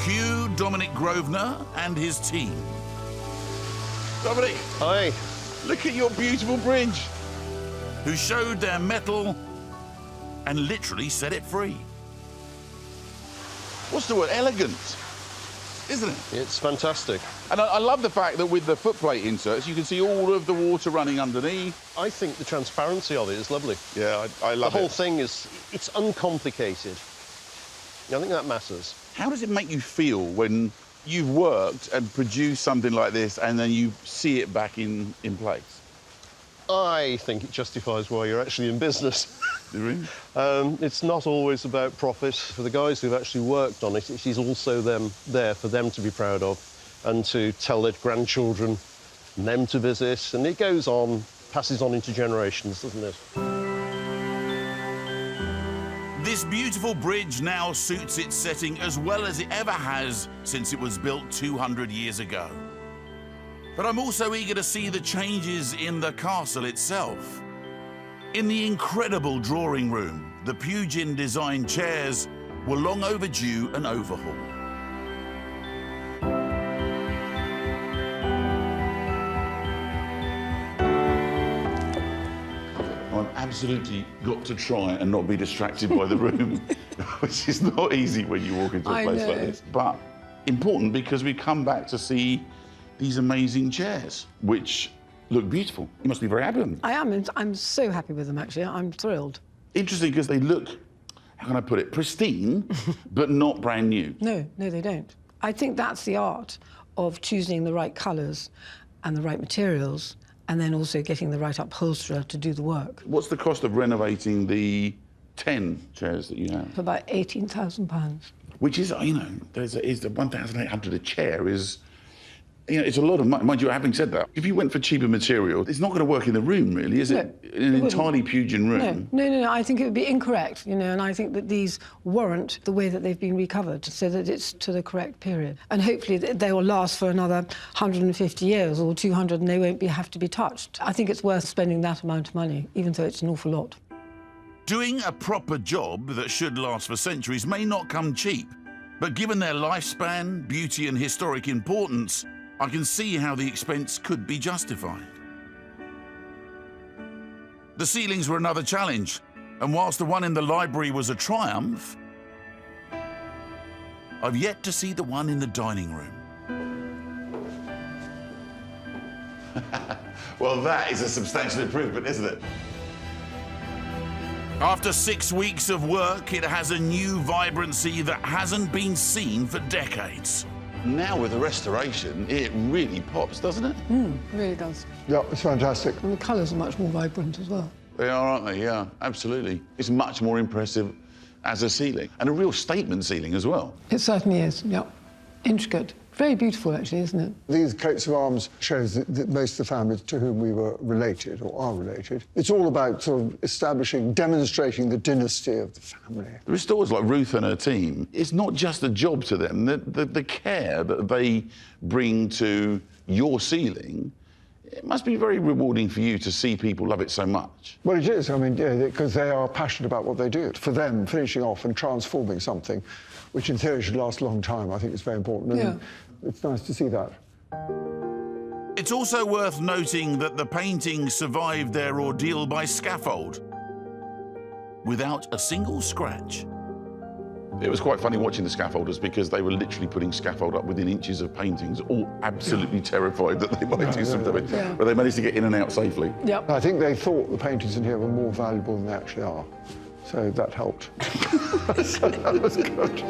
Cue Dominic Grosvenor and his team. Dominic! Hi. Look at your beautiful bridge. Who showed their mettle and literally set it free. What's the word? Elegant, isn't it? It's fantastic. And I love the fact that with the footplate inserts, you can see all of the water running underneath. I think the transparency of it is lovely. Yeah, I love it. The whole thing is, it's uncomplicated. I think that matters. How does it make you feel when you've worked and produced something like this and then you see it back in place? I think it justifies why you're actually in business. Really? It's not always about profit. For the guys who've actually worked on it, it is also there for them to be proud of and to tell their grandchildren and them to visit. And it goes on, passes on into generations, doesn't it? This beautiful bridge now suits its setting as well as it ever has since it was built 200 years ago. But I'm also eager to see the changes in the castle itself. In the incredible drawing room, the Pavilion-designed chairs were long overdue an overhaul. I've absolutely got to try and not be distracted by the room, which is not easy when you walk into a place like this. But important because we come back to see these amazing chairs, which look beautiful. You must be very happy with them. I am. I'm so happy with them, actually. I'm thrilled. Interesting, because they look, how can I put it, pristine, but not brand new. No, they don't. I think that's the art of choosing the right colours and the right materials, and then also getting the right upholsterer to do the work. What's the cost of renovating the 10 chairs that you have? For about £18,000. Which is, you know, is the 1,800 a chair is, you know, it's a lot of money. Mind you, having said that, if you went for cheaper material, it's not going to work in the room, really, is it? In an entirely Pavilion room? No. I think it would be incorrect, you know, and I think that these warrant the way that they've been recovered so that it's to the correct period. And hopefully they will last for another 150 years or 200 and they won't have to be touched. I think it's worth spending that amount of money, even though it's an awful lot. Doing a proper job that should last for centuries may not come cheap, but given their lifespan, beauty and historic importance, I can see how the expense could be justified. The ceilings were another challenge, and whilst the one in the library was a triumph, I've yet to see the one in the dining room. Well, that is a substantial improvement, isn't it? After 6 weeks of work, it has a new vibrancy that hasn't been seen for decades. Now with the restoration, it really pops, doesn't it? It really does. Yeah, it's fantastic. And the colours are much more vibrant as well. They are, aren't they? Yeah, absolutely. It's much more impressive as a ceiling, and a real statement ceiling as well. It certainly is, yeah. Intricate. Very beautiful, actually, isn't it? These coats of arms shows that most of the families to whom we were related, or are related. It's all about sort of establishing, demonstrating the dynasty of the family. The restorers like Ruth and her team, it's not just a job to them. The care that they bring to your ceiling, it must be very rewarding for you to see people love it so much. Well, it is. I mean, yeah, because they are passionate about what they do. For them, finishing off and transforming something which in theory should last a long time. I think it's very important. And it's nice to see that. It's also worth noting that the paintings survived their ordeal by scaffold without a single scratch. It was quite funny watching the scaffolders because they were literally putting scaffold up within inches of paintings, all absolutely terrified that they might do something. But they managed to get in and out safely. Yep. I think they thought the paintings in here were more valuable than they actually are. So that helped. So that was good.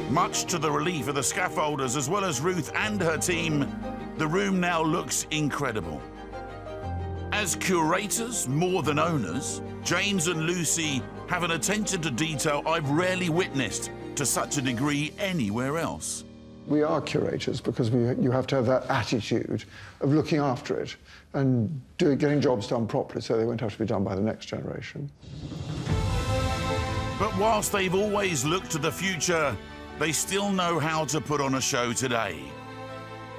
Much to the relief of the scaffolders, as well as Ruth and her team, the room now looks incredible. As curators, more than owners, James and Lucy have an attention to detail I've rarely witnessed to such a degree anywhere else. We are curators because you have to have that attitude of looking after it and getting jobs done properly so they won't have to be done by the next generation. But whilst they've always looked to the future, they still know how to put on a show today.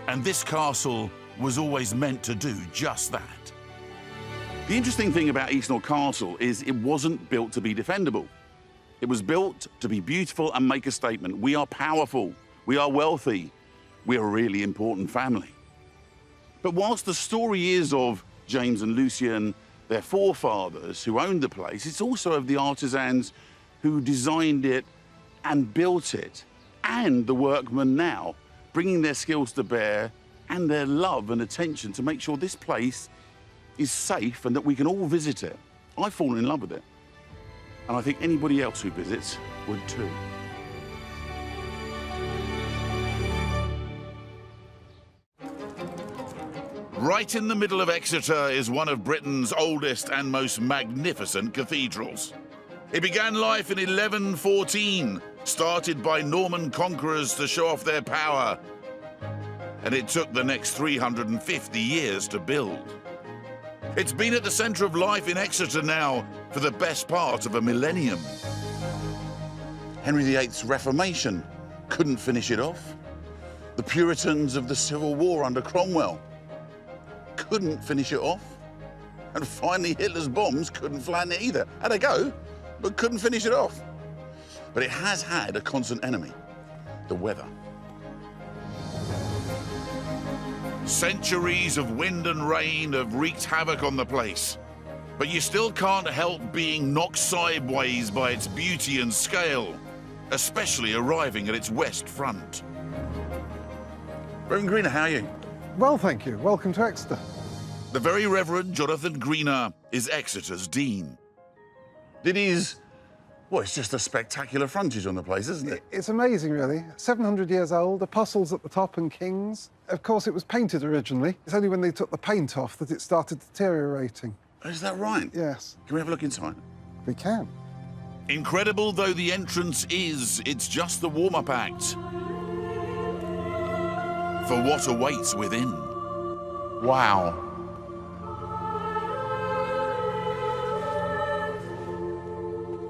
And this castle was always meant to do just that. The interesting thing about Eastnor Castle is it wasn't built to be defendable. It was built to be beautiful and make a statement. We are powerful, we are wealthy, we are a really important family. But whilst the story is of James and Lucian, their forefathers who owned the place, it's also of the artisans who designed it and built it, and the workmen now, bringing their skills to bear and their love and attention to make sure this place is safe and that we can all visit it. I've fallen in love with it. And I think anybody else who visits would too. Right in the middle of Exeter is one of Britain's oldest and most magnificent cathedrals. It began life in 1114, started by Norman conquerors to show off their power. And it took the next 350 years to build. It's been at the centre of life in Exeter now for the best part of a millennium. Henry VIII's Reformation couldn't finish it off. The Puritans of the Civil War under Cromwell couldn't finish it off. And finally, Hitler's bombs couldn't flatten it either. Had a go, but couldn't finish it off. But it has had a constant enemy, the weather. Centuries of wind and rain have wreaked havoc on the place, but you still can't help being knocked sideways by its beauty and scale, especially arriving at its west front. Reverend Greener, how are you? Well, thank you. Welcome to Exeter. The Very Reverend Jonathan Greener is Exeter's Dean. Well, it's just a spectacular frontage on the place, isn't it? It's amazing, really. 700 years old, apostles at the top and kings. Of course, it was painted originally. It's only when they took the paint off that it started deteriorating. Is that right? Yes. Can we have a look inside? We can. Incredible though the entrance is, it's just the warm-up act for what awaits within. Wow.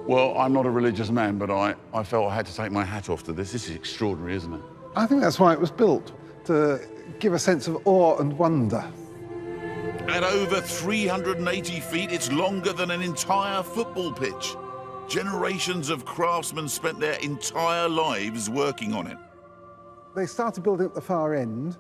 Well, I'm not a religious man, but I felt I had to take my hat off to this. This is extraordinary, isn't it? I think that's why it was built, to give a sense of awe and wonder. At over 380 feet, it's longer than an entire football pitch. Generations of craftsmen spent their entire lives working on it. They started building at the far end,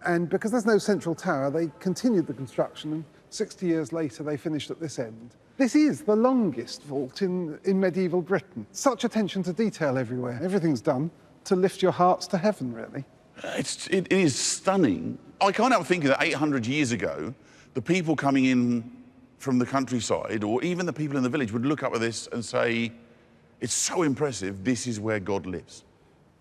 and because there's no central tower, they continued the construction, and 60 years later, they finished at this end. This is the longest vault in medieval Britain. Such attention to detail everywhere. Everything's done to lift your hearts to heaven, really. It is stunning. I can't help thinking that 800 years ago, the people coming in from the countryside, or even the people in the village, would look up at this and say, it's so impressive, this is where God lives.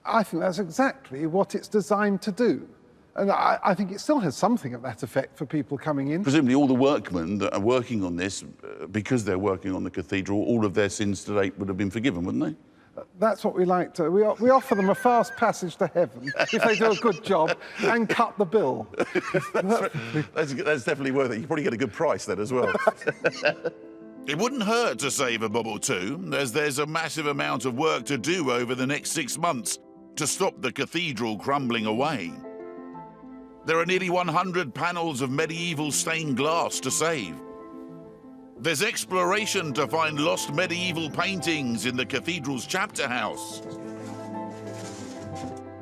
I think that's exactly what it's designed to do. And I think it still has something of that effect for people coming in. Presumably all the workmen that are working on this, because they're working on the cathedral, all of their sins to date would have been forgiven, wouldn't they? That's what we like to. We offer them a fast passage to heaven if they do a good job and cut the bill. That's definitely worth it. You probably get a good price then as well. It wouldn't hurt to save a bob or two, as there's a massive amount of work to do over the next 6 months to stop the cathedral crumbling away. There are nearly 100 panels of medieval stained glass to save. There's exploration to find lost medieval paintings in the cathedral's chapter house.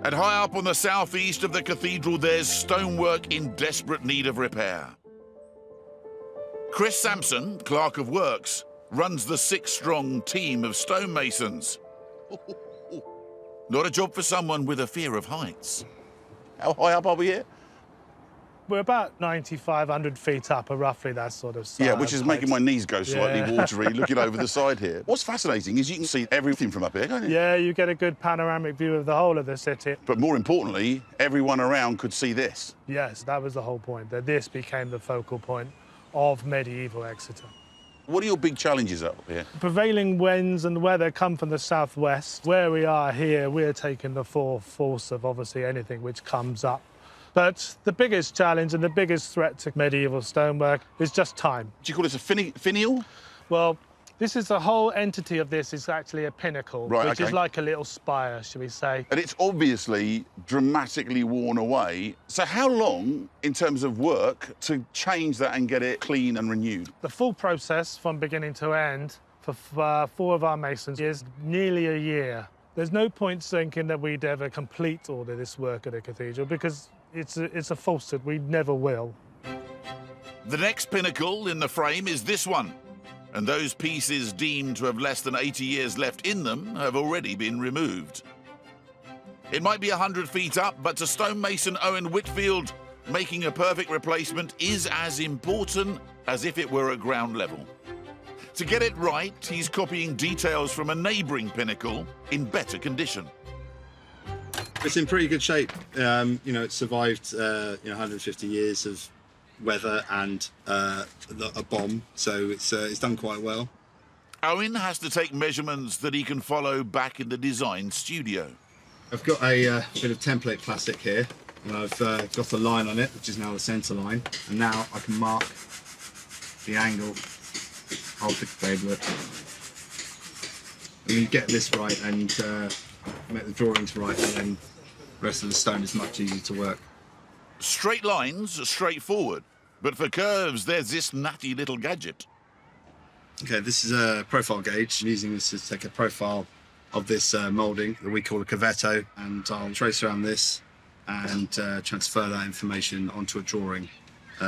And high up on the southeast of the cathedral, there's stonework in desperate need of repair. Chris Sampson, Clerk of Works, runs the 6-strong team of stonemasons. Not a job for someone with a fear of heights. How high up are we here? We're about 9,500 feet up, or roughly that sort of size. Yeah, which is making my knees go slightly watery looking over the side here. What's fascinating is you can see everything from up here, can't you? Yeah, you get a good panoramic view of the whole of the city. But more importantly, everyone around could see this. Yes, that was the whole point, that this became the focal point of medieval Exeter. What are your big challenges up here? Prevailing winds and weather come from the southwest. Where we are here, we're taking the full force of obviously anything which comes up. But the biggest challenge and the biggest threat to medieval stonework is just time. Do you call this a finial? Well, this is the whole entity of this is actually a pinnacle, which is like a little spire, shall we say. And it's obviously dramatically worn away. So how long, in terms of work, to change that and get it clean and renewed? The full process from beginning to end for 4 of our masons is nearly a year. There's no point thinking that we'd ever complete all of this work at the cathedral because it's a falsehood. We never will. The next pinnacle in the frame is this one, and those pieces deemed to have less than 80 years left in them have already been removed. It might be 100 feet up, but to stonemason Owen Whitfield, making a perfect replacement is as important as if it were at ground level. To get it right, he's copying details from a neighbouring pinnacle in better condition. It's in pretty good shape. You know, it survived 150 years of weather and a bomb, so it's done quite well. Owen has to take measurements that he can follow back in the design studio. I've got a bit of template plastic here, and I've got a line on it, which is now the centre line, and now I can mark the angle of the favourite. And you get this right and make the drawings right, and then the rest of the stone is much easier to work. Straight lines are straightforward, but for curves, there's this nutty little gadget. Okay, this is a profile gauge. I'm using this to take a profile of this moulding that we call a cavetto, and I'll trace around this and transfer that information onto a drawing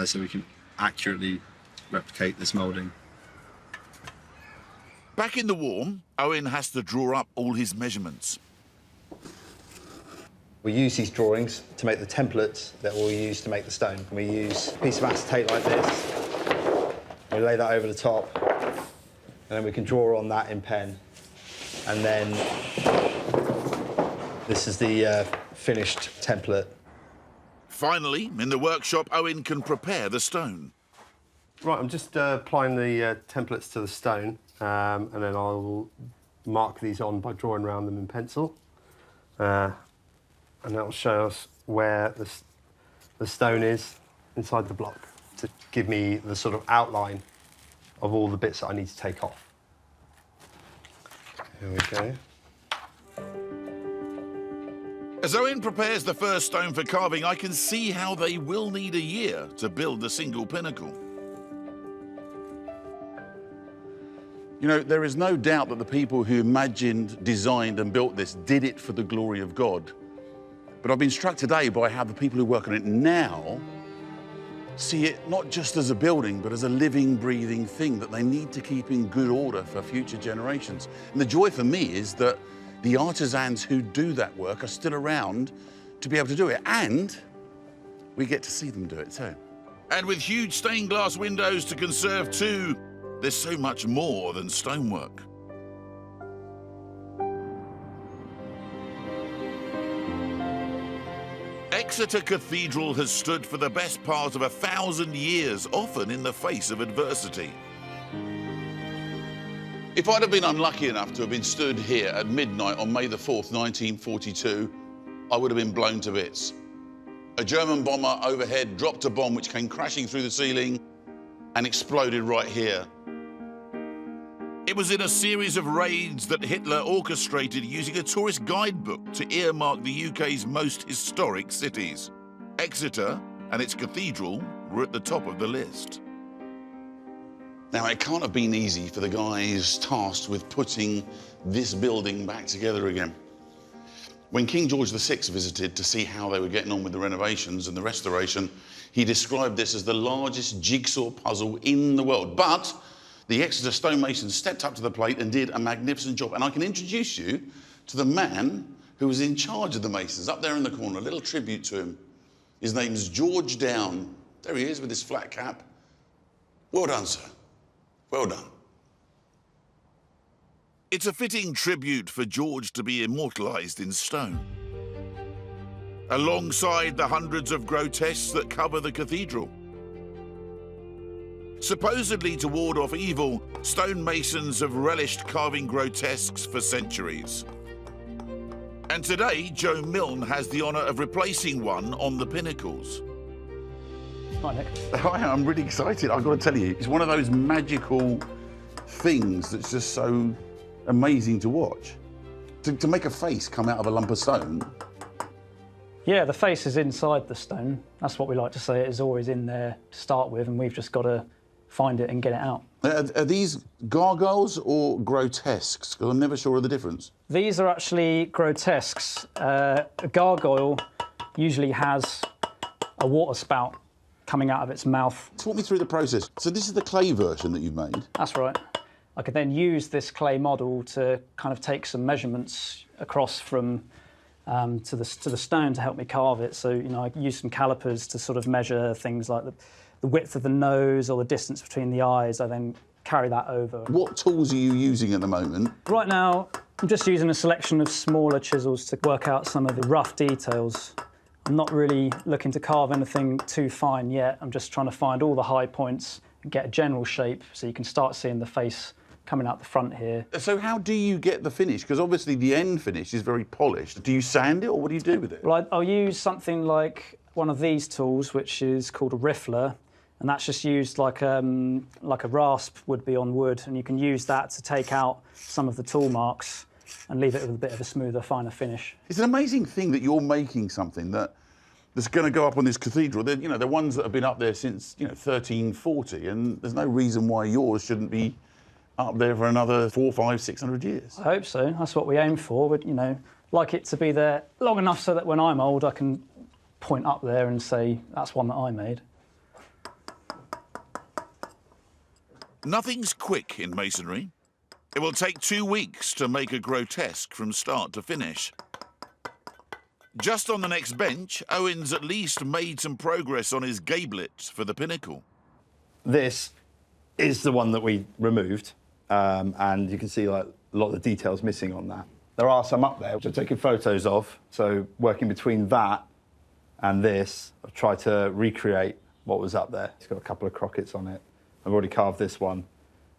so we can accurately replicate this moulding. Back in the warm, Owen has to draw up all his measurements. We use these drawings to make the templates that we'll use to make the stone. We use a piece of acetate like this, we lay that over the top, and then we can draw on that in pen. And then this is the finished template. Finally, in the workshop, Owen can prepare the stone. Right, I'm just applying the templates to the stone, and then I'll mark these on by drawing around them in pencil. And that'll show us where the stone is inside the block to give me the sort of outline of all the bits that I need to take off. Here we go. As Owen prepares the first stone for carving, I can see how they will need a year to build the single pinnacle. You know, there is no doubt that the people who imagined, designed and built this did it for the glory of God. But I've been struck today by how the people who work on it now see it not just as a building, but as a living, breathing thing that they need to keep in good order for future generations. And the joy for me is that the artisans who do that work are still around to be able to do it. And we get to see them do it too. And with huge stained glass windows to conserve too, there's so much more than stonework. Exeter Cathedral has stood for the best part of 1,000 years, often in the face of adversity. If I'd have been unlucky enough to have been stood here at midnight on May the 4th, 1942, I would have been blown to bits. A German bomber overhead dropped a bomb which came crashing through the ceiling and exploded right here. It was in a series of raids that Hitler orchestrated using a tourist guidebook to earmark the UK's most historic cities. Exeter and its cathedral were at the top of the list. Now, it can't have been easy for the guys tasked with putting this building back together again. When King George VI visited to see how they were getting on with the renovations and the restoration, he described this as the largest jigsaw puzzle in the world. But the Exeter stonemasons stepped up to the plate and did a magnificent job. And I can introduce you to the man who was in charge of the masons, up there in the corner, a little tribute to him. His name's George Down. There he is with his flat cap. Well done, sir. Well done. It's a fitting tribute for George to be immortalised in stone. Alongside the hundreds of grotesques that cover the cathedral. Supposedly to ward off evil, stonemasons have relished carving grotesques for centuries. And today, Joe Milne has the honour of replacing one on the pinnacles. Hi, Nick. Hi, I'm really excited. I've got to tell you, it's one of those magical things that's just so amazing to watch. To make a face come out of a lump of stone. Yeah, the face is inside the stone. That's what we like to say. It is always in there to start with, and we've just got to find it and get it out. Are these gargoyles or grotesques? Because I'm never sure of the difference. These are actually grotesques. A gargoyle usually has a water spout coming out of its mouth. Talk me through the process. So this is the clay version that you've made? That's right. I could then use this clay model to kind of take some measurements across from to the stone to help me carve it. So, you know, I use some calipers to sort of measure things like the width of the nose or the distance between the eyes. I then carry that over. What tools are you using at the moment? Right now, I'm just using a selection of smaller chisels to work out some of the rough details. I'm not really looking to carve anything too fine yet. I'm just trying to find all the high points and get a general shape so you can start seeing the face coming out the front here. So how do you get the finish? Because obviously the end finish is very polished. Do you sand it or what do you do with it? Well, I'll use something like one of these tools, which is called a riffler, and that's just used like a rasp would be on wood, and you can use that to take out some of the tool marks and leave it with a bit of a smoother, finer finish. It's an amazing thing that you're making something that's going to go up on this cathedral. You know, the ones that have been up there since 1340, and there's no reason why yours shouldn't be up there for another 400, 500, 600 years. I hope so. That's what we aim for. But like it to be there long enough so that when I'm old, I can point up there and say that's one that I made. Nothing's quick in masonry. It will take 2 weeks to make a grotesque from start to finish. Just on the next bench, Owen's at least made some progress on his gablet for the pinnacle. This is the one that we removed, and you can see like a lot of the details missing on that. There are some up there which I've taken photos of, so working between that and this, I've tried to recreate what was up there. It's got a couple of crockets on it. I've already carved this one,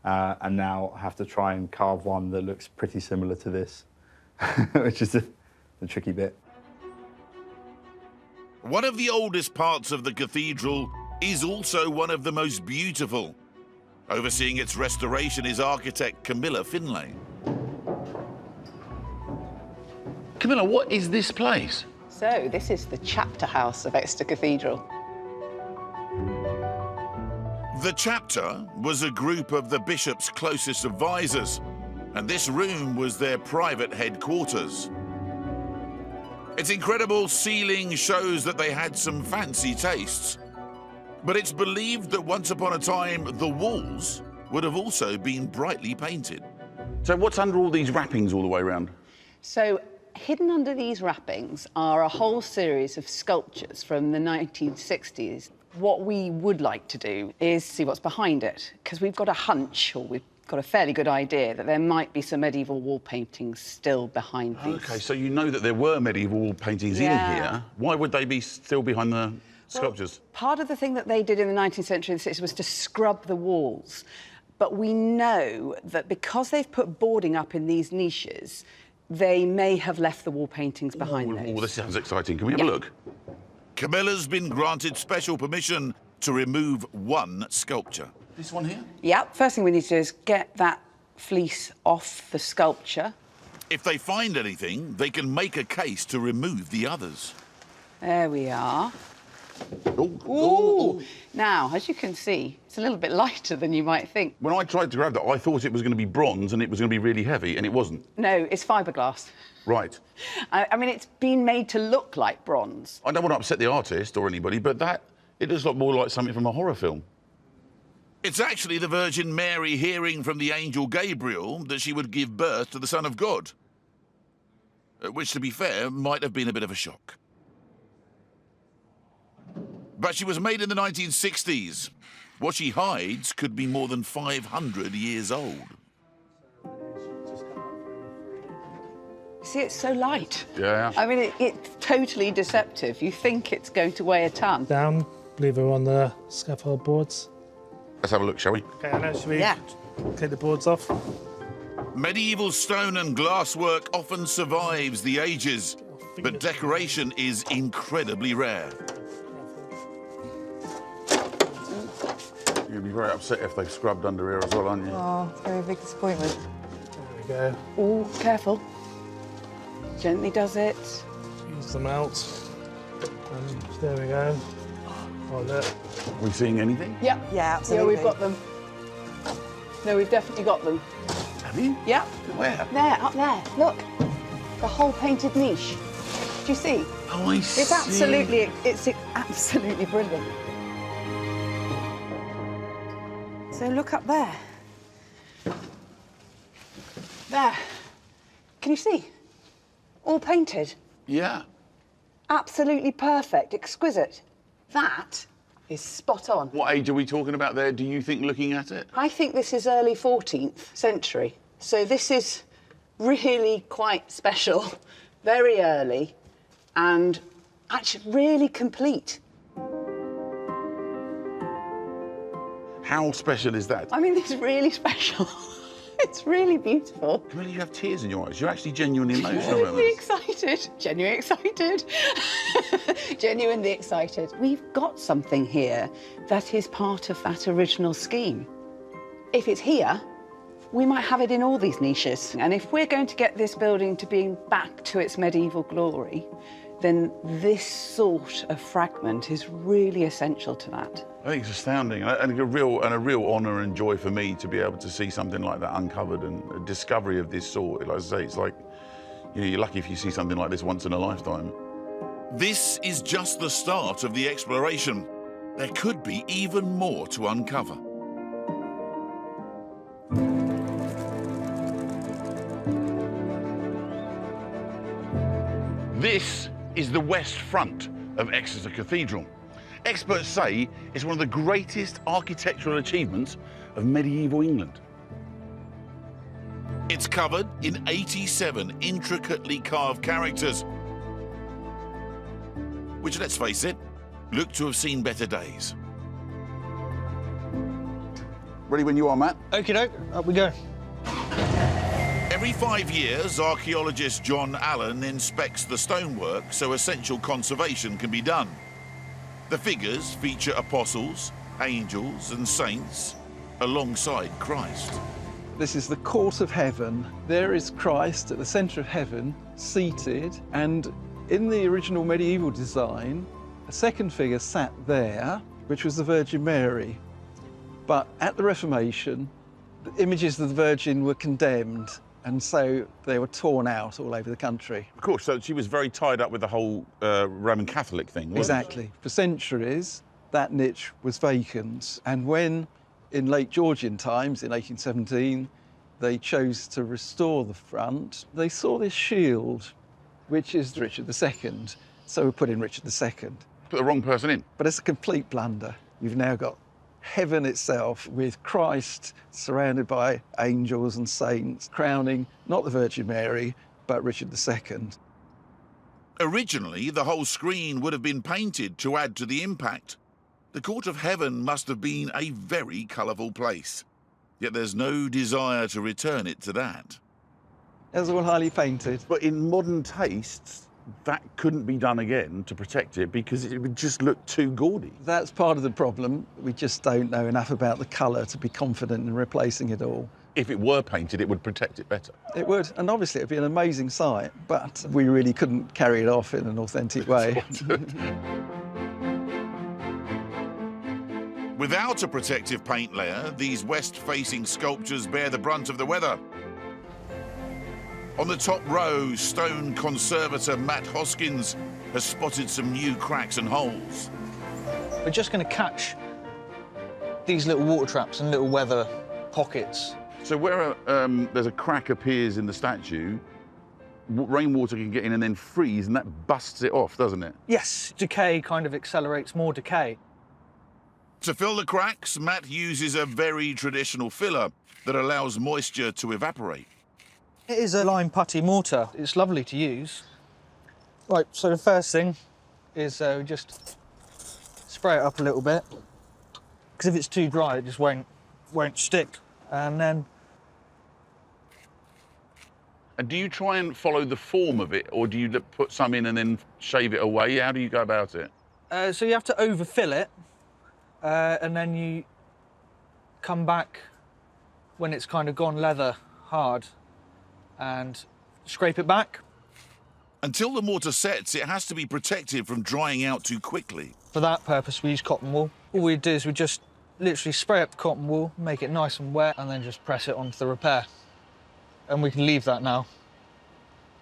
and now I have to try and carve one that looks pretty similar to this, which is the tricky bit. One of the oldest parts of the cathedral is also one of the most beautiful. Overseeing its restoration is architect Camilla Finlay. Camilla, what is this place? So, this is the chapter house of Exeter Cathedral. The chapter was a group of the bishop's closest advisors, and this room was their private headquarters. Its incredible ceiling shows that they had some fancy tastes, but it's believed that once upon a time the walls would have also been brightly painted. So what's under all these wrappings all the way around? So, hidden under these wrappings are a whole series of sculptures from the 1960s. What we would like to do is see what's behind it, because we've got a hunch, or we've got a fairly good idea, that there might be some medieval wall paintings still behind these. OK, so you know that there were medieval wall paintings in here. Why would they be still behind the sculptures? Well, part of the thing that they did in the 19th century and 60s was to scrub the walls. But we know that because they've put boarding up in these niches, they may have left the wall paintings behind those. Oh, this sounds exciting. Can we have a look? Camilla's been granted special permission to remove one sculpture. This one here? Yeah, first thing we need to do is get that fleece off the sculpture. If they find anything, they can make a case to remove the others. There we are. Ooh. Now, as you can see, it's a little bit lighter than you might think. When I tried to grab that, I thought it was going to be bronze and it was going to be really heavy, and it wasn't. No, it's fiberglass. Right. I mean, it's been made to look like bronze. I don't want to upset the artist or anybody, but it does look more like something from a horror film. It's actually the Virgin Mary hearing from the angel Gabriel that she would give birth to the Son of God. Which, to be fair, might have been a bit of a shock. But she was made in the 1960s. What she hides could be more than 500 years old. See, it's so light. Yeah. I mean, it's totally deceptive. You think it's going to weigh a ton. Down, leave her on the scaffold boards. Let's have a look, shall we? Okay, Anna, should we take the boards off? Medieval stone and glasswork often survives the ages, but decoration is incredibly rare. You'll be very upset if they've scrubbed under here as well, aren't you? Oh, very big disappointment. There we go. Oh, careful. Gently does it. Use them out. And there we go. Oh, look. Are we seeing anything? Yeah. Yeah, absolutely. Yeah, we've got them. No, we've definitely got them. Have you? Yeah. Where? There, up there. Look. The whole painted niche. Do you see? Oh, I see. It's absolutely brilliant. So look up there. There. Can you see? All painted. Yeah. Absolutely perfect, exquisite. That is spot on. What age are we talking about there, do you think, looking at it? I think this is early 14th century. So this is really quite special, very early, and actually really complete. How special is that? I mean, it's really special. It's really beautiful. Camilla, you have tears in your eyes. You're actually genuinely emotional about Genuinely this. excited. Genuinely excited. Genuinely excited. We've got something here that is part of that original scheme. If it's here, we might have it in all these niches. And if we're going to get this building to being back to its medieval glory, then this sort of fragment is really essential to that. I think it's astounding, and a real honour and joy for me to be able to see something like that uncovered, and a discovery of this sort. Like I say, it's like, you know, you're lucky if you see something like this once in a lifetime. This is just the start of the exploration. There could be even more to uncover. This is the west front of Exeter Cathedral. Experts say it's one of the greatest architectural achievements of medieval England. It's covered in 87 intricately carved characters, which, let's face it, look to have seen better days. Ready when you are, Matt? Okie doke, up we go. Every 5 years, archaeologist John Allen inspects the stonework so essential conservation can be done. The figures feature apostles, angels and saints alongside Christ. This is the court of heaven. There is Christ at the centre of heaven, seated, and in the original medieval design, a second figure sat there, which was the Virgin Mary. But at the Reformation, the images of the Virgin were condemned, and so they were torn out all over the country. Of course, so she was very tied up with the whole Roman Catholic thing, wasn't Exactly. For centuries, that niche was vacant, and when, in late Georgian times, in 1817, they chose to restore the front, they saw this shield, which is Richard II, so we put in Richard II. Put the wrong person in. But it's a complete blunder. You've now got heaven itself with Christ surrounded by angels and saints, crowning not the Virgin Mary, but Richard II. Originally, the whole screen would have been painted to add to the impact. The Court of Heaven must have been a very colourful place, yet there's no desire to return it to that. It was all highly painted. But in modern tastes, that couldn't be done again to protect it because it would just look too gaudy. That's part of the problem. We just don't know enough about the colour to be confident in replacing it all. If it were painted, it would protect it better. It would, and obviously it'd be an amazing sight, but we really couldn't carry it off in an authentic way. Without a protective paint layer, these west-facing sculptures bear the brunt of the weather. On the top row, stone conservator Matt Hoskins has spotted some new cracks and holes. We're just going to catch these little water traps and little weather pockets. So where there's a crack appears in the statue, rainwater can get in and then freeze, and that busts it off, doesn't it? Yes, decay kind of accelerates more decay. To fill the cracks, Matt uses a very traditional filler that allows moisture to evaporate. It is a lime putty mortar. It's lovely to use. Right, so the first thing is we just spray it up a little bit, because if it's too dry, it just won't stick. And then... And do you try and follow the form of it, or do you put some in and then shave it away? How do you go about it? So you have to overfill it, and then you come back when it's kind of gone leather hard and scrape it back. Until the mortar sets, it has to be protected from drying out too quickly. For that purpose, we use cotton wool. All we do is we just literally spray up the cotton wool, make it nice and wet, and then just press it onto the repair. And we can leave that now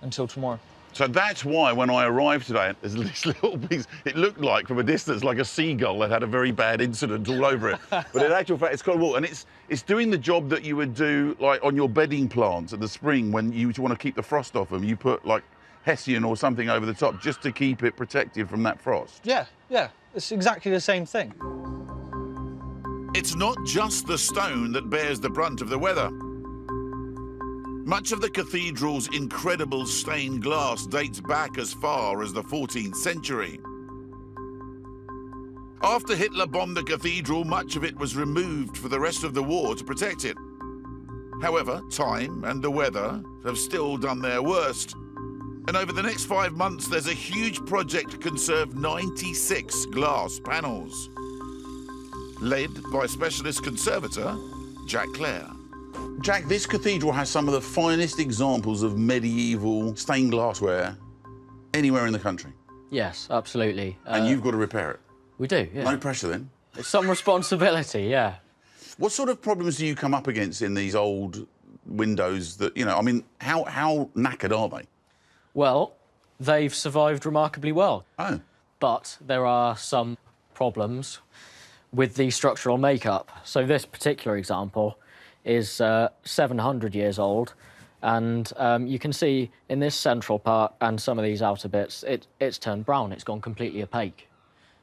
until tomorrow. So that's why when I arrived today, there's this little piece, it looked like from a distance like a seagull that had a very bad incident all over it. But in actual fact, it's cotton wool, and it's doing the job that you would do like on your bedding plants in the spring when you want to keep the frost off them. You put like Hessian or something over the top just to keep it protected from that frost. Yeah, it's exactly the same thing. It's not just the stone that bears the brunt of the weather. Much of the cathedral's incredible stained glass dates back as far as the 14th century. After Hitler bombed the cathedral, much of it was removed for the rest of the war to protect it. However, time and the weather have still done their worst. And over the next 5 months, there's a huge project to conserve 96 glass panels, led by specialist conservator Jack Clare. Jack, this cathedral has some of the finest examples of medieval stained glassware anywhere in the country. Yes, absolutely. And you've got to repair it. We do, yeah. No pressure then? It's some responsibility, yeah. What sort of problems do you come up against in these old windows that, you know, I mean, how knackered are they? Well, they've survived remarkably well. Oh. But there are some problems with the structural makeup. So this particular example is 700 years old, and you can see in this central part and some of these outer bits, it's turned brown, it's gone completely opaque.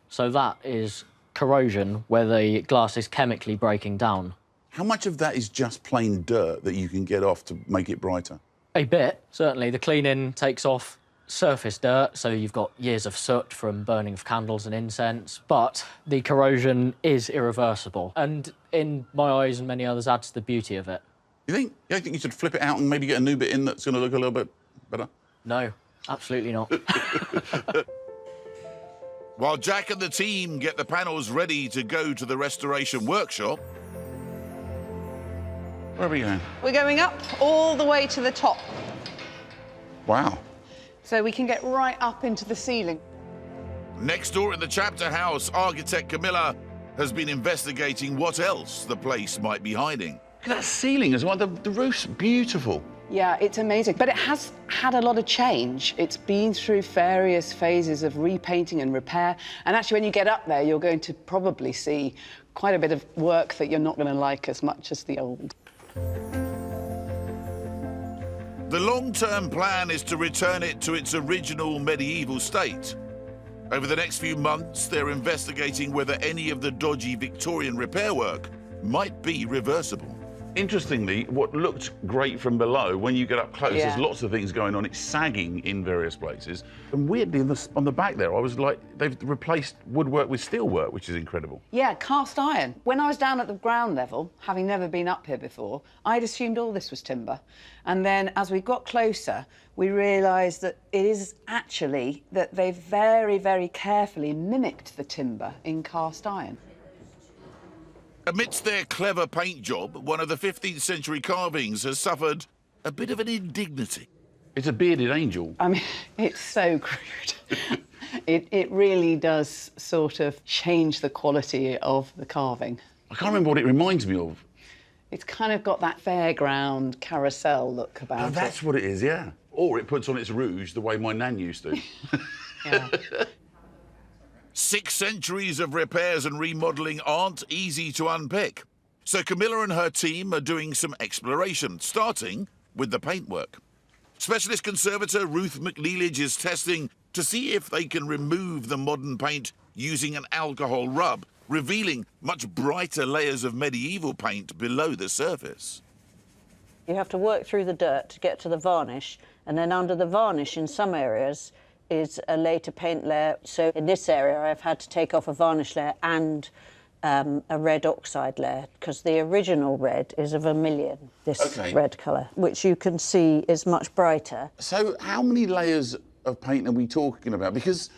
So that is corrosion where the glass is chemically breaking down. How much of that is just plain dirt that you can get off to make it brighter? A bit, certainly. The cleaning takes off surface dirt, so you've got years of soot from burning of candles and incense, but the corrosion is irreversible, and in my eyes and many others adds to the beauty of it. You don't think you should flip it out and maybe get a new bit in that's going to look a little bit better? No, absolutely not. While Jack and the team get the panels ready to go to the restoration workshop... Where are we going? We're going up all the way to the top. Wow. So we can get right up into the ceiling. Next door in the chapter house, architect Camilla has been investigating what else the place might be hiding. Look at that ceiling as well. The roof's beautiful. Yeah, it's amazing. But it has had a lot of change. It's been through various phases of repainting and repair. And actually, when you get up there, you're going to probably see quite a bit of work that you're not going to like as much as the old. The long-term plan is to return it to its original medieval state. Over the next few months, they're investigating whether any of the dodgy Victorian repair work might be reversible. Interestingly, what looked great from below, when you get up close, Yeah. there's lots of things going on. It's sagging in various places. And weirdly, on the back there, I was like, they've replaced woodwork with steelwork, which is incredible. Yeah, cast iron. When I was down at the ground level, having never been up here before, I'd assumed all this was timber. And then as we got closer, we realised that it is actually that they've very, very carefully mimicked the timber in cast iron. Amidst their clever paint job, one of the 15th century carvings has suffered a bit of an indignity. It's a bearded angel. I mean, it's so crude. It really does sort of change the quality of the carving. I can't remember what it reminds me of. It's kind of got that fairground carousel look about it. Oh, that's what it is, yeah. Or it puts on its rouge the way my nan used to. Yeah. 6 centuries of repairs and remodelling aren't easy to unpick. So Camilla and her team are doing some exploration, starting with the paintwork. Specialist conservator Ruth McNeilage is testing to see if they can remove the modern paint using an alcohol rub, revealing much brighter layers of medieval paint below the surface. You have to work through the dirt to get to the varnish, and then under the varnish in some areas is a later paint layer. So in this area I've had to take off a varnish layer and a red oxide layer, because the original red is a vermilion, this red colour, which you can see is much brighter. So how many layers of paint are we talking about? Because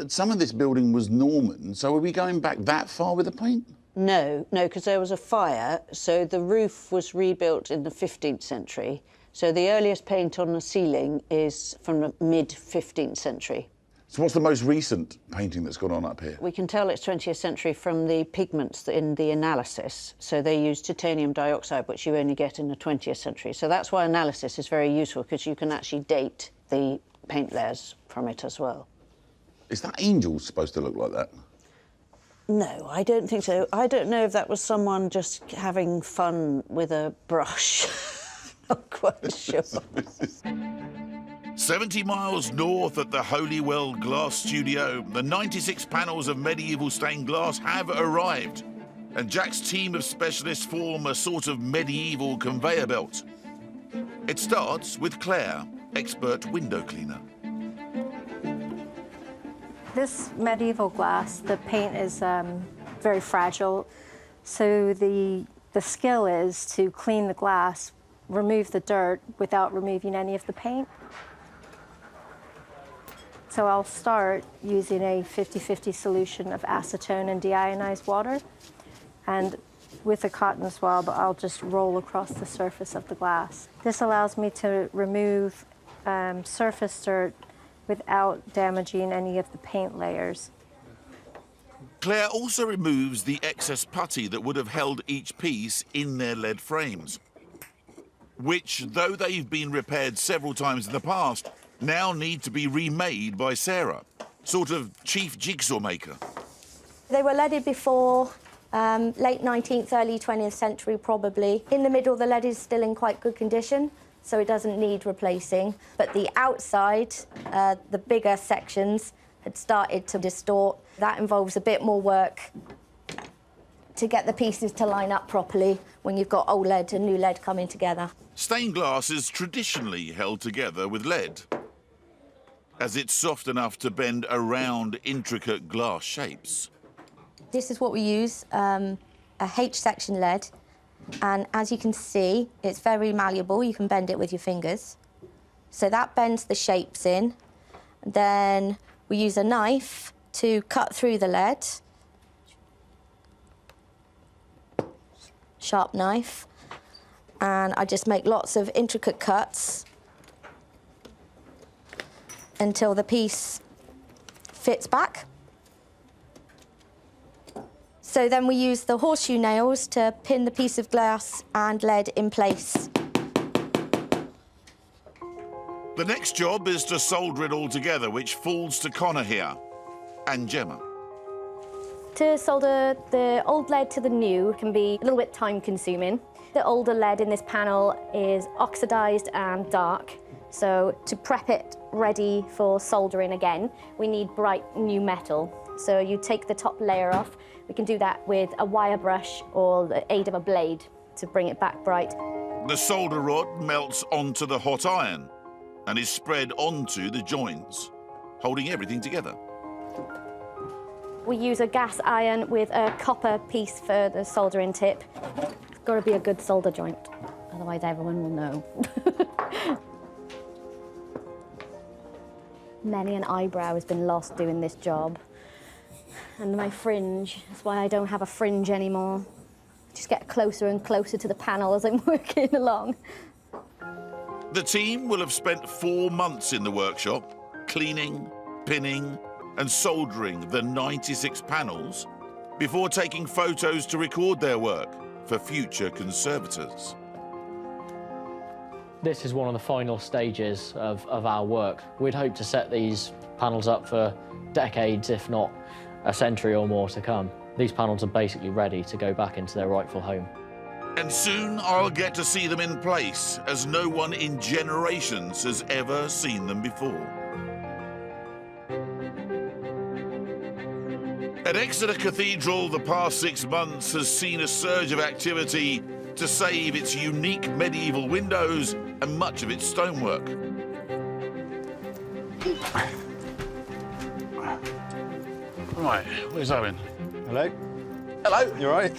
some of this building was Norman, so are we going back that far with the paint? No, because there was a fire, so the roof was rebuilt in the 15th century. So the earliest paint on the ceiling is from the mid-15th century. So what's the most recent painting that's gone on up here? We can tell it's 20th century from the pigments in the analysis. So they use titanium dioxide, which you only get in the 20th century. So that's why analysis is very useful, because you can actually date the paint layers from it as well. Is that angel supposed to look like that? No, I don't think so. I don't know if that was someone just having fun with a brush. Not quite sure. 70 miles north at the Holywell Glass Studio, the 96 panels of medieval stained glass have arrived, and Jack's team of specialists form a sort of medieval conveyor belt. It starts with Claire, expert window cleaner. This medieval glass, the paint is very fragile, so the skill is to clean the glass, remove the dirt without removing any of the paint. So I'll start using a 50-50 solution of acetone and deionized water, and with a cotton swab I'll just roll across the surface of the glass. This allows me to remove surface dirt without damaging any of the paint layers. Claire also removes the excess putty that would have held each piece in their lead frames, which, though they've been repaired several times in the past, now need to be remade by Sarah, sort of chief jigsaw maker. They were leaded before, late 19th, early 20th century probably. In the middle, the lead is still in quite good condition, so it doesn't need replacing. But the outside, the bigger sections, had started to distort. That involves a bit more work to get the pieces to line up properly when you've got old lead and new lead coming together. Stained glass is traditionally held together with lead, as it's soft enough to bend around intricate glass shapes. This is what we use, a H-section lead, and as you can see, it's very malleable. You can bend it with your fingers. So that bends the shapes in. Then we use a knife to cut through the lead. Sharp knife. And I just make lots of intricate cuts until the piece fits back. So then we use the horseshoe nails to pin the piece of glass and lead in place. The next job is to solder it all together, which falls to Connor here, and Gemma. To solder the old lead to the new can be a little bit time-consuming. The older lead in this panel is oxidized and dark, so to prep it ready for soldering again, we need bright new metal. So you take the top layer off. We can do that with a wire brush or the aid of a blade to bring it back bright. The solder rod melts onto the hot iron and is spread onto the joins, holding everything together. We use a gas iron with a copper piece for the soldering tip. It's got to be a good solder joint, otherwise everyone will know. Many an eyebrow has been lost doing this job. And my fringe, that's why I don't have a fringe anymore. Just get closer and closer to the panel as I'm working along. The team will have spent 4 months in the workshop, cleaning, pinning, and soldering the 96 panels before taking photos to record their work for future conservators. This is one of the final stages of our work. We'd hope to set these panels up for decades, if not a century or more to come. These panels are basically ready to go back into their rightful home. And soon I'll get to see them in place, as no one in generations has ever seen them before. At Exeter Cathedral, the past 6 months has seen a surge of activity to save its unique medieval windows and much of its stonework. Right, where's Owen? Hello. Hello. You all right?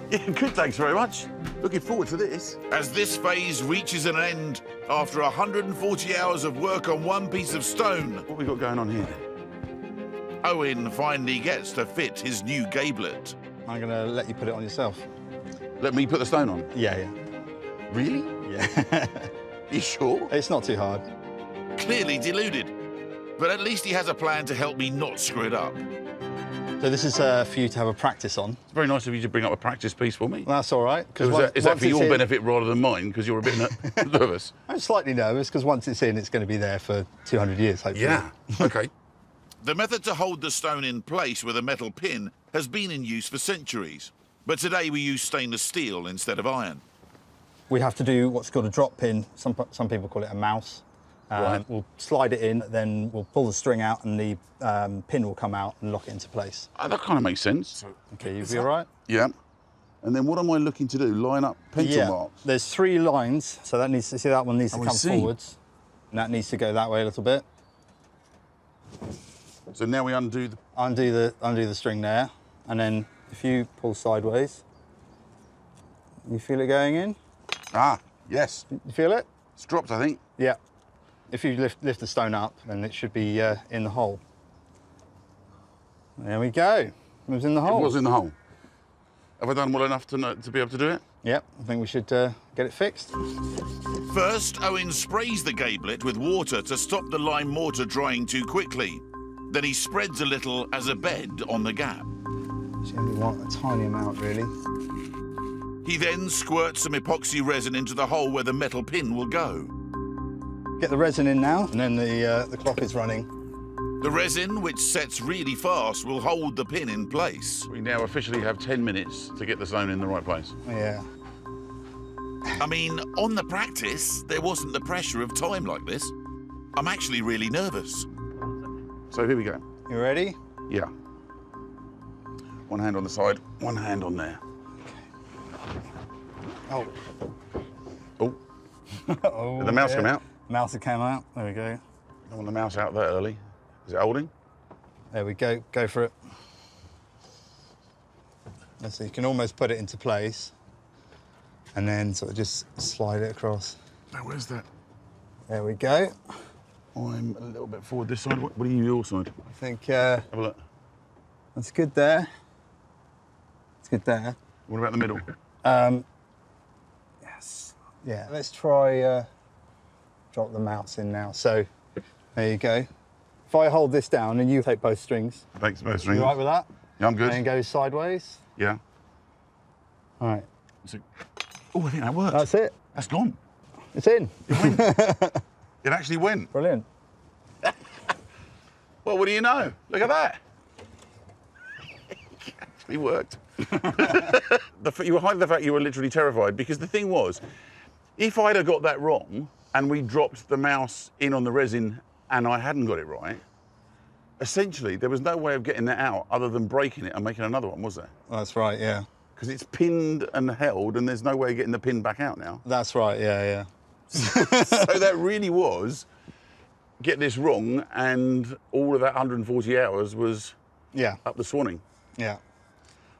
Yeah, good, thanks very much. Looking forward to this. As this phase reaches an end after 140 hours of work on one piece of stone. What we got going on here? Owen finally gets to fit his new gablet. I'm going to let you put it on yourself. Let me put the stone on? Yeah. Really? Yeah. You sure? It's not too hard. Clearly deluded, but at least he has a plan to help me not screw it up. So this is for you to have a practice on. It's very nice of you to bring up a practice piece for me. Well, that's all right. Is that for your benefit rather than mine, because you're a bit nervous? I'm slightly nervous, because once it's in, it's going to be there for 200 years, hopefully. Yeah, OK. The method to hold the stone in place with a metal pin has been in use for centuries, but today we use stainless steel instead of iron. We have to do what's called a drop pin. Some people call it a mouse. Right. We'll slide it in, then we'll pull the string out, and the pin will come out and lock it into place. That kind of makes sense. OK, you'll be all right? Yeah. And then what am I looking to do? Line up pencil marks? There's 3 lines, so that needs to, see that one needs to come forwards. And that needs to go that way a little bit. So now we undo the... Undo the string there, and then if you pull sideways, you feel it going in? Ah, yes. You feel it? It's dropped, I think. Yeah. If you lift the stone up, then it should be in the hole. There we go. It was in the hole. It was in the hole. Have I done well enough to be able to do it? Yep, I think we should get it fixed. First, Owen sprays the gablet with water to stop the lime mortar drying too quickly. Then he spreads a little as a bed on the gap. You only want a tiny amount, really. He then squirts some epoxy resin into the hole where the metal pin will go. Get the resin in now, and then the clock is running. The resin, which sets really fast, will hold the pin in place. We now officially have 10 minutes to get the stone in the right place. Yeah. I mean, on the practice, there wasn't the pressure of time like this. I'm actually really nervous. So here we go. You ready? Yeah. One hand on the side, one hand on there. Oh. Oh. Oh, Did the mouse come out? Mouse came out. There we go. Don't want the mouse out that early. Is it holding? There we go. Go for it. So you can almost put it into place, and then sort of just slide it across. Now, where's that? There we go. I'm a little bit forward this side. What are you your side? I think have a look. That's good there. It's good there. What about the middle? Yes. Yeah. Let's try drop the mouse in now. So there you go. If I hold this down and you take both strings. Thanks, both strings. You all right with that? Yeah, I'm good. And then go sideways. Yeah. All right. Oh, I think that worked. That's it. That's gone. It's in. It went. It actually went. Brilliant. Well, what do you know? Look at that. It actually worked. You were hiding the fact you were literally terrified, because the thing was, if I'd have got that wrong and we dropped the mouse in on the resin and I hadn't got it right, essentially there was no way of getting that out other than breaking it and making another one, was there? That's right, yeah. Because it's pinned and held and there's no way of getting the pin back out now. That's right, yeah. So that really was get this wrong, and all of that 140 hours was up the swanning. Yeah.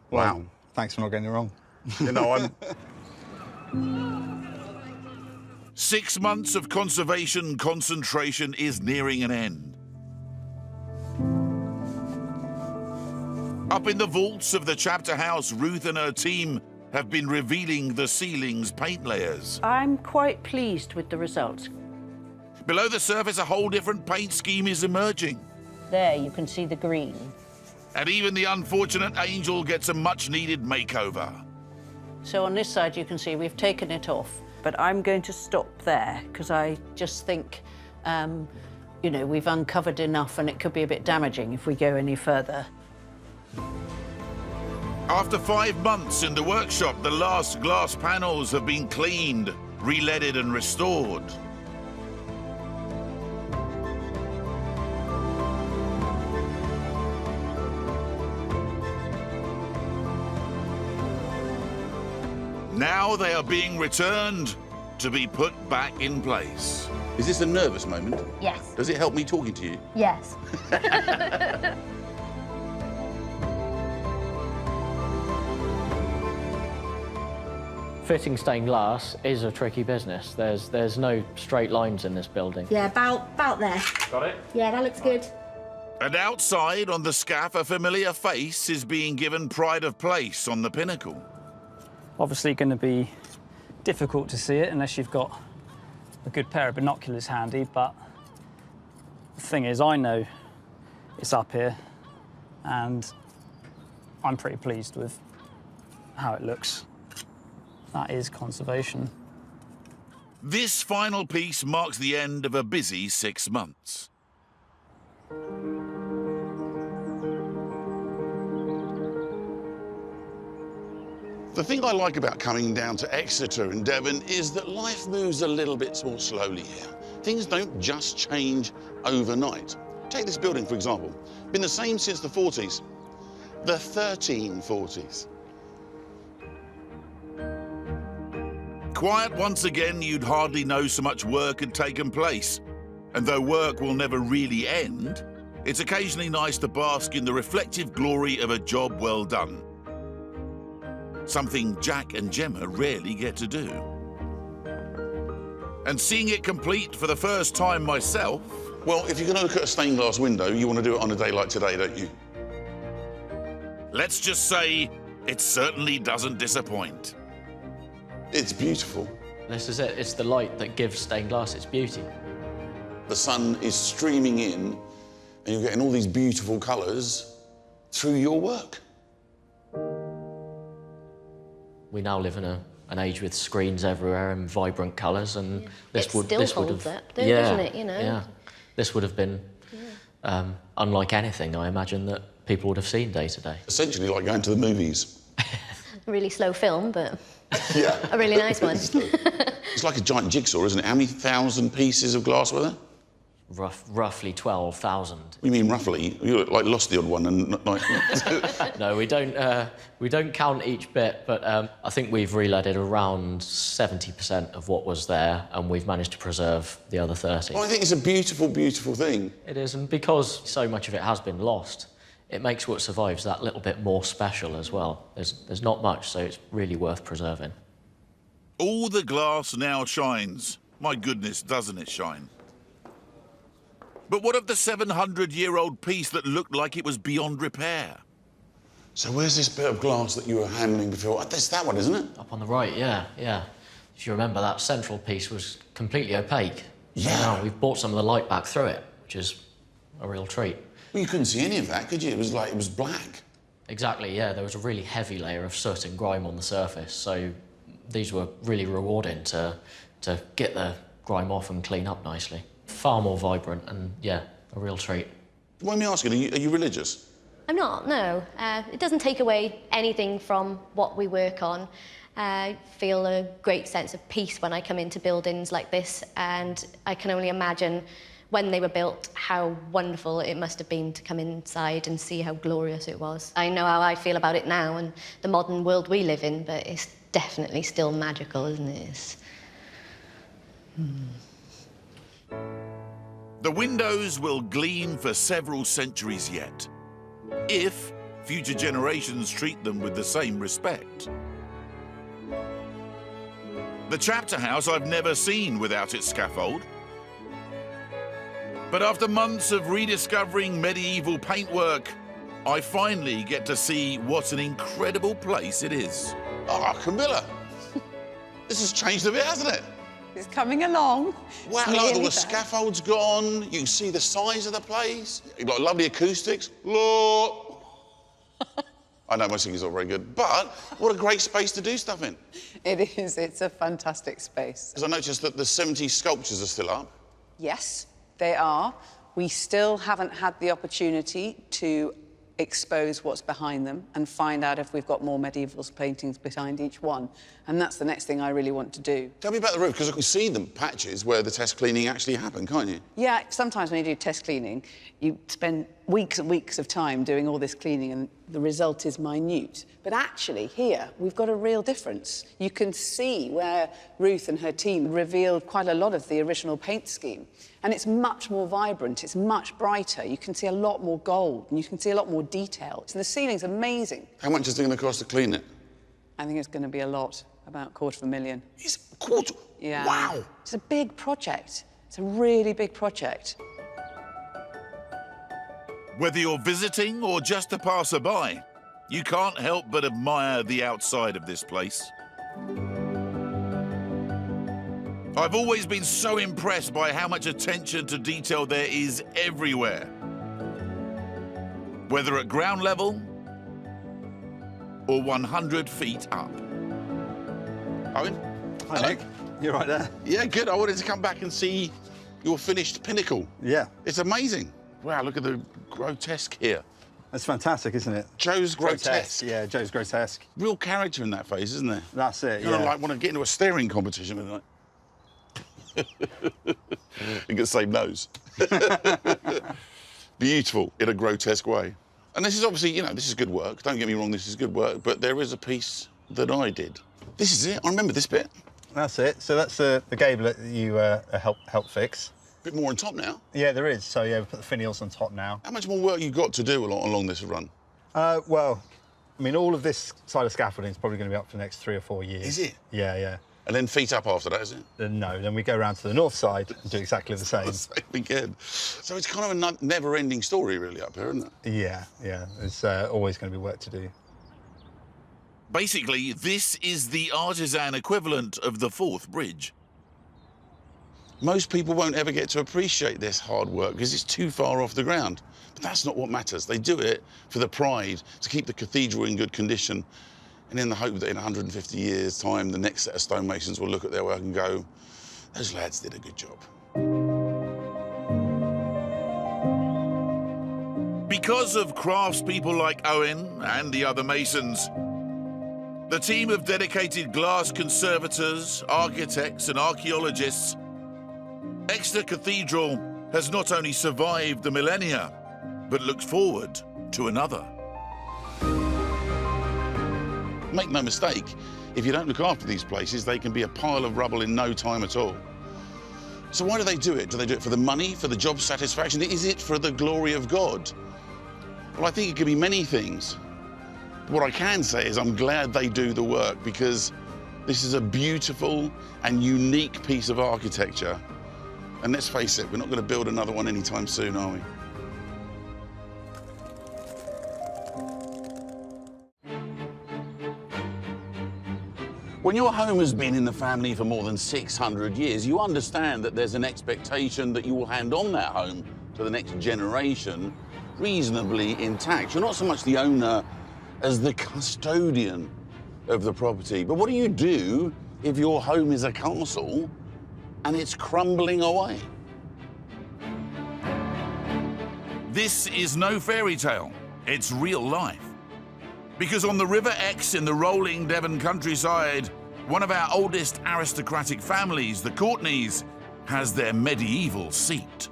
Wow. Well, thanks for not getting it wrong. You know, 6 months of conservation concentration is nearing an end. Up in the vaults of the chapter house, Ruth and her team have been revealing the ceiling's paint layers. I'm quite pleased with the results. Below the surface, a whole different paint scheme is emerging. There you can see the green. And even the unfortunate angel gets a much-needed makeover. So on this side you can see we've taken it off, but I'm going to stop there because I just think, you know, we've uncovered enough and it could be a bit damaging if we go any further. After 5 months in the workshop, the last glass panels have been cleaned, re-leaded and restored. Now they are being returned to be put back in place. Is this a nervous moment? Yes. Does it help me talking to you? Yes. Fitting stained glass is a tricky business. There's no straight lines in this building. Yeah, about there. Got it? Yeah, that looks good. And outside on the scaff, a familiar face is being given pride of place on the pinnacle. Obviously going to be difficult to see it unless you've got a good pair of binoculars handy, but the thing is, I know it's up here and I'm pretty pleased with how it looks. That is conservation. This final piece marks the end of a busy 6 months. The thing I like about coming down to Exeter in Devon is that life moves a little bit more slowly here. Things don't just change overnight. Take this building, for example. Been the same since the 40s. The 1340s. Quiet once again, you'd hardly know so much work had taken place. And though work will never really end, it's occasionally nice to bask in the reflective glory of a job well done. Something Jack and Gemma rarely get to do. And seeing it complete for the first time myself... Well, if you're going to look at a stained glass window, you want to do it on a day like today, don't you? Let's just say it certainly doesn't disappoint. It's beautiful. This is it. It's the light that gives stained glass its beauty. The sun is streaming in and you're getting all these beautiful colours through your work. We now live in an age with screens everywhere and vibrant colours, and this would have, doesn't it? You know. Yeah, this would have been unlike anything I imagine that people would have seen day to day. Essentially like going to the movies. A really slow film, but yeah, a really nice one. It's like a giant jigsaw, isn't it? How many thousand pieces of glass were there? Roughly 12,000. You mean roughly? You like lost the odd one and like... No, we don't count each bit, but I think we've re-leaded around 70% of what was there, and we've managed to preserve the other 30. Well, I think it's a beautiful, beautiful thing. It is, and because so much of it has been lost, it makes what survives that little bit more special as well. There's not much, so it's really worth preserving. All the glass now shines. My goodness, doesn't it shine? But what of the 700-year-old piece that looked like it was beyond repair? So where's this bit of glass that you were handling before? That's that one, isn't it? Up on the right, yeah. If you remember, that central piece was completely opaque. Yeah. So now we've brought some of the light back through it, which is a real treat. Well, you couldn't see any of that, could you? It was black. Exactly, yeah. There was a really heavy layer of soot and grime on the surface, so these were really rewarding to get the grime off and clean up nicely. Far more vibrant and, yeah, a real treat. Why am I asking, are you religious? I'm not, no. It doesn't take away anything from what we work on. I feel a great sense of peace when I come into buildings like this, and I can only imagine when they were built how wonderful it must have been to come inside and see how glorious it was. I know how I feel about it now and the modern world we live in, but it's definitely still magical, isn't it? The windows will gleam for several centuries yet, if future generations treat them with the same respect. The chapter house I've never seen without its scaffold. But after months of rediscovering medieval paintwork, I finally get to see what an incredible place it is. Oh, Camilla, this has changed a bit, hasn't it? It's coming along. Wow, It's look, all nearly the there. scaffolds gone. You can see the size of the place. You've got lovely acoustics. Look. I know my singing's not very good, but what a great space to do stuff in. It is. It's a fantastic space. Because I noticed that the 70 sculptures are still up. Yes, they are. We still haven't had the opportunity to expose what's behind them and find out if we've got more medieval paintings behind each one. And that's the next thing I really want to do. Tell me about the roof, because I can see the patches where the test cleaning actually happened, can't you? Yeah, sometimes when you do test cleaning, you spend weeks and weeks of time doing all this cleaning and the result is minute. But actually, here, we've got a real difference. You can see where Ruth and her team revealed quite a lot of the original paint scheme. And it's much more vibrant, it's much brighter. You can see a lot more gold and you can see a lot more detail. So the ceiling's amazing. How much is it going to cost to clean it? I think it's going to be a lot, about $250,000. It's a quarter? Yeah. Wow. It's a big project. It's a really big project. Whether you're visiting or just a passerby, you can't help but admire the outside of this place. I've always been so impressed by how much attention to detail there is everywhere. Whether at ground level or 100 feet up. Owen? Hi, Nick. You're right there. Yeah, good. I wanted to come back and see your finished pinnacle. Yeah. It's amazing. Wow, look at the grotesque here. That's fantastic, isn't it? Joe's grotesque. Yeah, Joe's grotesque. Real character in that face, isn't there? That's it, You kind of yeah. like want to get into a staring competition with it. You get the same nose. Beautiful in a grotesque way. And this is obviously, you know, this is good work. Don't get me wrong, this is good work, but there is a piece that I did. This is it. I remember this bit. That's it. So that's the gable that you helped fix. A bit more on top now. Yeah, there is. So, yeah, we put the finials on top now. How much more work you got to do along this run? Well, I mean, all of this side of scaffolding is probably going to be up for the next 3 or 4 years. Is it? Yeah, yeah. And then feet up after that, is it? No, then we go around to the north side and do exactly the same. Again. So it's kind of a never-ending story, really, up here, isn't it? Yeah, yeah. There's always going to be work to do. Basically, this is the artisan equivalent of the Forth Bridge. Most people won't ever get to appreciate this hard work because it's too far off the ground. But that's not what matters. They do it for the pride, to keep the cathedral in good condition, and in the hope that in 150 years' time, the next set of stonemasons will look at their work and go, those lads did a good job. Because of craftspeople like Owen and the other masons, the team of dedicated glass conservators, architects and archaeologists, Exeter Cathedral has not only survived the millennia, but looks forward to another. Make no mistake, if you don't look after these places, they can be a pile of rubble in no time at all. So why do they do it? Do they do it for the money, for the job satisfaction? Is it for the glory of God? Well, I think it could be many things. What I can say is I'm glad they do the work, because this is a beautiful and unique piece of architecture. And let's face it, we're not going to build another one anytime soon, are we? When your home has been in the family for more than 600 years, you understand that there's an expectation that you will hand on that home to the next generation reasonably intact. You're not so much the owner as the custodian of the property. But what do you do if your home is a castle and it's crumbling away? This is no fairy tale, it's real life. Because on the River Exe in the rolling Devon countryside, one of our oldest aristocratic families, the Courtenays, has their medieval seat.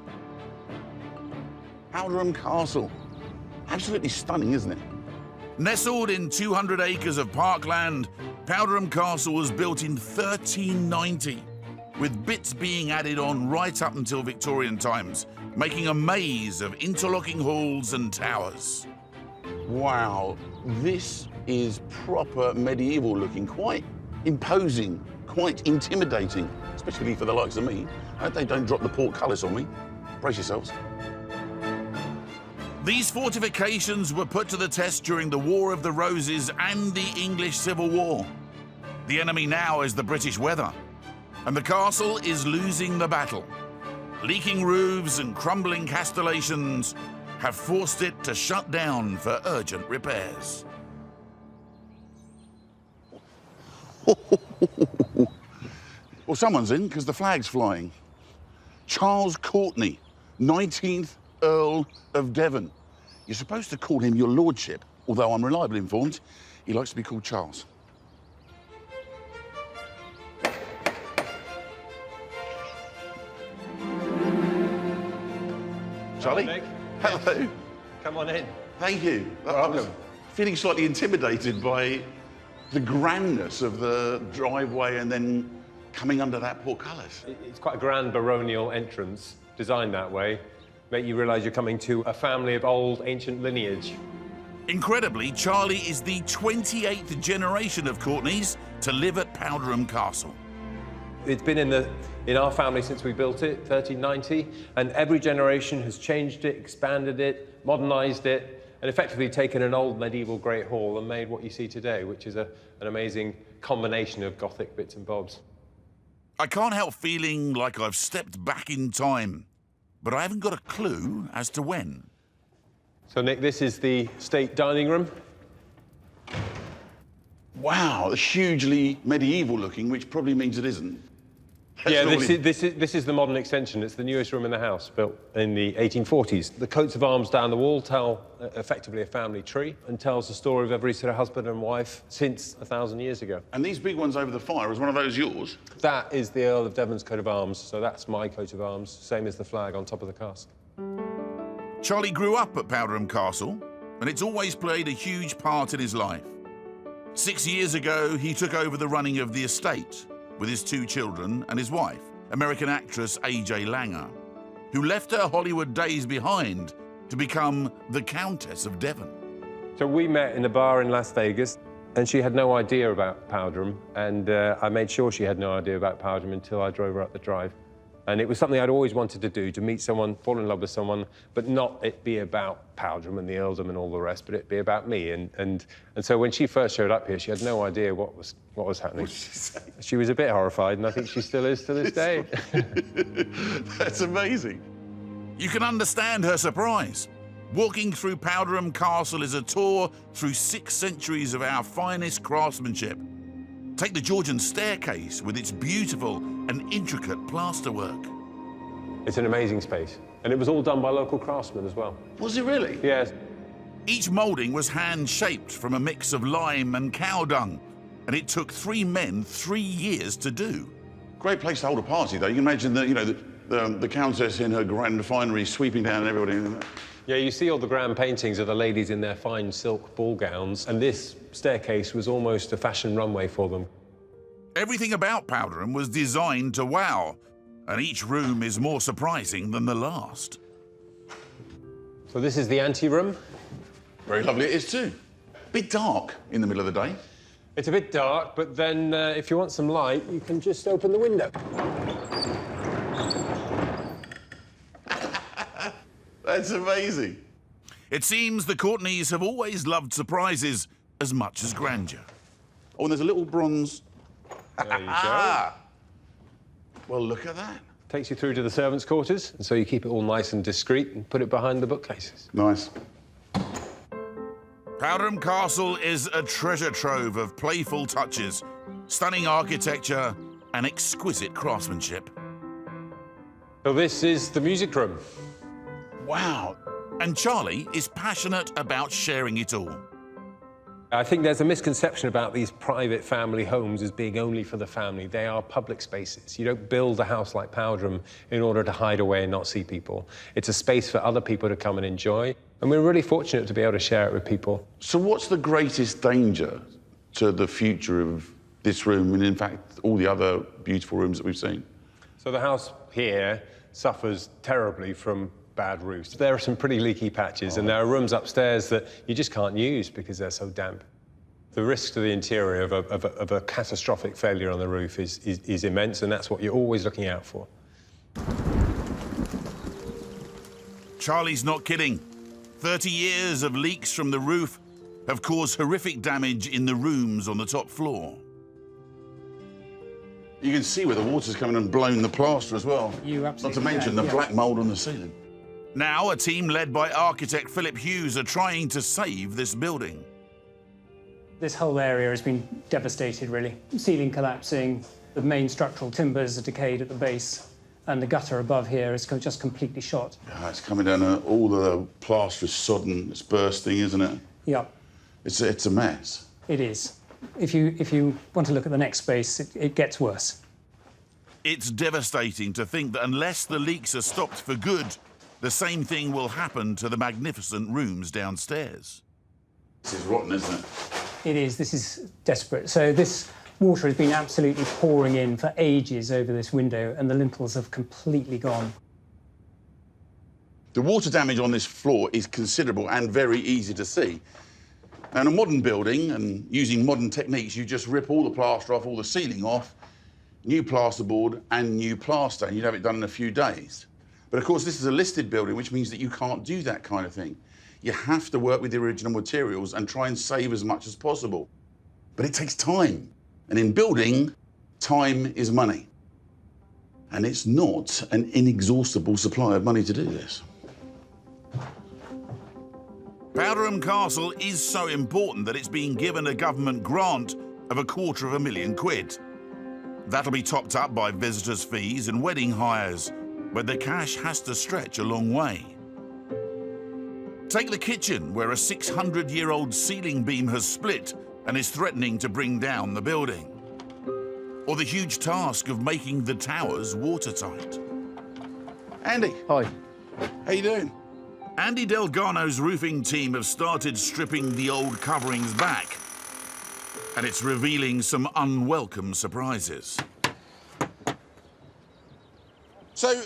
Powderham Castle. Absolutely stunning, isn't it? Nestled in 200 acres of parkland, Powderham Castle was built in 1390, with bits being added on right up until Victorian times, making a maze of interlocking halls and towers. Wow, this is proper medieval looking, quite imposing, quite intimidating, especially for the likes of me. I hope they don't drop the portcullis on me. Brace yourselves. These fortifications were put to the test during the War of the Roses and the English Civil War. The enemy now is the British weather. And the castle is losing the battle. Leaking roofs and crumbling castellations have forced it to shut down for urgent repairs. Well, someone's in because the flag's flying. Charles Courtney, 19th Earl of Devon. You're supposed to call him your lordship, although I'm reliably informed he likes to be called Charles. Charlie? Nick. Hello. Come on in. Thank you. I'm feeling slightly intimidated by the grandness of the driveway and then coming under that portcullis. It's quite a grand baronial entrance, designed that way. Make you realise you're coming to a family of old, ancient lineage. Incredibly, Charlie is the 28th generation of Courtneys to live at Powderham Castle. It's been in our family since we built it, 1390, and every generation has changed it, expanded it, modernised it, and effectively taken an old medieval Great Hall and made what you see today, which is an amazing combination of Gothic bits and bobs. I can't help feeling like I've stepped back in time, but I haven't got a clue as to when. So, Nick, this is the state dining room. Wow, hugely medieval looking, which probably means it isn't. Yeah, this is the modern extension. It's the newest room in the house, built in the 1840s. The coats of arms down the wall tell effectively a family tree and tells the story of every sort of husband and wife since 1,000 years ago. And these big ones over the fire, is one of those yours? That is the Earl of Devon's coat of arms, so that's my coat of arms, same as the flag on top of the cask. Charlie grew up at Powderham Castle, and it's always played a huge part in his life. 6 years ago, he took over the running of the estate with his 2 children and his wife, American actress A.J. Langer, who left her Hollywood days behind to become the Countess of Devon. So we met in a bar in Las Vegas, and she had no idea about Powderham, and I made sure she had no idea about Powderham until I drove her up the drive. And it was something I'd always wanted to do, to meet someone, fall in love with someone, but not it be about Powderham and the earldom and all the rest, but it be about me. And so when she first showed up here, she had no idea what was happening. What did she say? She was a bit horrified, and I think she still is to this day. That's amazing. You can understand her surprise. Walking through Powderham Castle is a tour through 6 centuries of our finest craftsmanship. Take the Georgian staircase with its beautiful and intricate plasterwork. It's an amazing space, and it was all done by local craftsmen as well. Was it really? Yes. Each moulding was hand-shaped from a mix of lime and cow dung, and it took 3 men 3 years to do. Great place to hold a party, though. You can imagine the Countess in her grand finery sweeping down everybody. Yeah, you see all the grand paintings of the ladies in their fine silk ball gowns, and this staircase was almost a fashion runway for them. Everything about Powderham was designed to wow, and each room is more surprising than the last. So this is the ante-room. Very lovely it is too. Bit dark in the middle of the day. It's a bit dark, but then if you want some light, you can just open the window. That's amazing. It seems the Courtneys have always loved surprises as much as grandeur. Oh, and there's a little bronze. There you go. Well, look at that. Takes you through to the servants' quarters, and so you keep it all nice and discreet and put it behind the bookcases. Nice. Powderham Castle is a treasure trove of playful touches, stunning architecture, and exquisite craftsmanship. So this is the music room. Wow. And Charlie is passionate about sharing it all. I think there's a misconception about these private family homes as being only for the family. They are public spaces. You don't build a house like Powderham in order to hide away and not see people. It's a space for other people to come and enjoy. And we're really fortunate to be able to share it with people. So what's the greatest danger to the future of this room and, in fact, all the other beautiful rooms that we've seen? So the house here suffers terribly from bad roofs. There are some pretty leaky patches, and there are rooms upstairs that you just can't use because they're so damp. The risk to the interior of a catastrophic failure on the roof is immense, and that's what you're always looking out for. Charlie's not kidding. 30 years of leaks from the roof have caused horrific damage in the rooms on the top floor. You can see where the water's coming and blown the plaster as well. Not to mention the black mould on the ceiling. Now, a team led by architect Philip Hughes are trying to save this building. This whole area has been devastated, really. Ceiling collapsing, the main structural timbers are decayed at the base, and the gutter above here is just completely shot. Yeah, it's coming down, all the plaster is sodden, it's bursting, isn't it? Yep. It's a mess. It is. If you want to look at the next space, it gets worse. It's devastating to think that unless the leaks are stopped for good, the same thing will happen to the magnificent rooms downstairs. This is rotten, isn't it? It is. This is desperate. So this water has been absolutely pouring in for ages over this window, and the lintels have completely gone. The water damage on this floor is considerable and very easy to see. Now, in a modern building, and using modern techniques, you just rip all the plaster off, all the ceiling off, new plasterboard and new plaster, and you'd have it done in a few days. But of course, this is a listed building, which means that you can't do that kind of thing. You have to work with the original materials and try and save as much as possible. But it takes time. And in building, time is money. And it's not an inexhaustible supply of money to do this. Powderham Castle is so important that it's being given a government grant of £250,000. That'll be topped up by visitors' fees and wedding hires, but the cash has to stretch a long way. Take the kitchen, where a 600-year-old ceiling beam has split and is threatening to bring down the building. Or the huge task of making the towers watertight. Andy. Hi. How you doing? Andy Delgano's roofing team have started stripping the old coverings back, and it's revealing some unwelcome surprises. So,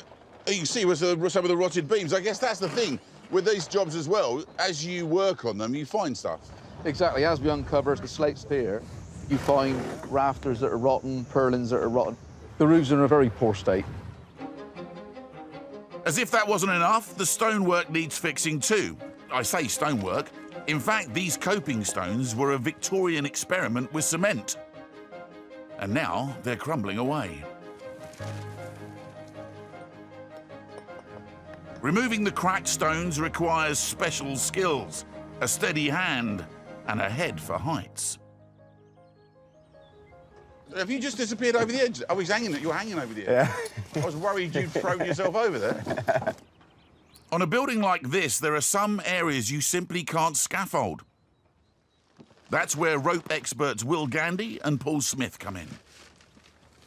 you can see with some of the rotted beams. I guess that's the thing with these jobs as well. As you work on them, you find stuff. Exactly. As we uncover the slates here, you find rafters that are rotten, purlins that are rotten. The roof's in a very poor state. As if that wasn't enough, the stonework needs fixing too. I say stonework. In fact, these coping stones were a Victorian experiment with cement. And now they're crumbling away. Removing the cracked stones requires special skills, a steady hand, and a head for heights. Have you just disappeared over the edge? Oh, you're hanging over the edge. Yeah. I was worried you'd thrown yourself over there. On a building like this, there are some areas you simply can't scaffold. That's where rope experts Will Gandy and Paul Smith come in.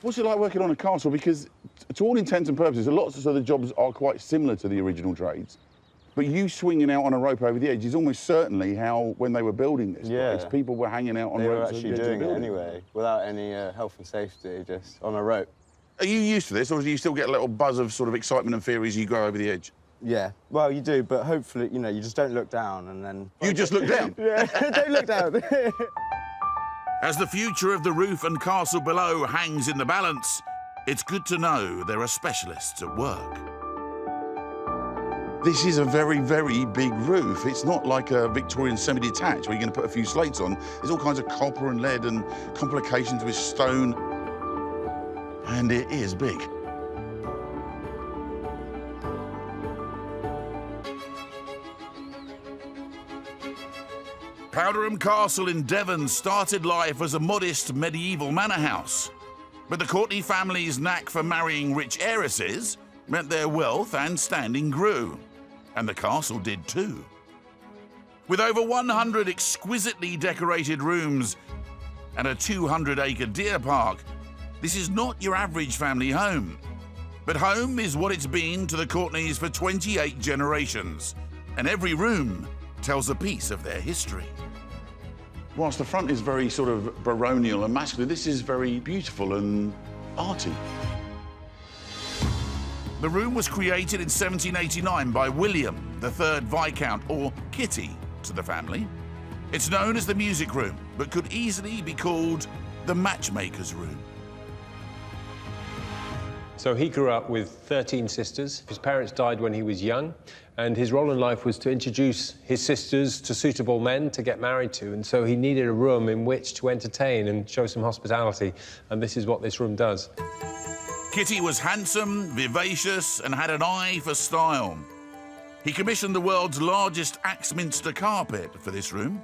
What's it like working on a castle? Because to all intents and purposes, lots of the jobs are quite similar to the original trades. But you swinging out on a rope over the edge is almost certainly how, when they were building this place, people were hanging out on ropes. They were actually doing it anyway, without any health and safety, just on a rope. Are you used to this, or do you still get a little buzz of sort of excitement and fear as you go over the edge? Yeah, well, you do, but hopefully, you know, you just don't look down and then... You just look down? Yeah, don't look down. As the future of the roof and castle below hangs in the balance, it's good to know there are specialists at work. This is a very, very big roof. It's not like a Victorian semi-detached where you're going to put a few slates on. There's all kinds of copper and lead and complications with stone. And it is big. Powderham Castle in Devon started life as a modest medieval manor house. But the Courtney family's knack for marrying rich heiresses meant their wealth and standing grew. And the castle did too. With over 100 exquisitely decorated rooms and a 200-acre deer park, this is not your average family home. But home is what it's been to the Courtneys for 28 generations, and every room tells a piece of their history. Whilst the front is very sort of baronial and masculine, this is very beautiful and arty. The room was created in 1789 by William, the 3rd Viscount, or Kitty, to the family. It's known as the music room, but could easily be called the matchmaker's room. So he grew up with 13 sisters. His parents died when he was young, and his role in life was to introduce his sisters to suitable men to get married to, and so he needed a room in which to entertain and show some hospitality, and this is what this room does. Kitty was handsome, vivacious, and had an eye for style. He commissioned the world's largest Axminster carpet for this room,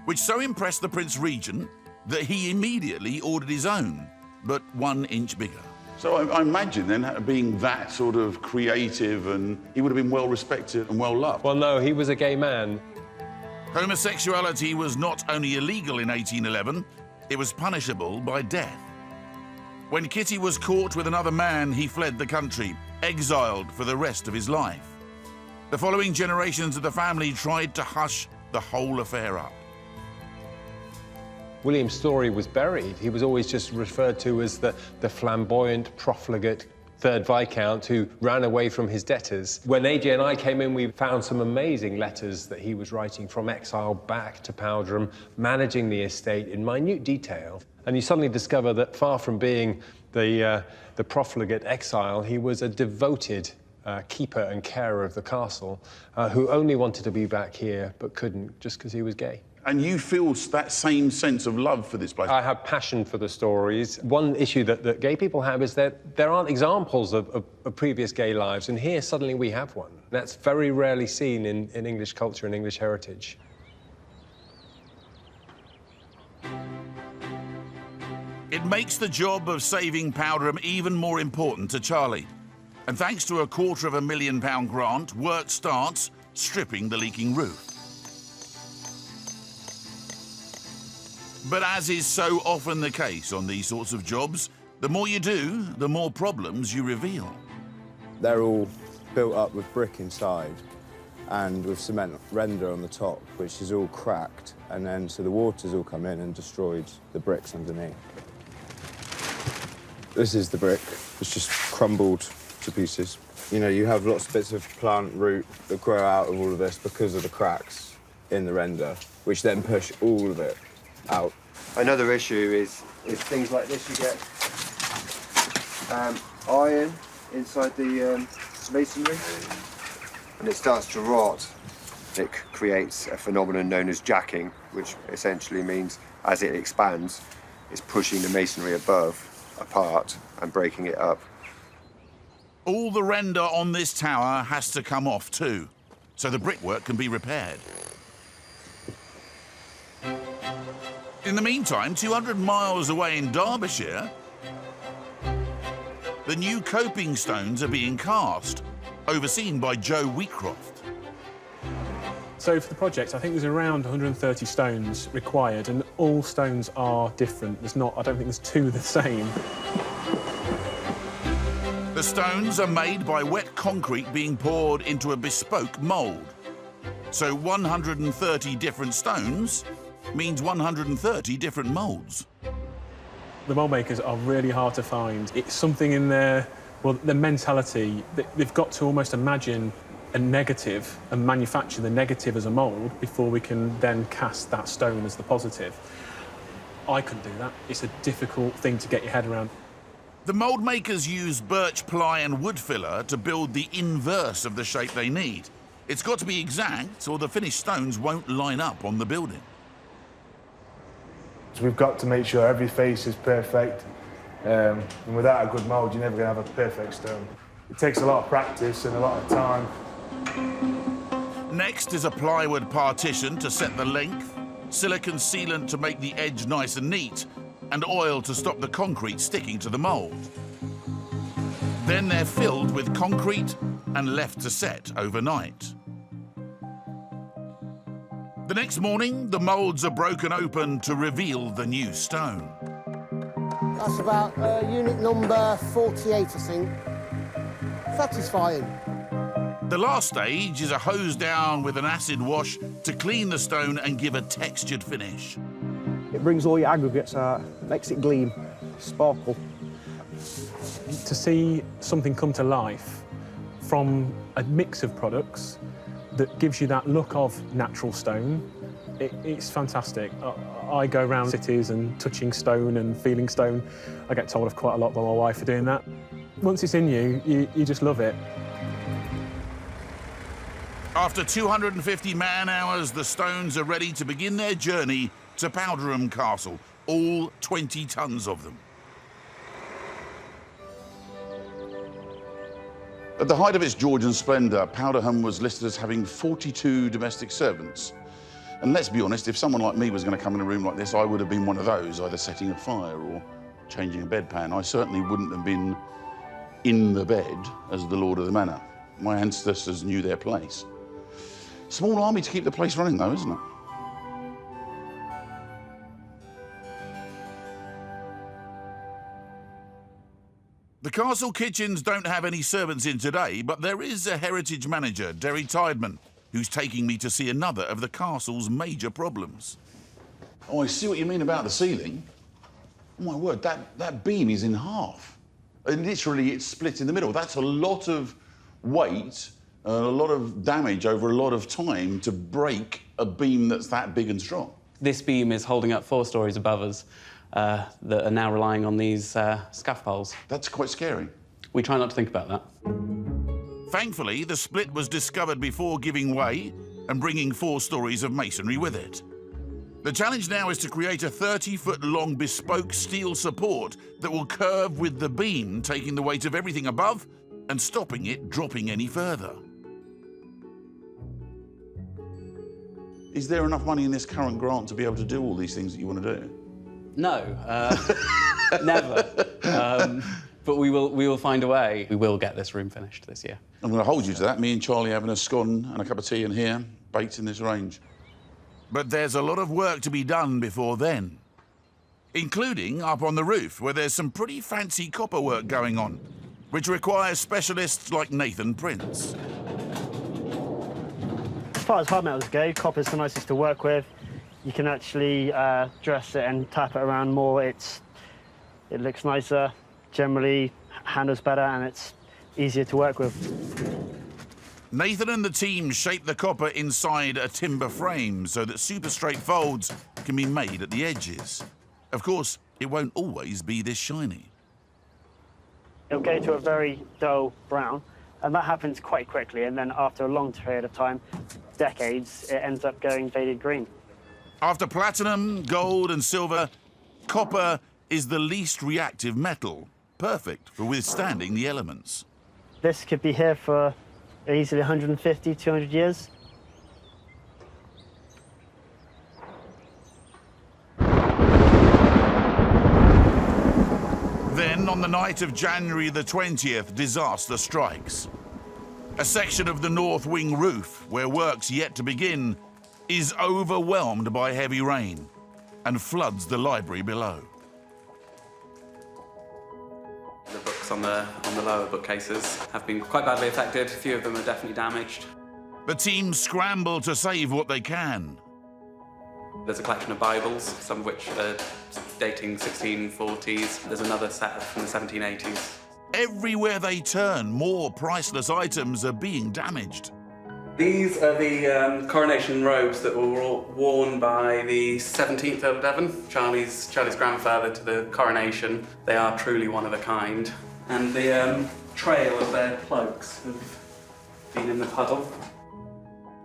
which so impressed the Prince Regent that he immediately ordered his own, but 1 inch bigger. So I imagine then being that sort of creative, and he would have been well respected and well loved. Well, no, he was a gay man. Homosexuality was not only illegal in 1811, it was punishable by death. When Kitty was caught with another man, he fled the country, exiled for the rest of his life. The following generations of the family tried to hush the whole affair up. William's story was buried. He was always just referred to as the flamboyant, profligate 3rd Viscount who ran away from his debtors. When AJ and I came in, we found some amazing letters that he was writing from exile back to Powderham, managing the estate in minute detail. And you suddenly discover that far from being the profligate exile, he was a devoted keeper and carer of the castle who only wanted to be back here but couldn't just because he was gay. And you feel that same sense of love for this place? I have passion for the stories. One issue that gay people have is that there aren't examples of previous gay lives, and here suddenly we have one. That's very rarely seen in English culture and English heritage. It makes the job of saving Powderham even more important to Charlie. And thanks to a £250,000 grant, work starts stripping the leaking roof. But as is so often the case on these sorts of jobs, the more you do, the more problems you reveal. They're all built up with brick inside and with cement render on the top, which is all cracked, and then so the water's all come in and destroyed the bricks underneath. This is the brick. It's just crumbled to pieces. You know, you have lots of bits of plant root that grow out of all of this because of the cracks in the render, which then push all of it out. Another issue is things like this. You get iron inside the masonry, and it starts to rot. It creates a phenomenon known as jacking, which essentially means as it expands, it's pushing the masonry apart and breaking it up. All the render on this tower has to come off too, so the brickwork can be repaired. In the meantime, 200 miles away in Derbyshire, the new coping stones are being cast, overseen by Joe Wheatcroft. So for the project, I think there's around 130 stones required, and all stones are different. I don't think there's two the same. The stones are made by wet concrete being poured into a bespoke mould. So 130 different stones means 130 different moulds. The mould makers are really hard to find. It's something in their mentality. They've got to almost imagine a negative and manufacture the negative as a mould before we can then cast that stone as the positive. I couldn't do that. It's a difficult thing to get your head around. The mould makers use birch ply and wood filler to build the inverse of the shape they need. It's got to be exact, or the finished stones won't line up on the building. So we've got to make sure every face is perfect, and without a good mould, you're never going to have a perfect stone. It takes a lot of practice and a lot of time. Next is a plywood partition to set the length, silicone sealant to make the edge nice and neat, and oil to stop the concrete sticking to the mould. Then they're filled with concrete and left to set overnight. The next morning, the moulds are broken open to reveal the new stone. That's about unit number 48, I think. Satisfying. The last stage is a hose down with an acid wash to clean the stone and give a textured finish. It brings all your aggregates out, makes it gleam, sparkle. To see something come to life from a mix of products that gives you that look of natural stone, it's fantastic. I go around cities and touching stone and feeling stone. I get told off quite a lot by my wife for doing that. Once it's in you, you just love it. After 250 man-hours, the stones are ready to begin their journey to Powderham Castle, all 20 tons of them. At the height of its Georgian splendour, Powderham was listed as having 42 domestic servants. And let's be honest, if someone like me was going to come in a room like this, I would have been one of those, either setting a fire or changing a bedpan. I certainly wouldn't have been in the bed as the lord of the manor. My ancestors knew their place. Small army to keep the place running, though, isn't it? The castle kitchens don't have any servants in today, but there is a heritage manager, Derry Tideman, who's taking me to see another of the castle's major problems. Oh, I see what you mean about the ceiling. Oh, my word, that beam is in half. Literally, it's split in the middle. That's a lot of weight, a lot of damage over a lot of time to break a beam that's that big and strong. This beam is holding up 4 stories above us that are now relying on these scaffolds. That's quite scary. We try not to think about that. Thankfully, the split was discovered before giving way and bringing 4 stories of masonry with it. The challenge now is to create a 30-foot-long bespoke steel support that will curve with the beam, taking the weight of everything above and stopping it dropping any further. Is there enough money in this current grant to be able to do all these things that you want to do? No, never. But we will find a way. We will get this room finished this year. I'm going to hold you to that. Me and Charlie having a scone and a cup of tea in here, baked in this range. But there's a lot of work to be done before then, including up on the roof, where there's some pretty fancy copper work going on, which requires specialists like Nathan Prince. As far as hard metals go, copper's the nicest to work with. You can actually dress it and tap it around more. It looks nicer, generally handles better, and it's easier to work with. Nathan and the team shape the copper inside a timber frame so that super straight folds can be made at the edges. Of course, it won't always be this shiny. It'll go to a very dull brown, and that happens quite quickly, and then after a long period of time, decades, it ends up going faded green. After platinum, gold and silver, copper is the least reactive metal, perfect for withstanding the elements. This could be here for easily 150, 200 years. Then, on the night of January the 20th, disaster strikes. A section of the north wing roof, where work's yet to begin, is overwhelmed by heavy rain and floods the library below. The books on the lower bookcases have been quite badly affected. A few of them are definitely damaged. The team scramble to save what they can. There's a collection of Bibles, some of which are dating 1640s. There's another set from the 1780s. Everywhere they turn, more priceless items are being damaged. These are the coronation robes that were worn by the 17th Earl of Devon, Charlie's grandfather to the coronation. They are truly one of a kind. And the trail of their cloaks have been in the puddle.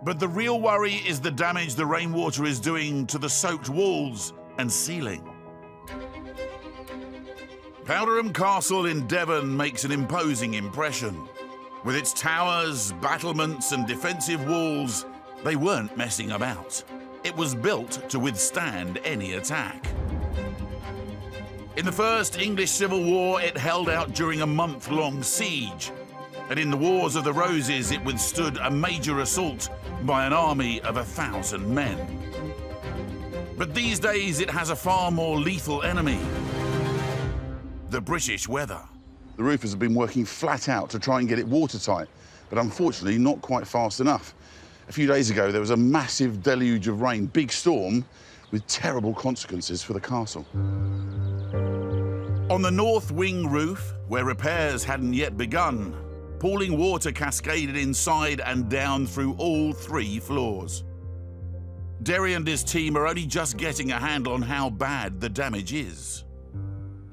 But the real worry is the damage the rainwater is doing to the soaked walls and ceiling. Powderham Castle in Devon makes an imposing impression. With its towers, battlements and defensive walls, they weren't messing about. It was built to withstand any attack. In the First English Civil War, it held out during a month-long siege. And in the Wars of the Roses, it withstood a major assault by an army of 1,000 men. But these days, it has a far more lethal enemy: the British weather. The roofers have been working flat out to try and get it watertight, but unfortunately not quite fast enough. A few days ago, there was a massive deluge of rain, big storm, with terrible consequences for the castle. On the north wing roof, where repairs hadn't yet begun, pooling water cascaded inside and down through all 3 floors. Derry and his team are only just getting a handle on how bad the damage is.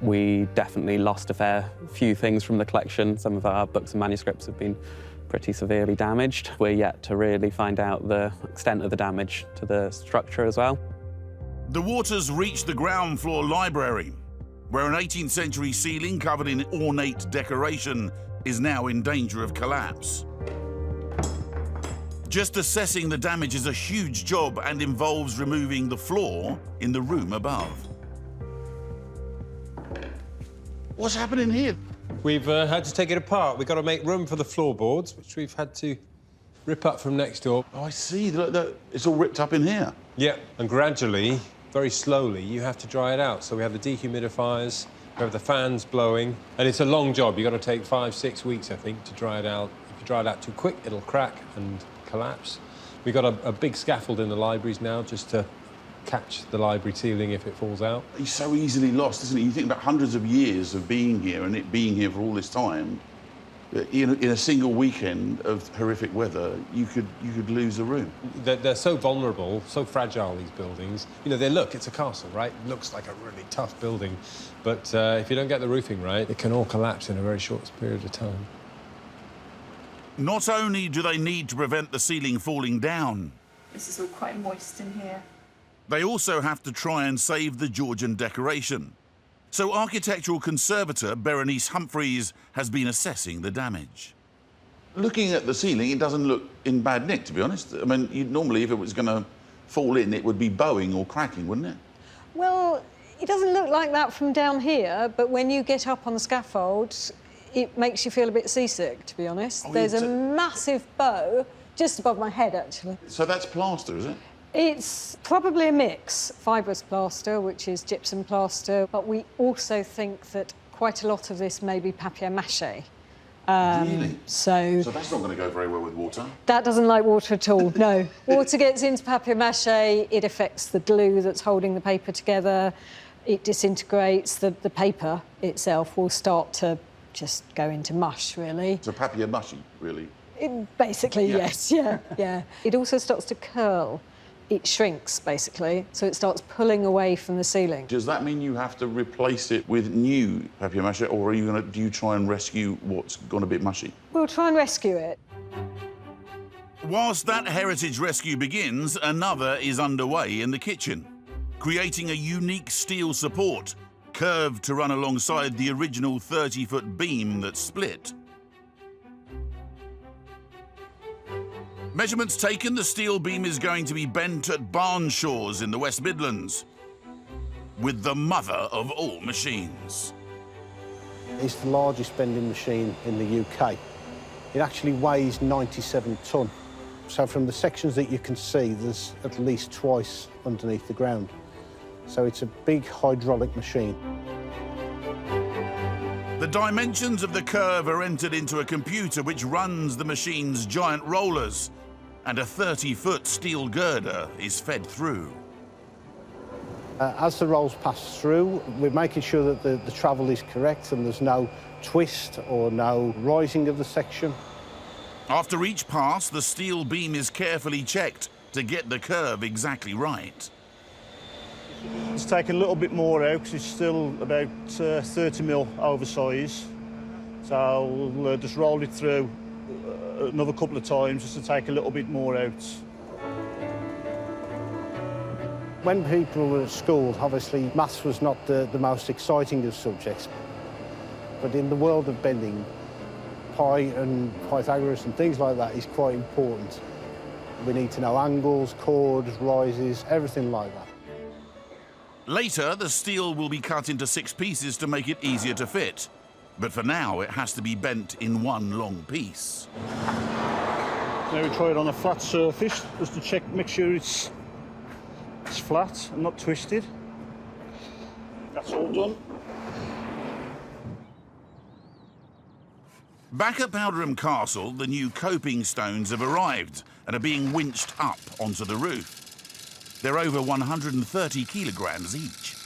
We definitely lost a fair few things from the collection. Some of our books and manuscripts have been pretty severely damaged. We're yet to really find out the extent of the damage to the structure as well. The waters reached the ground floor library, where an 18th century ceiling covered in ornate decoration is now in danger of collapse. Just assessing the damage is a huge job and involves removing the floor in the room above. What's happening here? We've had to take it apart. We've got to make room for the floorboards, which we've had to rip up from next door. Oh, I see. Look, it's all ripped up in here. Yeah, and gradually, very slowly, you have to dry it out. So we have the dehumidifiers, we have the fans blowing, and it's a long job. You've got to take 5-6 weeks, I think, to dry it out. If you dry it out too quick, it'll crack and collapse. We've got a big scaffold in the libraries now just to catch the library ceiling if it falls out. He's so easily lost, isn't he? You think about hundreds of years of being here and it being here for all this time. In a single weekend of horrific weather, you could lose a room. They're so vulnerable, so fragile, these buildings. You know, look, it's a castle, right? It looks like a really tough building. But if you don't get the roofing right, it can all collapse in a very short period of time. Not only do they need to prevent the ceiling falling down, This is all quite moist in here. they also have to try and save the Georgian decoration. So architectural conservator Berenice Humphreys has been assessing the damage. Looking at the ceiling, it doesn't look in bad nick, to be honest. I mean, normally, if it was going to fall in, it would be bowing or cracking, wouldn't it? Well, it doesn't look like that from down here, but when you get up on the scaffold, it makes you feel a bit seasick, to be honest. Oh, There's it's a massive bow just above my head, actually. So that's plaster, is it? It's probably a mix. Fibrous plaster, which is gypsum plaster, but we also think that quite a lot of this may be papier-mâché. Really? So that's not going to go very well with water? that doesn't like water at all, no. Water gets into papier-mâché, it affects the glue that's holding the paper together, it disintegrates, the paper itself will start to just go into mush, really. So papier-mâché, really? Basically, Yeah. yes, yeah. It also starts to curl. It shrinks, basically, so it starts pulling away from the ceiling. Does that mean you have to replace it with new papier-mâché, or do you try and rescue what's gone a bit mushy? We'll try and rescue it. Whilst that heritage rescue begins, another is underway in the kitchen, creating a unique steel support, curved to run alongside the original 30-foot beam that split. Measurements taken, the steel beam is going to be bent at Barnshaws in the West Midlands, with the mother of all machines. It's the largest bending machine in the UK. It actually weighs 97 tonne. So from the sections that you can see, there's at least twice underneath the ground. So it's a big hydraulic machine. The dimensions of the curve are entered into a computer which runs the machine's giant rollers, and a 30-foot steel girder is fed through. As the rolls pass through, we're making sure that the travel is correct and there's no twist or no rising of the section. After each pass, the steel beam is carefully checked to get the curve exactly right. It's taken a little bit more out because it's still about 30 mil oversize. So we'll just roll it through another couple of times just to take a little bit more out. When people were at school, obviously maths was not the most exciting of subjects. But in the world of bending, pi and Pythagoras and things like that is quite important. We need to know angles, chords, rises, everything like that. Later, the steel will be cut into 6 pieces to make it easier to fit. But for now, it has to be bent in one long piece. Now we try it on a flat surface just to check, make sure it's flat and not twisted. That's all done. Back at Powderham Castle, the new coping stones have arrived and are being winched up onto the roof. They're over 130 kilograms each.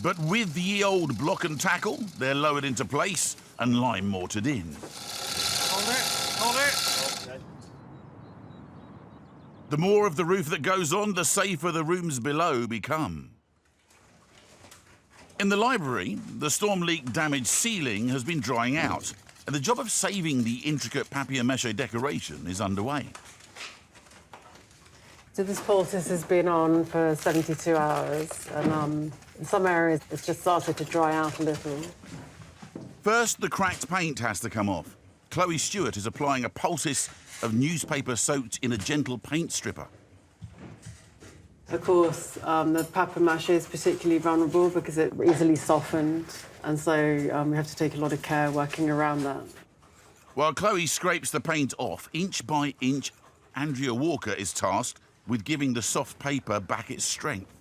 But with the ye old block and tackle, they're lowered into place and lime mortared in. Hold it, hold it. Okay. The more of the roof that goes on, the safer the rooms below become. In the library, the storm leak damaged ceiling has been drying out, and the job of saving the intricate papier-mâché decoration is underway. So this poultice has been on for 72 hours, and in some areas it's just started to dry out a little. First, the cracked paint has to come off. Chloe Stewart is applying a poultice of newspaper soaked in a gentle paint stripper. Of course, the papier-mâché is particularly vulnerable because it easily softened, and so we have to take a lot of care working around that. While Chloe scrapes the paint off, inch by inch, Andrea Walker is tasked with giving the soft paper back its strength.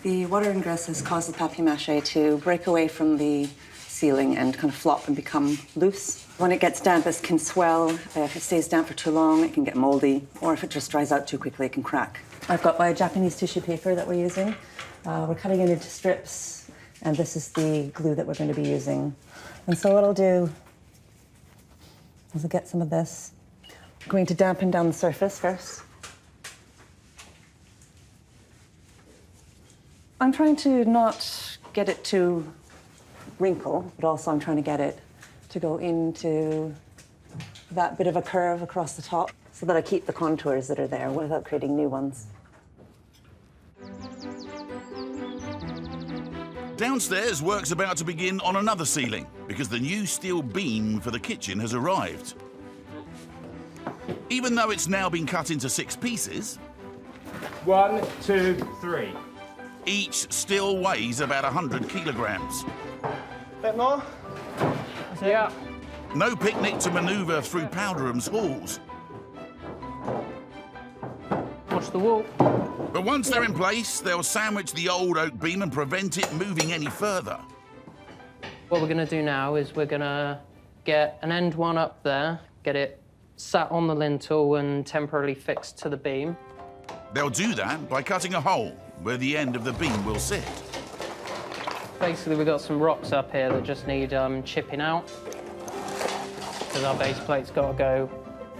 The water ingress has caused the papier-mâché to break away from the ceiling and kind of flop and become loose. When it gets damp, it can swell. If it stays damp for too long, it can get mouldy, or if it just dries out too quickly, it can crack. I've got my Japanese tissue paper that we're using. We're cutting it into strips, and this is the glue that we're going to be using. And so what I'll do is I'll get some of this. I'm going to dampen down the surface first. I'm trying to not get it to wrinkle, but also I'm trying to get it to go into that bit of a curve across the top so that I keep the contours that are there without creating new ones. Downstairs, work's about to begin on another ceiling because the new steel beam for the kitchen has arrived. Even though it's now been cut into 6 pieces... 1, 2, 3. Each still weighs about 100 kilograms. Bit more? Yeah. No picnic to manoeuvre through Powderham's halls. Watch the wall. But once they're in place, they'll sandwich the old oak beam and prevent it moving any further. What we're going to do now is we're going to get an end one up there, get it sat on the lintel and temporarily fixed to the beam. They'll do that by cutting a hole where the end of the beam will sit. Basically, we've got some rocks up here that just need chipping out, because our base plate's got to go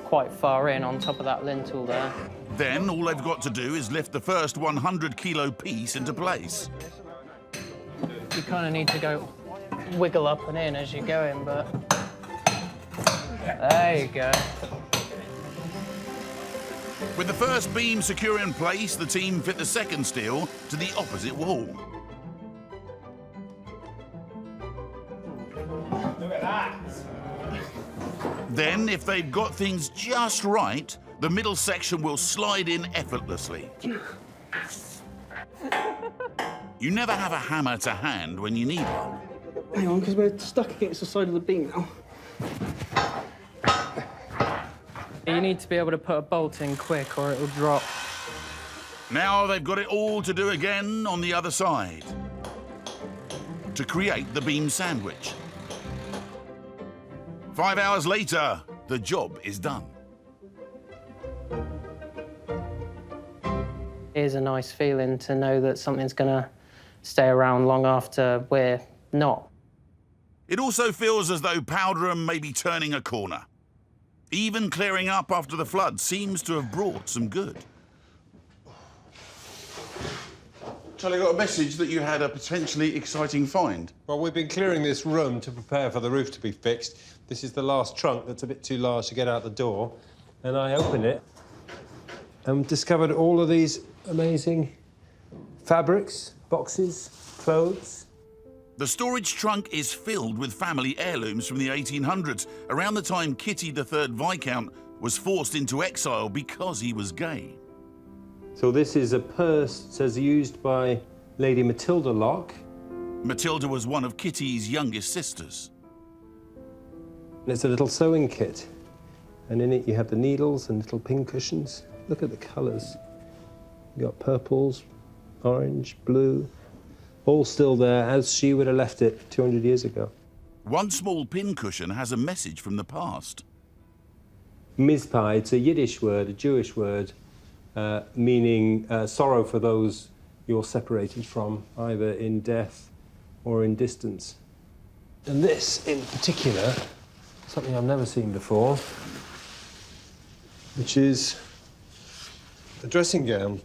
quite far in on top of that lintel there. Then all they've got to do is lift the first 100-kilo piece into place. You kind of need to go wiggle up and in as you're going, but there you go. With the first beam secure in place, the team fit the second steel to the opposite wall. Look at that! Then, if they've got things just right, the middle section will slide in effortlessly. You never have a hammer to hand when you need one. Hang on, because we're stuck against the side of the beam now. You need to be able to put a bolt in quick or it'll drop. Now they've got it all to do again on the other side to create the beam sandwich. 5 hours later, the job is done. It is a nice feeling to know that something's going to stay around long after we're not. It also feels as though Powderham may be turning a corner. Even clearing up after the flood seems to have brought some good. Charlie, got a message that you had a potentially exciting find. Well, we've been clearing this room to prepare for the roof to be fixed. This is the last trunk that's a bit too large to get out the door. And I opened it and discovered all of these amazing fabrics, boxes, clothes. The storage trunk is filled with family heirlooms from the 1800s, around the time Kitty, the 3rd Viscount, was forced into exile because he was gay. So this is a purse, it says, used by Lady Matilda Locke. Matilda was one of Kitty's youngest sisters. And it's a little sewing kit. And in it you have the needles and little pin cushions. Look at the colours. You've got purples, orange, blue, all still there as she would have left it 200 years ago. One small pin cushion has a message from the past. Mizpah, it's a Yiddish word, a Jewish word, meaning sorrow for those you're separated from, either in death or in distance. And this, in particular, something I've never seen before, which is a dressing gown.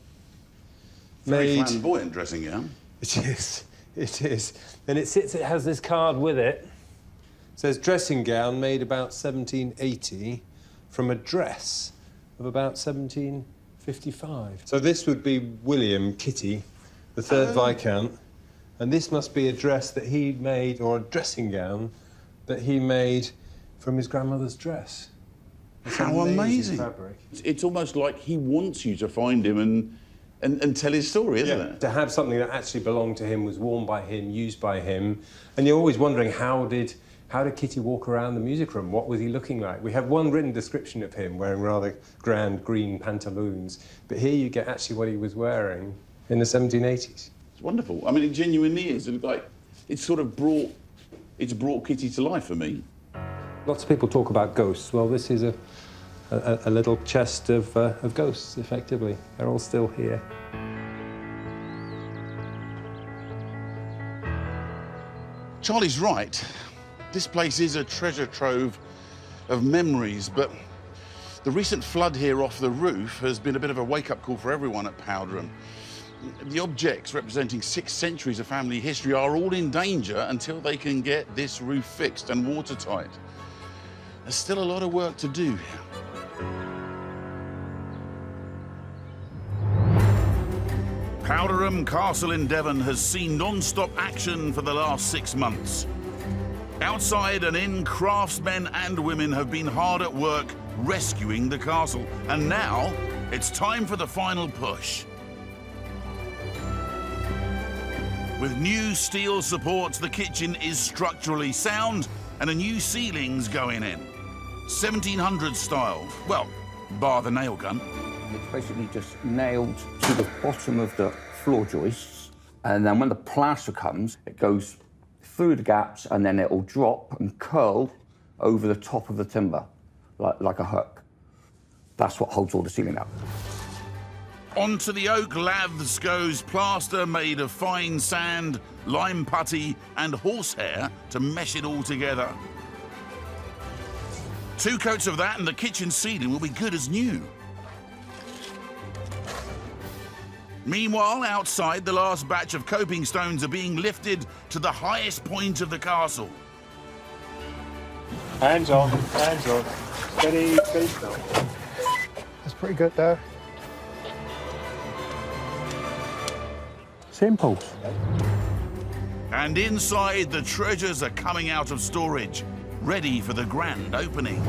Very flamboyant dressing gown. It is. It is. And it has this card with it. It says dressing gown made about 1780 from a dress of about 1755. So this would be William Kitty, the third Viscount, and this must be a dress that he made, or a dressing gown that he made from his grandmother's dress. It's How amazing. fabric. It's almost like he wants you to find him and tell his story, isn't it? To have something that actually belonged to him, was worn by him, used by him, and you're always wondering how did Kitty walk around the music room? What was he looking like? We have one written description of him wearing rather grand green pantaloons, but here you get actually what he was wearing in the 1780s. It's wonderful. I mean, it genuinely is. It's sort of brought Kitty to life for me. Lots of people talk about ghosts. Well, this is a little chest of ghosts, effectively. They're all still here. Charlie's right. This place is a treasure trove of memories, but the recent flood here off the roof has been a bit of a wake-up call for everyone at Powderham. The objects representing 6 centuries of family history are all in danger until they can get this roof fixed and watertight. There's still a lot of work to do here. Powderham Castle in Devon has seen non-stop action for the last 6 months. Outside and in, craftsmen and women have been hard at work rescuing the castle. And now, it's time for the final push. With new steel supports, the kitchen is structurally sound and a new ceiling's going in. 1700 style. Well, bar the nail gun. It's basically just nailed to the bottom of the floor joists, and then when the plaster comes, it goes through the gaps, and then it will drop and curl over the top of the timber, like a hook. That's what holds all the ceiling up. Onto the oak laths goes plaster made of fine sand, lime putty and horsehair to mesh it all together. 2 coats of that and the kitchen ceiling will be good as new. Meanwhile, outside, the last batch of coping stones are being lifted to the highest point of the castle. Hands on, hands on. Steady, steady still. That's pretty good there. Simple. And inside, the treasures are coming out of storage, ready for the grand opening.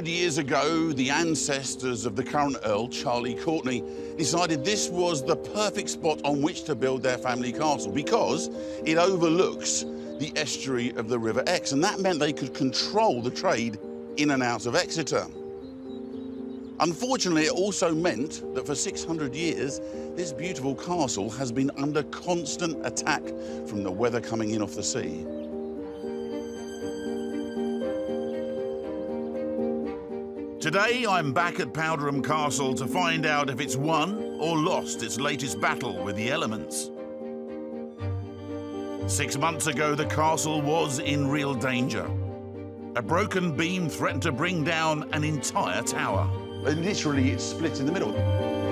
Years ago, the ancestors of the current Earl, Charlie Courtney, decided this was the perfect spot on which to build their family castle because it overlooks the estuary of the River Exe, and that meant they could control the trade in and out of Exeter. Unfortunately, it also meant that for 600 years, this beautiful castle has been under constant attack from the weather coming in off the sea. Today, I'm back at Powderham Castle to find out if it's won or lost its latest battle with the elements. 6 months ago, the castle was in real danger. A broken beam threatened to bring down an entire tower. And literally, it's split in the middle.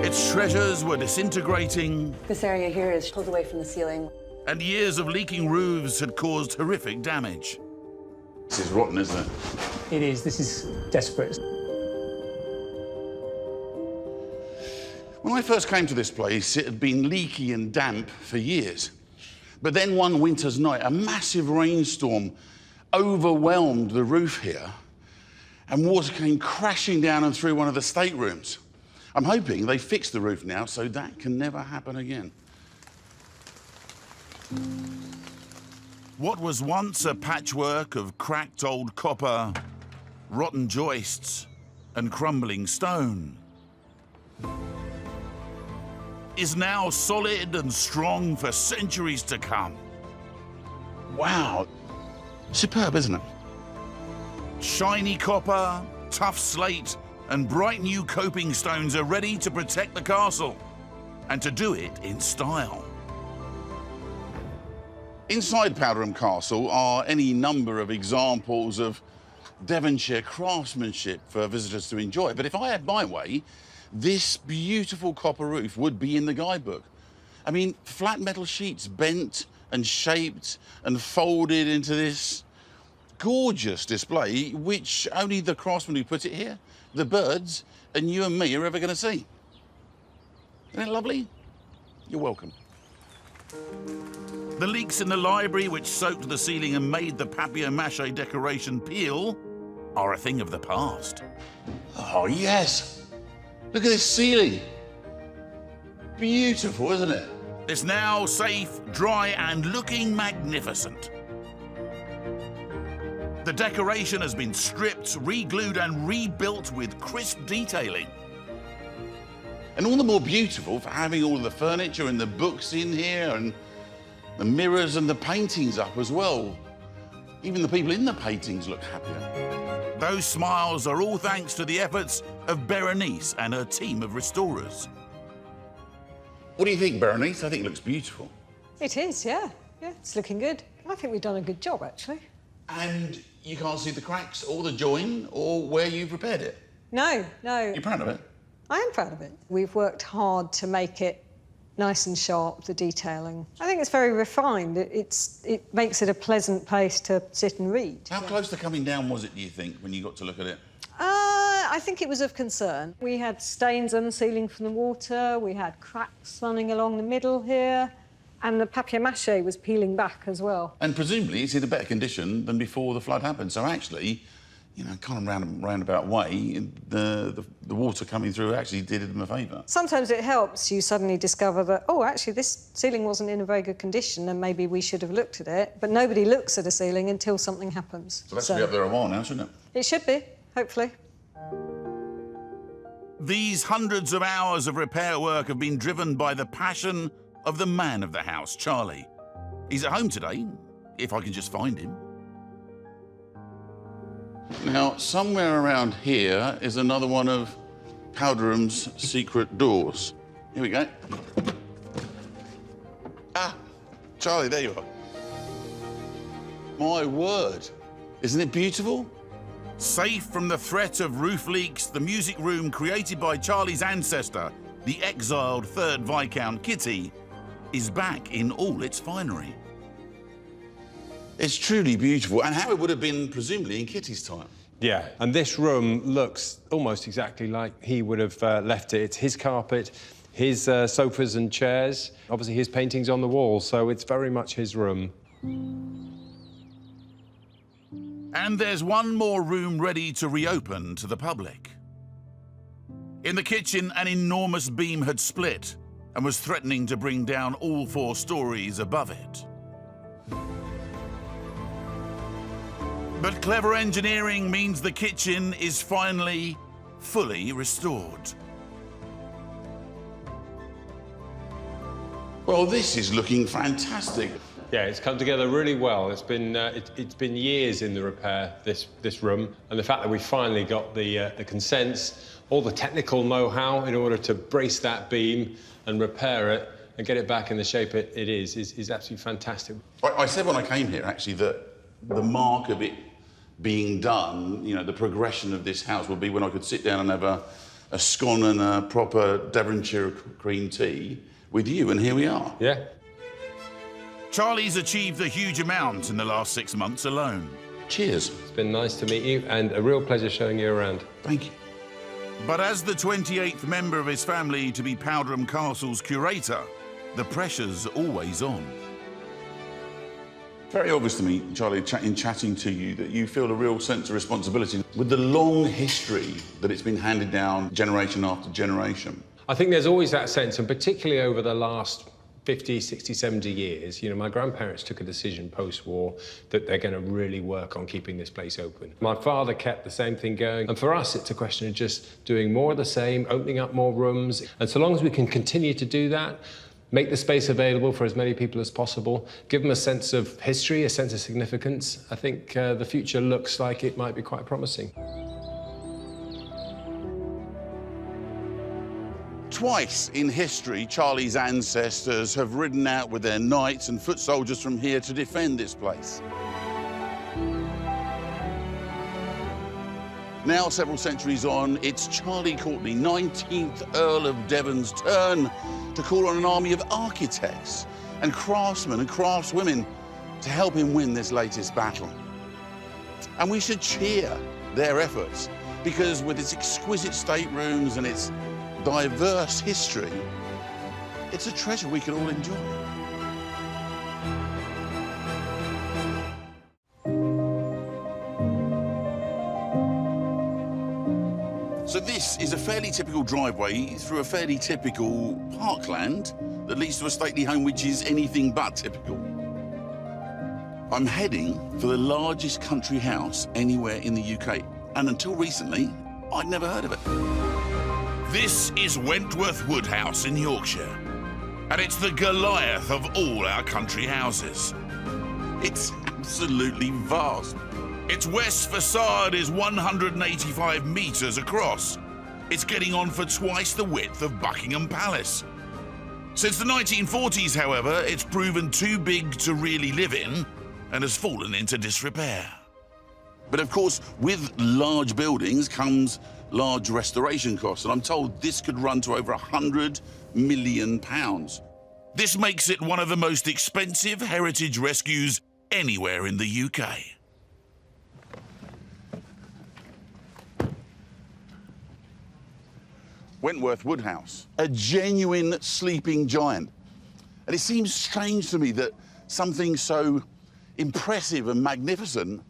Its treasures were disintegrating. This area here is pulled away from the ceiling. And years of leaking roofs had caused horrific damage. This is rotten, isn't it? It is. This is desperate. When I first came to this place, it had been leaky and damp for years. But then one winter's night, a massive rainstorm overwhelmed the roof here, and water came crashing down and through one of the staterooms. I'm hoping they fixed the roof now, so that can never happen again. What was once a patchwork of cracked old copper, rotten joists, and crumbling stone is now solid and strong for centuries to come. Wow. Superb, isn't it? Shiny copper, tough slate, and bright new coping stones are ready to protect the castle, and to do it in style. Inside Powderham Castle are any number of examples of Devonshire craftsmanship for visitors to enjoy. But if I had my way, this beautiful copper roof would be in the guidebook. I mean, flat metal sheets bent and shaped and folded into this gorgeous display, which only the craftsmen who put it here, the birds, and you and me are ever going to see. Isn't it lovely? You're welcome. The leaks in the library, which soaked the ceiling and made the papier-mâché decoration peel, are a thing of the past. Oh, yes. Look at this ceiling. Beautiful, isn't it? It's now safe, dry, and looking magnificent. The decoration has been stripped, re-glued, and rebuilt with crisp detailing. And all the more beautiful for having all the furniture and the books in here and the mirrors and the paintings up as well. Even the people in the paintings look happier. Those smiles are all thanks to the efforts of Berenice and her team of restorers. What do you think, Berenice? I think it looks beautiful. It is, yeah. Yeah, it's looking good. I think we've done a good job, actually. And you can't see the cracks or the join or where you've repaired it? No, no. You're proud of it? I am proud of it. We've worked hard to make it nice and sharp, the detailing. I think it's very refined. It makes it a pleasant place to sit and read. How close to coming down was it, do you think, when you got to look at it? I think it was of concern. We had stains on the ceiling from the water, we had cracks running along the middle here, and the papier-mâché was peeling back as well. And presumably it's in a better condition than before the flood happened. So actually, you know, kind of roundabout way, the water coming through actually did them a favour. Sometimes it helps you suddenly discover that, oh, actually, this ceiling wasn't in a very good condition and maybe we should have looked at it. But nobody looks at a ceiling until something happens. So that should be up there a while now, shouldn't it? It should be, hopefully. These hundreds of hours of repair work have been driven by the passion of the man of the house, Charlie. He's at home today, if I can just find him. Now, somewhere around here is another one of Powderham's secret doors. Here we go. Ah, Charlie, there you are. My word, isn't it beautiful? Safe from the threat of roof leaks, the music room created by Charlie's ancestor, the exiled 3rd Viscount Kitty, is back in all its finery. It's truly beautiful, and how it would have been, presumably, in Kitty's time. Yeah, and this room looks almost exactly like he would have left it. It's his carpet, his sofas and chairs, obviously his paintings on the wall, so it's very much his room. And there's one more room ready to reopen to the public. In the kitchen, an enormous beam had split and was threatening to bring down all 4 stories above it. But clever engineering means the kitchen is finally fully restored. Well, this is looking fantastic. Yeah, it's come together really well. It's been years in the repair, this room, and the fact that we finally got the consents, all the technical know-how in order to brace that beam and repair it and get it back in the shape it is absolutely fantastic. I said when I came here, actually, that the mark of it being done, you know, the progression of this house would be when I could sit down and have a scone and a proper Devonshire cream tea with you, and here we are. Yeah. Charlie's achieved a huge amount in the last 6 months alone. Cheers. It's been nice to meet you and a real pleasure showing you around. Thank you. But as the 28th member of his family to be Powderham Castle's curator, the pressure's always on. Very obvious to me, Charlie, in chatting to you, that you feel a real sense of responsibility with the long history that it's been handed down generation after generation. I think there's always that sense, and particularly over the last 50, 60, 70 years, you know, my grandparents took a decision post-war that they're going to really work on keeping this place open. My father kept the same thing going, and for us, it's a question of just doing more of the same, opening up more rooms, and so long as we can continue to do that, make the space available for as many people as possible, give them a sense of history, a sense of significance, I think the future looks like it might be quite promising. Twice in history, Charlie's ancestors have ridden out with their knights and foot soldiers from here to defend this place. Now, several centuries on, it's Charlie Courtney, 19th Earl of Devon's turn to call on an army of architects and craftsmen and craftswomen to help him win this latest battle. And we should cheer their efforts, because with its exquisite staterooms and its diverse history, it's a treasure we can all enjoy. So this is a fairly typical driveway through a fairly typical parkland that leads to a stately home which is anything but typical. I'm heading for the largest country house anywhere in the UK, and until recently, I'd never heard of it. This is Wentworth Woodhouse in Yorkshire, and it's the Goliath of all our country houses. It's absolutely vast. Its west facade is 185 metres across. It's getting on for twice the width of Buckingham Palace. Since the 1940s, however, it's proven too big to really live in and has fallen into disrepair. But of course, with large buildings comes large restoration costs, and I'm told this could run to over £100 million. This makes it one of the most expensive heritage rescues anywhere in the UK. Wentworth Woodhouse, a genuine sleeping giant. And it seems strange to me that something so impressive and magnificent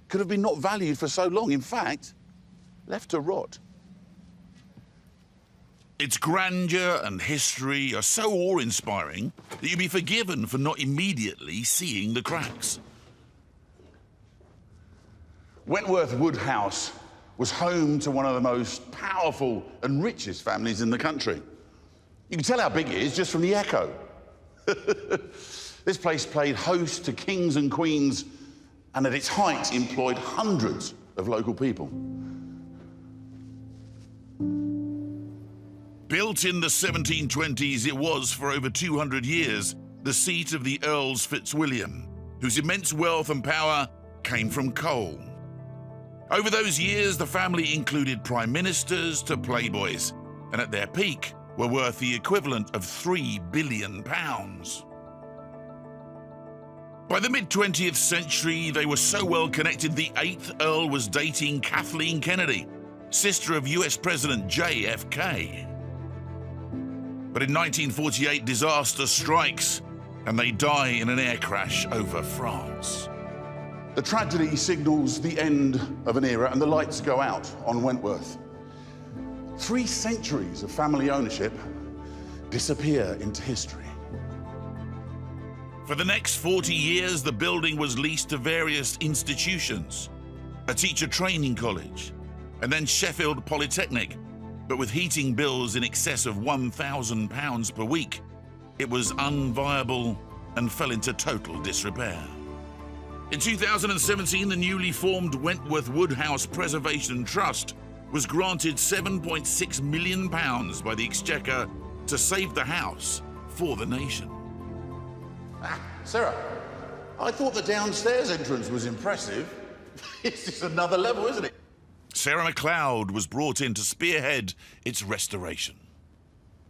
could have been not valued for so long. In fact, left to rot. Its grandeur and history are so awe-inspiring that you'd be forgiven for not immediately seeing the cracks. Wentworth Woodhouse was home to one of the most powerful and richest families in the country. You can tell how big it is just from the echo. This place played host to kings and queens, and at its height employed hundreds of local people. Built in the 1720s, it was, for over 200 years, the seat of the Earls Fitzwilliam, whose immense wealth and power came from coal. Over those years, the family included prime ministers to playboys, and at their peak were worth the equivalent of £3 billion. By the mid-20th century, they were so well connected the 8th Earl was dating Kathleen Kennedy, sister of US President JFK. But in 1948, disaster strikes, and they die in an air crash over France. The tragedy signals the end of an era, and the lights go out on Wentworth. 3 centuries of family ownership disappear into history. For the next 40 years, the building was leased to various institutions, a teacher training college, and then Sheffield Polytechnic. But with heating bills in excess of £1,000 per week, it was unviable and fell into total disrepair. In 2017, the newly formed Wentworth Woodhouse Preservation Trust was granted £7.6 million by the Exchequer to save the house for the nation. Sarah, I thought the downstairs entrance was impressive. It's just another level, isn't it? Sarah McLeod was brought in to spearhead its restoration.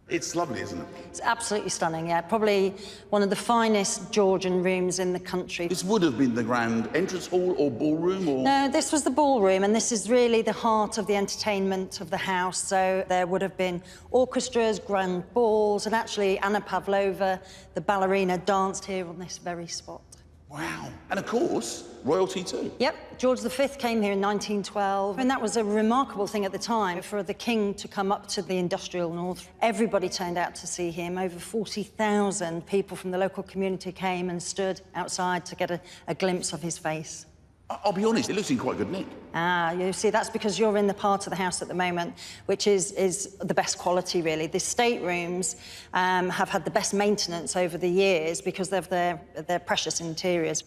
It's lovely, isn't it? It's absolutely stunning, yeah. Probably one of the finest Georgian rooms in the country. This would have been the grand entrance hall or ballroom, or...? No, this was the ballroom, and this is really the heart of the entertainment of the house. So there would have been orchestras, grand balls, and actually Anna Pavlova, the ballerina, danced here on this very spot. Wow. And of course, royalty too. Yep, George V came here in 1912, and that was a remarkable thing at the time for the king to come up to the industrial north. Everybody turned out to see him. Over 40,000 people from the local community came and stood outside to get a glimpse of his face. I'll be honest, it looks in quite good nick. Ah, you see, that's because you're in the part of the house at the moment which is the best quality, really. The staterooms have had the best maintenance over the years because of their precious interiors.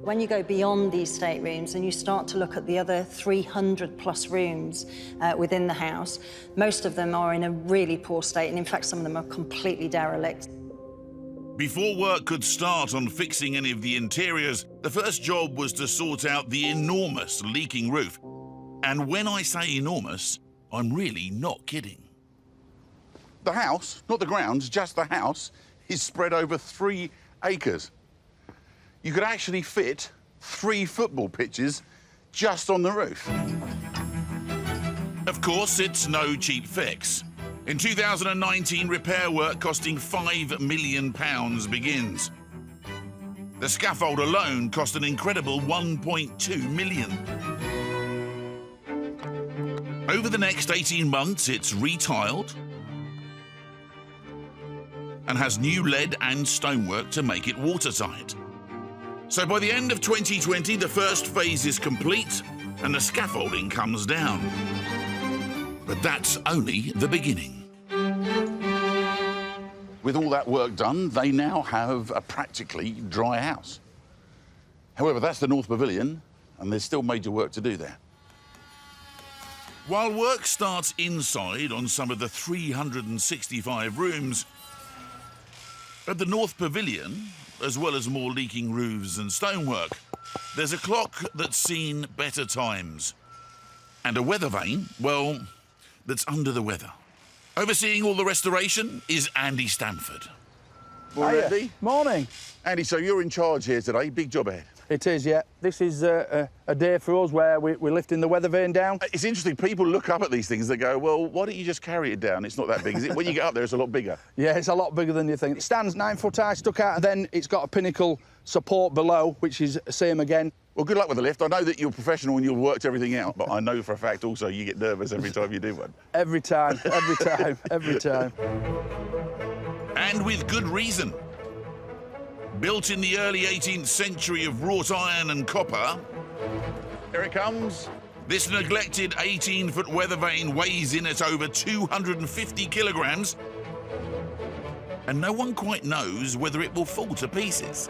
When you go beyond these staterooms and you start to look at the other 300+ rooms within the house, most of them are in a really poor state, and in fact some of them are completely derelict. Before work could start on fixing any of the interiors, the first job was to sort out the enormous leaking roof. And when I say enormous, I'm really not kidding. The house, not the grounds, just the house, is spread over 3 acres. You could actually fit 3 football pitches just on the roof. Of course, it's no cheap fix. In 2019, repair work costing £5 million begins. The scaffold alone cost an incredible £1.2 million. Over the next 18 months, it's retiled and has new lead and stonework to make it watertight. So by the end of 2020, the first phase is complete and the scaffolding comes down. But that's only the beginning. With all that work done, they now have a practically dry house. However, that's the North Pavilion, and there's still major work to do there. While work starts inside on some of the 365 rooms, at the North Pavilion, as well as more leaking roofs and stonework, there's a clock that's seen better times. And a weather vane, well, that's under the weather. Overseeing all the restoration is Andy Stanford. Morning, Andy. Morning. Andy, so you're in charge here today. Big job ahead. It is, yeah. This is a day for us where we're lifting the weather vane down. It's interesting. People look up at these things. They go, well, why don't you just carry it down? It's not that big, is it? When you get up there, it's a lot bigger. Yeah, it's a lot bigger than you think. It stands 9 foot high, stuck out, and then it's got a pinnacle support below, which is same again. Well, good luck with the lift. I know that you're professional and you've worked everything out, but I know for a fact also you get nervous every time you do one. Every time, every time, every time. And with good reason. Built in the early 18th century of wrought iron and copper, here it comes. This neglected 18-foot weather vane weighs in at over 250 kilograms, and no one quite knows whether it will fall to pieces.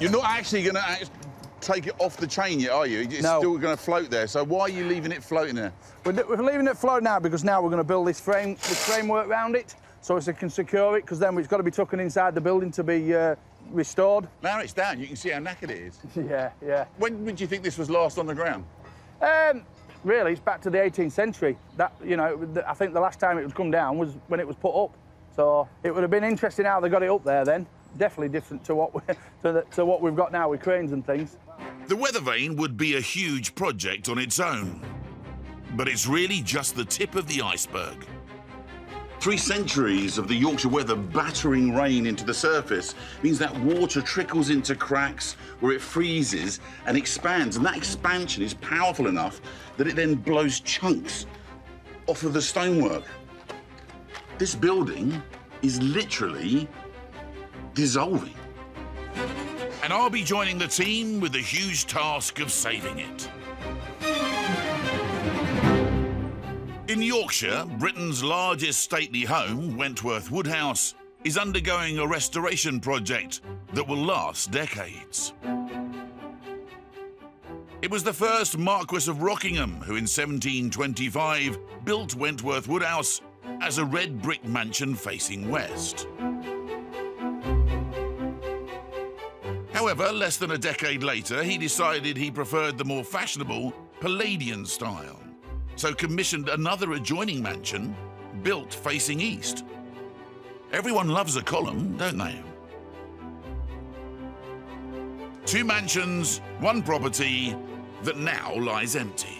You're not actually going to take it off the chain yet, are you? It's still going to float there. So why are you leaving it floating there? We're leaving it float now because now we're going to build this framework around it so it can secure it, because then it's got to be tucking inside the building to be restored. Now it's down, you can see how knackered it is. Yeah, yeah. When would you think this was last on the ground? Really, it's back to the 18th century. That, you know, I think the last time it was come down was when it was put up. So it would have been interesting how they got it up there then. Definitely different to what we've got now with cranes and things. The weather vane would be a huge project on its own, but it's really just the tip of the iceberg. 3 centuries of the Yorkshire weather battering rain into the surface means that water trickles into cracks where it freezes and expands, and that expansion is powerful enough that it then blows chunks off of the stonework. This building is literally dissolving. And I'll be joining the team with the huge task of saving it. In Yorkshire, Britain's largest stately home, Wentworth Woodhouse, is undergoing a restoration project that will last decades. It was the first Marquess of Rockingham who in 1725 built Wentworth Woodhouse as a red brick mansion facing west. However, less than a decade later, he decided he preferred the more fashionable Palladian style, so commissioned another adjoining mansion built facing east. Everyone loves a column, don't they? 2 mansions, 1 property that now lies empty.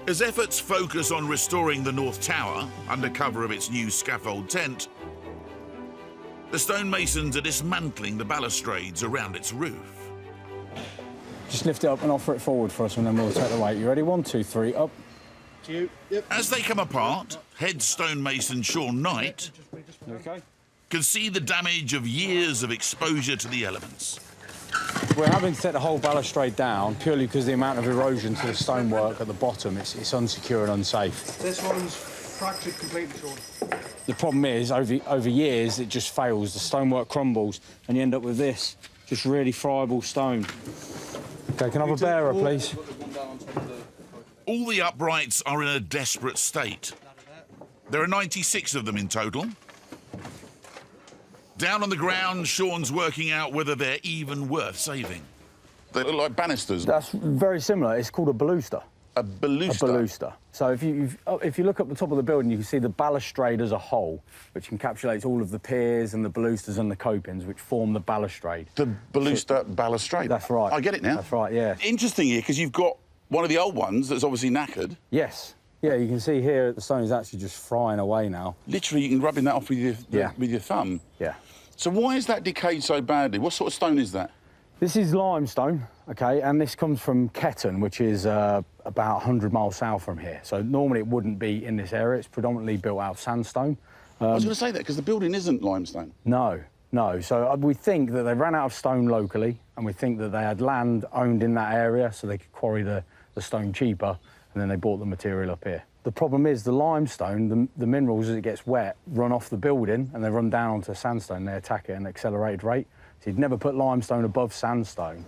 As efforts focus on restoring the North Tower under cover of its new scaffold tent, the stonemasons are dismantling the balustrades around its roof. Just lift it up and offer it forward for us, and then we'll take the weight. You ready? 1, 2, 3, up. As they come apart, head stonemason Sean Knight can see the damage of years of exposure to the elements. We're having to take the whole balustrade down purely because the amount of erosion to the stonework at the bottom, it's unsecure and unsafe. This one's Fractured completely, Sean. The problem is, over years, it just fails. The stonework crumbles, and you end up with this, just really friable stone. OK, can I have a bearer, please? All the uprights are in a desperate state. There are 96 of them in total. Down on the ground, Sean's working out whether they're even worth saving. They look like banisters. That's very similar. It's called a baluster. A baluster? A baluster. So if you look up the top of the building, you can see the balustrade as a whole, which encapsulates all of the piers and the balusters and the copings, which form the balustrade. The baluster balustrade? That's right. I get it now. That's right, yeah. Interesting here, because you've got one of the old ones that's obviously knackered. Yes. Yeah, you can see here the stone is actually just frying away now. Literally, you can rubbing that off with your thumb. Yeah. So why is that decayed so badly? What sort of stone is that? This is limestone, OK, and this comes from Ketton, which is about 100 miles south from here. So normally it wouldn't be in this area. It's predominantly built out of sandstone. I was going to say that, because the building isn't limestone. No, no. So we think that they ran out of stone locally, and we think that they had land owned in that area so they could quarry the stone cheaper, and then they bought the material up here. The problem is the limestone, the minerals, as it gets wet, run off the building and they run down onto sandstone. They attack it at an accelerated rate. So you'd never put limestone above sandstone.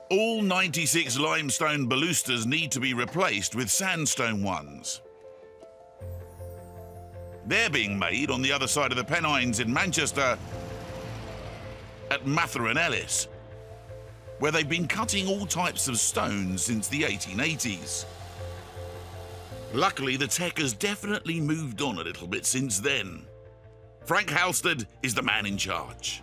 All 96 limestone balusters need to be replaced with sandstone ones. They're being made on the other side of the Pennines in Manchester at Mather and Ellis, where they've been cutting all types of stone since the 1880s. Luckily, the tech has definitely moved on a little bit since then. Frank Halstead is the man in charge.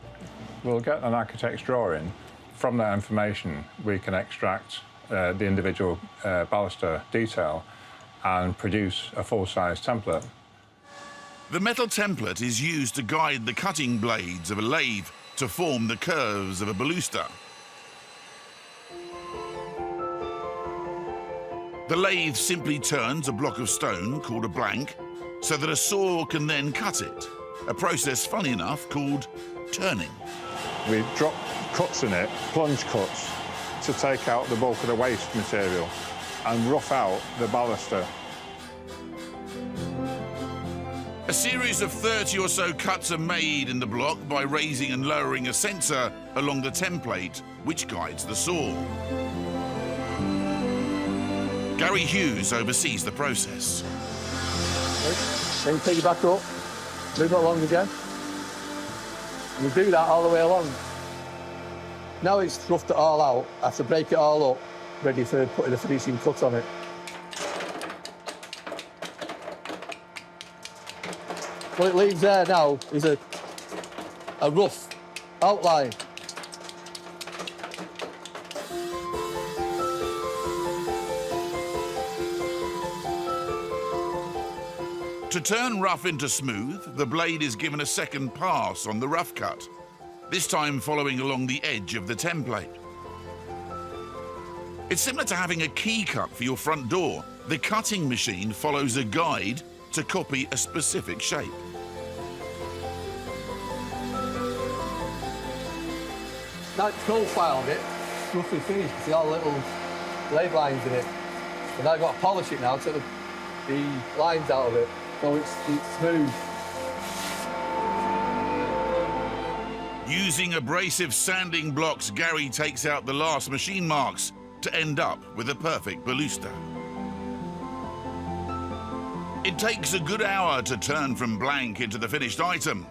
We'll get an architect's drawing. From that information, we can extract the individual baluster detail and produce a full-size template. The metal template is used to guide the cutting blades of a lathe to form the curves of a baluster. The lathe simply turns a block of stone, called a blank, so that a saw can then cut it, a process, funny enough, called turning. We drop cuts in it, plunge cuts, to take out the bulk of the waste material and rough out the baluster. A series of 30 or so cuts are made in the block by raising and lowering a sensor along the template, which guides the saw. Gary Hughes oversees the process. Then you take it back up, move it along again. And we do that all the way along. Now it's roughed it all out, I have to break it all up, ready for putting a finishing cut on it. What it leaves there now is a rough outline. To turn rough into smooth, the blade is given a second pass on the rough cut, this time following along the edge of the template. It's similar to having a key cut for your front door. The cutting machine follows a guide to copy a specific shape. That profile of it, roughly finished. You see all the little blade lines in it. And I've got to polish it now to take the lines out of it, so it's smooth. Using abrasive sanding blocks, Gary takes out the last machine marks to end up with a perfect baluster. It takes a good hour to turn from blank into the finished item.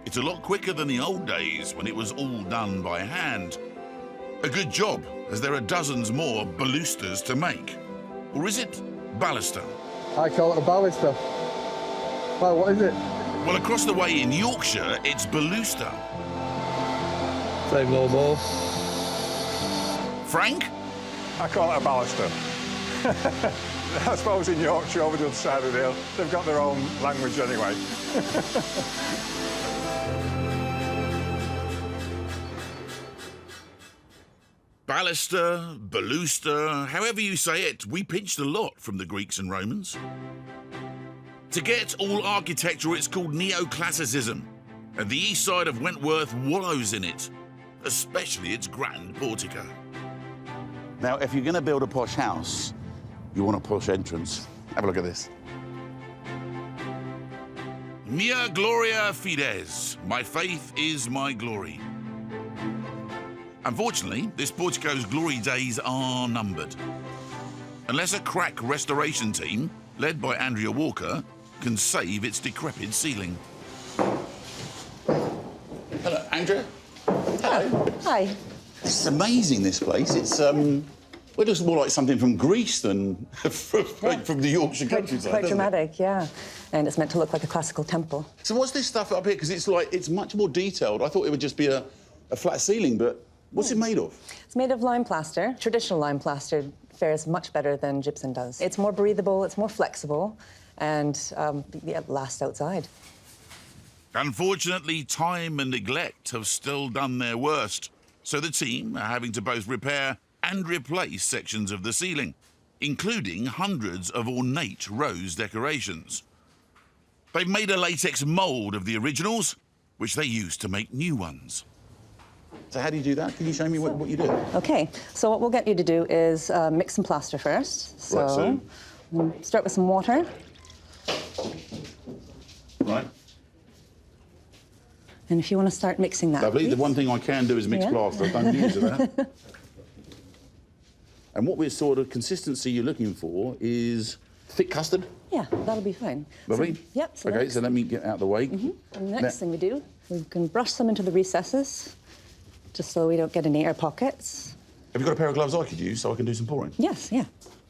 It's a lot quicker than the old days when it was all done by hand. A good job, as there are dozens more balusters to make. Or is it baluster? I call it a baluster. Well, what is it? Well, across the way in Yorkshire, it's baluster. Say no more. Frank? I call it a baluster. I suppose in Yorkshire, over the other side of the hill, they've got their own language anyway. Baluster, baluster, however you say it, we pinched a lot from the Greeks and Romans. To get all architecture, it's called neoclassicism, and the east side of Wentworth wallows in it, especially its grand portico. Now, if you're going to build a posh house, you want a posh entrance. Have a look at this. Mia gloria fides. My faith is my glory. Unfortunately, this portico's glory days are numbered. Unless a crack restoration team, led by Andrea Walker, can save its decrepit ceiling. Hello, Andrea. Hello. Hi. This is amazing, this place. It's, well, it looks more like something from Greece than from the Yorkshire countryside. Quite dramatic, yeah. And it's meant to look like a classical temple. So what's this stuff up here? Because it's much more detailed. I thought it would just be a flat ceiling, but what's it made of? It's made of lime plaster. Traditional lime plaster fares much better than gypsum does. It's more breathable, it's more flexible, and it lasts outside. Unfortunately, time and neglect have still done their worst, so the team are having to both repair and replace sections of the ceiling, including hundreds of ornate rose decorations. They've made a latex mould of the originals, which they use to make new ones. So how do you do that? Can you show me what you do? Okay, so what we'll get you to do is mix some plaster first. So, we'll start with some water. Right. And if you want to start mixing that. Lovely. Please. The one thing I can do is mix plaster. I don't use that. And what sort of consistency you're looking for is thick custard? Yeah, that'll be fine. Lovely. So, yep. So okay, so let me get out of the way. And the next thing we do, we can brush them into the recesses, just so we don't get any air pockets. Have you got a pair of gloves I could use so I can do some pouring? Yes, yeah.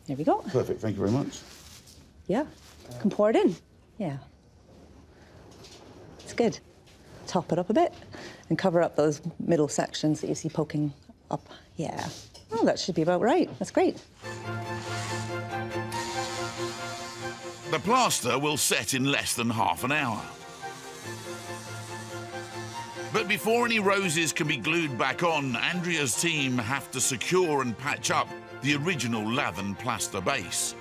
There we go. Perfect, thank you very much. Yeah, can pour it in. Yeah. It's good. Top it up a bit and cover up those middle sections that you see poking up. Yeah. Oh, that should be about right. That's great. The plaster will set in less than half an hour. But before any roses can be glued back on, Andrea's team have to secure and patch up the original lath plaster base.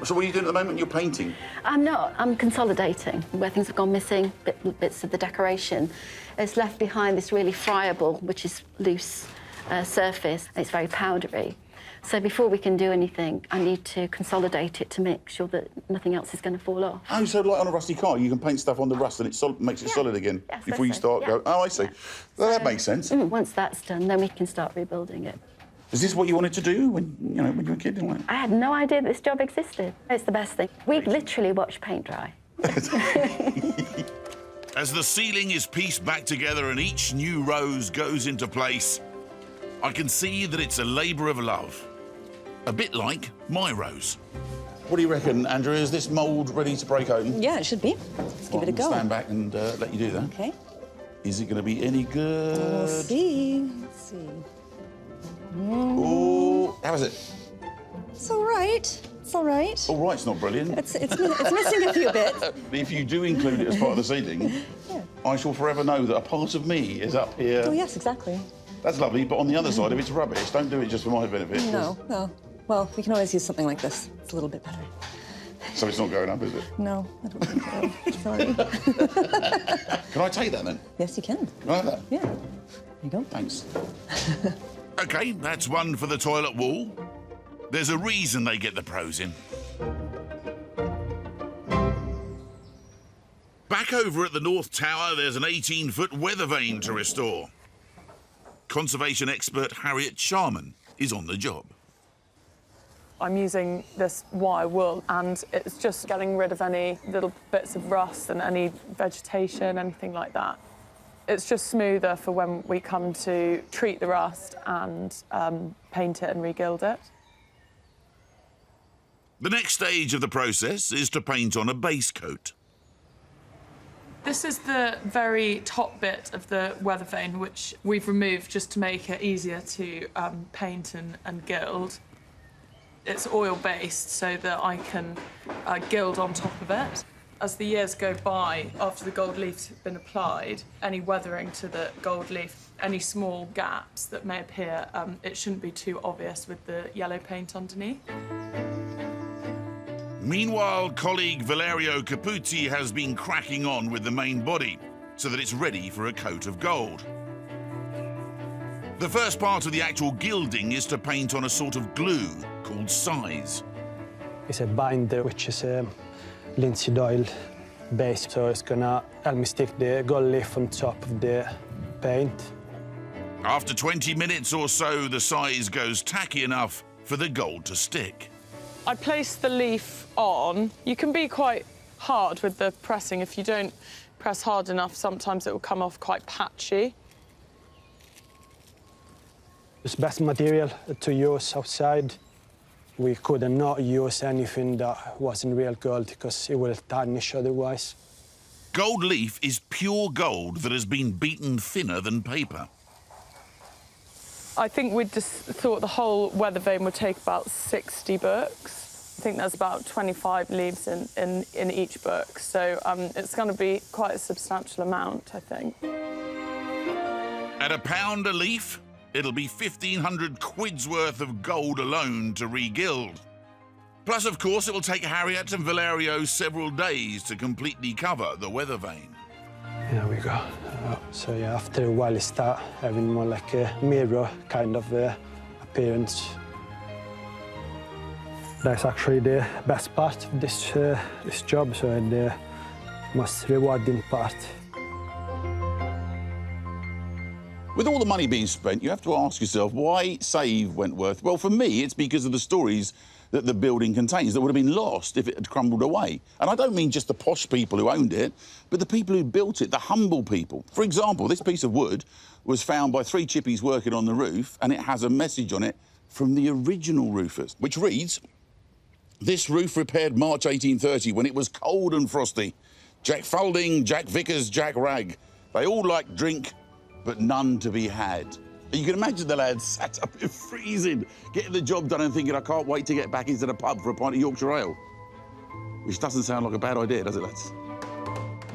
So what are you doing at the moment? You're painting? I'm not. I'm consolidating where things have gone missing, bits of the decoration. It's left behind this really friable, which is loose surface. It's very powdery. So before we can do anything, I need to consolidate it to make sure that nothing else is going to fall off. Oh, so like on a rusty car, you can paint stuff on the rust and it makes it solid again before you start going. Oh, I see. Well, that makes sense. Once that's done, then we can start rebuilding it. Is this what you wanted to do when you were a kid? I had no idea this job existed. It's the best thing. We literally watch paint dry. As the ceiling is pieced back together and each new rose goes into place, I can see that it's a labour of love. A bit like my rose. What do you reckon, Andrew? Is this mould ready to break open? Yeah, it should be. Let's give it a go. Stand back and let you do that. Okay. Is it going to be any good? We'll see. Let's see. Oh, how is it? It's all right. It's all right. All right's not brilliant. It's missing a few bits. If you do include it as part of the ceiling, I shall forever know that a part of me is up here. Oh, yes, exactly. That's lovely, but on the other side, if it's rubbish, don't do it just for my benefit. No, no. Well, we can always use something like this. It's a little bit better. So it's not going up, is it? No, I don't think so. Sorry. Can I take that then? Yes, you can. Can I have that? Yeah. There you go. Thanks. OK, that's one for the toilet wall. There's a reason they get the pros in. Back over at the North Tower, there's an 18-foot weather vane to restore. Conservation expert Harriet Sharman is on the job. I'm using this wire wool and it's just getting rid of any little bits of rust and any vegetation, anything like that. It's just smoother for when we come to treat the rust and paint it and regild it. The next stage of the process is to paint on a base coat. This is the very top bit of the weather vane, which we've removed just to make it easier to paint and gild. It's oil-based so that I can gild on top of it. As the years go by, after the gold leaf's been applied, any weathering to the gold leaf, any small gaps that may appear, it shouldn't be too obvious with the yellow paint underneath. Meanwhile, colleague Valerio Caputi has been cracking on with the main body so that it's ready for a coat of gold. The first part of the actual gilding is to paint on a sort of glue called size. is a binder, which is a linseed oil base. So it's gonna help me stick the gold leaf on top of the paint. After 20 minutes or so, the size goes tacky enough for the gold to stick. I place the leaf on. You can be quite hard with the pressing. If you don't press hard enough, sometimes it will come off quite patchy. It's best material to use outside. We could not use anything that wasn't real gold because it will tarnish otherwise. Gold leaf is pure gold that has been beaten thinner than paper. I think we just thought the whole weather vane would take about 60 books. I think there's about 25 leaves in each book, so it's going to be quite a substantial amount, I think. At £1 a leaf, it'll be 1,500 quid's worth of gold alone to re-gild. Plus, of course, it will take Harriet and Valerio several days to completely cover the weather vane. Here we go. So yeah, after a while, it starts having more like a mirror kind of appearance. That's actually the best part of this job, so the most rewarding part. With all the money being spent, you have to ask yourself, why save Wentworth? Well, for me, it's because of the stories that the building contains that would have been lost if it had crumbled away. And I don't mean just the posh people who owned it, but the people who built it, the humble people. For example, this piece of wood was found by 3 chippies working on the roof, and it has a message on it from the original roofers, which reads, "This roof repaired March 1830 when it was cold and frosty. Jack Foulding, Jack Vickers, Jack Ragg. They all liked drink, but none to be had." You can imagine the lads sat up here freezing, getting the job done and thinking, I can't wait to get back into the pub for a pint of Yorkshire ale. Which doesn't sound like a bad idea, does it, lads?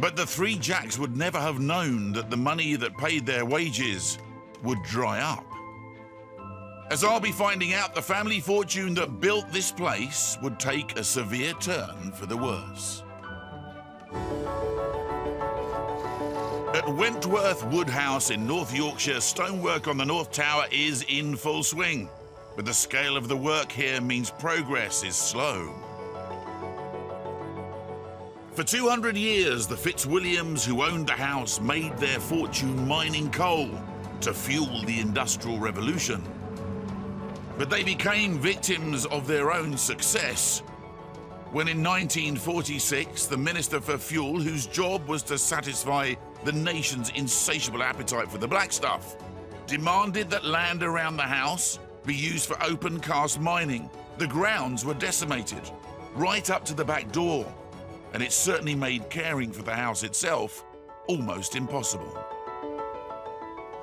But the 3 Jacks would never have known that the money that paid their wages would dry up. As I'll be finding out, the family fortune that built this place would take a severe turn for the worse. At Wentworth Woodhouse in North Yorkshire, stonework on the North Tower is in full swing. But the scale of the work here means progress is slow. For 200 years, the Fitzwilliams who owned the house made their fortune mining coal to fuel the Industrial Revolution. But they became victims of their own success when in 1946, the Minister for Fuel, whose job was to satisfy the nation's insatiable appetite for the black stuff, demanded that land around the house be used for open cast mining. The grounds were decimated, right up to the back door, and it certainly made caring for the house itself almost impossible.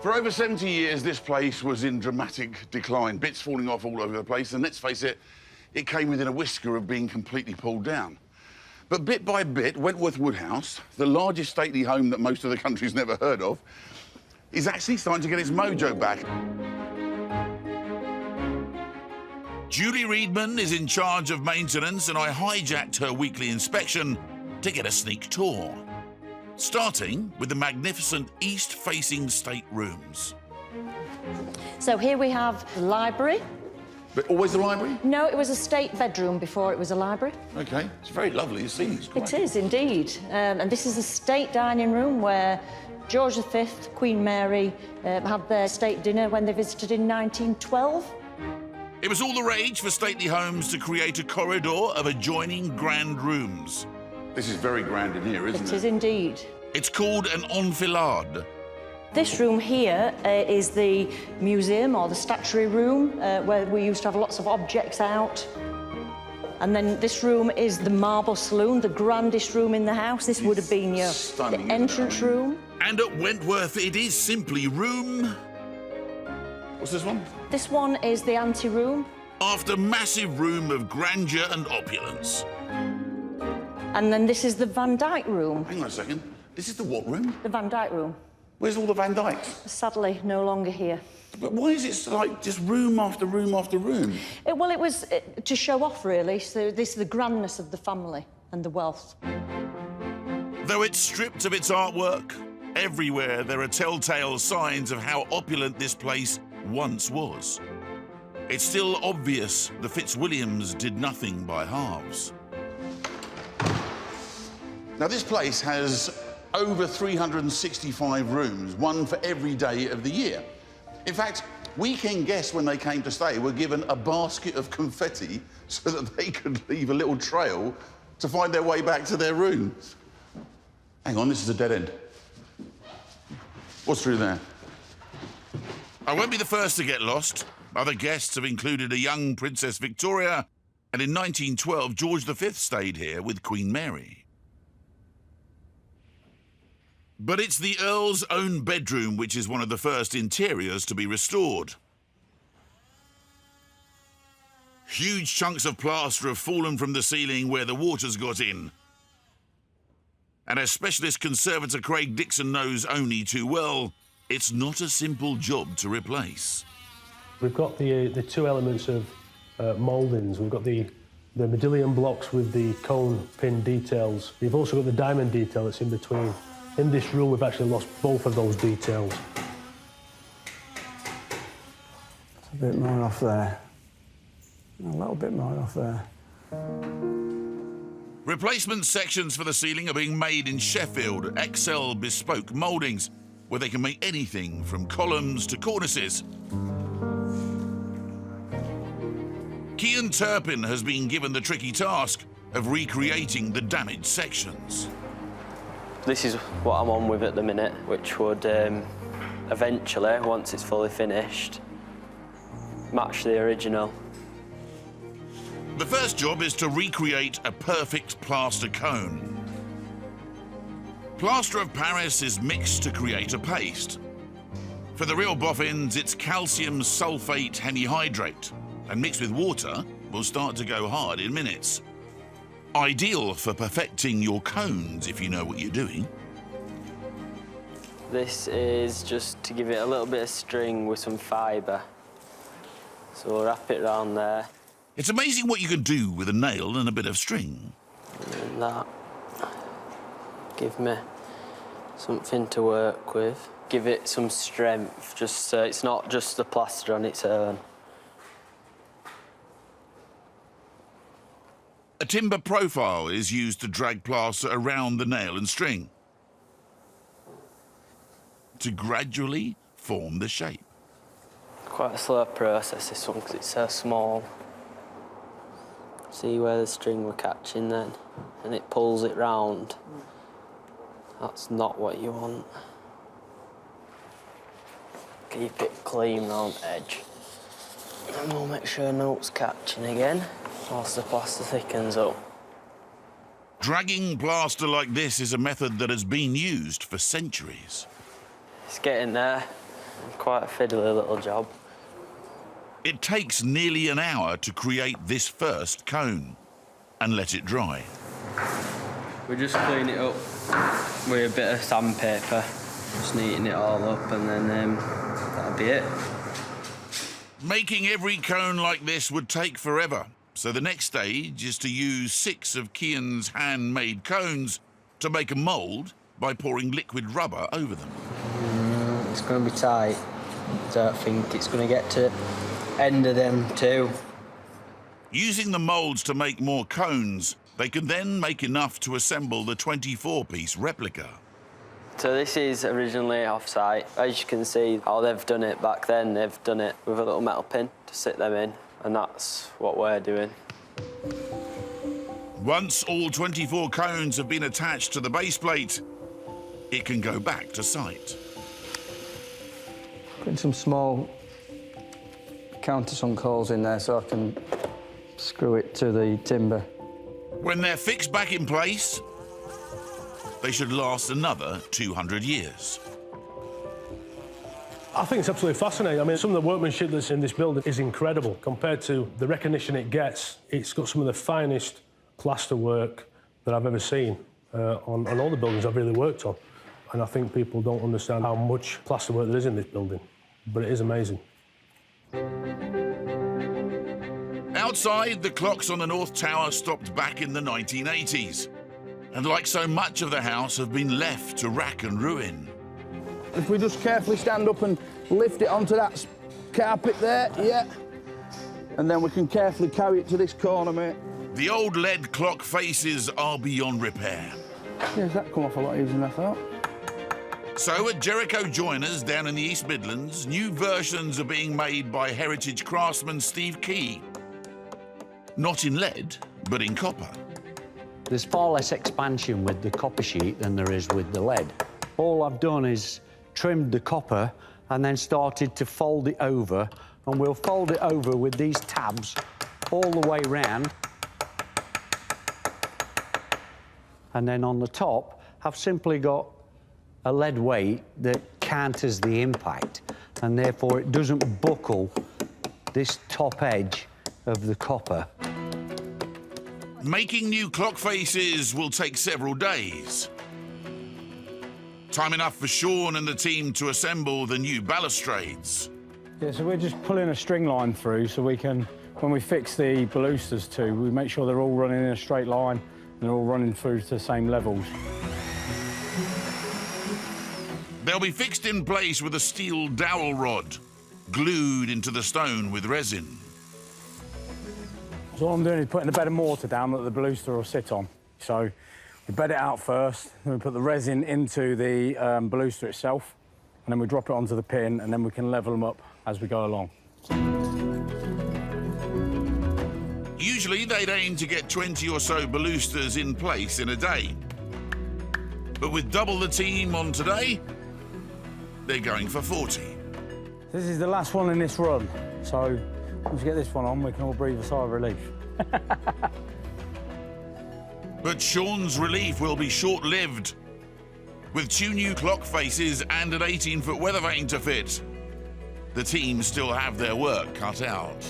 For over 70 years, this place was in dramatic decline, bits falling off all over the place, and let's face it, it came within a whisker of being completely pulled down. But bit by bit, Wentworth Woodhouse, the largest stately home that most of the country's never heard of, is actually starting to get its mojo back. Julie Reedman is in charge of maintenance, and I hijacked her weekly inspection to get a sneak tour. Starting with the magnificent east-facing state rooms. So here we have the library. But always the library? No, it was a state bedroom before it was a library. OK, it's very lovely. The ceiling's great. It is, indeed. And this is the state dining room where George V, Queen Mary had their state dinner when they visited in 1912. It was all the rage for stately homes to create a corridor of adjoining grand rooms. This is very grand in here, isn't it? It is indeed. It's called an enfilade. This room here is the museum or the statuary room where we used to have lots of objects out. And then this room is the marble saloon, the grandest room in the house. This would have been your entrance room. And at Wentworth, it is simply room... What's this one? This one is the ante-room. After massive room of grandeur and opulence. And then this is the Van Dyke room. Hang on a second. This is the what room? The Van Dyke room. Where's all the Van Dykes? Sadly, no longer here. But why is it like just room after room after room? Well, it was to show off, really. So this is the grandness of the family and the wealth. Though it's stripped of its artwork, everywhere there are telltale signs of how opulent this place once was. it's still obvious the Fitzwilliams did nothing by halves. Now, this place has over 365 rooms, one for every day of the year. In fact, weekend guests, when they came to stay, were given a basket of confetti so that they could leave a little trail to find their way back to their rooms. Hang on, this is a dead end. What's through there? I won't be the first to get lost. Other guests have included a young Princess Victoria, and in 1912, George V stayed here with Queen Mary. But it's the Earl's own bedroom which is one of the first interiors to be restored. Huge chunks of plaster have fallen from the ceiling where the water's got in. And as specialist conservator Craig Dixon knows only too well, it's not a simple job to replace. We've got the two elements of mouldings. We've got the modillion blocks with the cone pin details. We've also got the diamond detail that's in between. In this room, we've actually lost both of those details. A bit more off there. A little bit more off there. Replacement sections for the ceiling are being made in Sheffield, XL bespoke mouldings, where they can make anything from columns to cornices. Kean Turpin has been given the tricky task of recreating the damaged sections. This is what I'm on with at the minute, which would eventually, once it's fully finished, match the original. The first job is to recreate a perfect plaster cone. Plaster of Paris is mixed to create a paste. For the real boffins, it's calcium sulfate hemihydrate, and mixed with water will start to go hard in minutes. Ideal for perfecting your cones if you know what you're doing. This is just to give it a little bit of string with some fibre. So we'll wrap it around there. It's amazing what you can do with a nail and a bit of string. And that. Give me something to work with. Give it some strength, just so it's not just the plaster on its own. A timber profile is used to drag plaster around the nail and string to gradually form the shape. Quite a slow process, this one, because it's so small. See where the string we're catching then, and it pulls it round. That's not what you want. Keep it clean round the edge. And we'll make sure no one's catching again, whilst the plaster thickens up. Dragging plaster like this is a method that has been used for centuries. It's getting there. Quite a fiddly little job. It takes nearly an hour to create this first cone and let it dry. We just clean it up with a bit of sandpaper, just neaten it all up, and then that'll be it. Making every cone like this would take forever, so the next stage is to use 6 of Kean's handmade cones to make a mould by pouring liquid rubber over them. It's going to be tight. I don't think it's going to get to end of them too. Using the moulds to make more cones, they can then make enough to assemble the 24-piece replica. So this is originally off-site. As you can see, how they've done it back then, they've done it with a little metal pin to sit them in, and that's what we're doing. Once all 24 cones have been attached to the base plate, it can go back to site. Putting some small countersunk holes in there so I can screw it to the timber. When they're fixed back in place, they should last another 200 years. I think it's absolutely fascinating. I mean, some of the workmanship that's in this building is incredible. Compared to the recognition it gets, it's got some of the finest plaster work that I've ever seen on all the buildings I've really worked on. And I think people don't understand how much plaster work there is in this building, but it is amazing. Outside, the clocks on the North Tower stopped back in the 1980s, and like so much of the house, have been left to rack and ruin. If we just carefully stand up and lift it onto that carpet there, yeah. and then we can carefully carry it to this corner, mate. The old lead clock faces are beyond repair. Yes, that come off a lot easier than I thought. So at Jericho Joiners down in the East Midlands, new versions are being made by heritage craftsman Steve Key. Not in lead, but in copper. There's far less expansion with the copper sheet than there is with the lead. All I've done is trimmed the copper and then started to fold it over, and we'll fold it over with these tabs all the way round. And then on the top, I've simply got a lead weight that counters the impact, and therefore it doesn't buckle this top edge of the copper. Making new clock faces will take several days. Time enough for Sean and the team to assemble the new balustrades. Yeah, so we're just pulling a string line through so we can, when we fix the balusters too, we make sure they're all running in a straight line and they're all running through to the same levels. They'll be fixed in place with a steel dowel rod, glued into the stone with resin. So what I'm doing is putting a bed of mortar down that the baluster will sit on. So we bed it out first, then we put the resin into the baluster itself, and then we drop it onto the pin, and then we can level them up as we go along. Usually they'd aim to get 20 or so balusters in place in a day. But with double the team on today, they're going for 40. This is the last one in this run, so once we get this one on, we can all breathe a sigh of relief. But Sean's relief will be short-lived. With 2 new clock faces and an 18-foot weather vane to fit, the team still have their work cut out.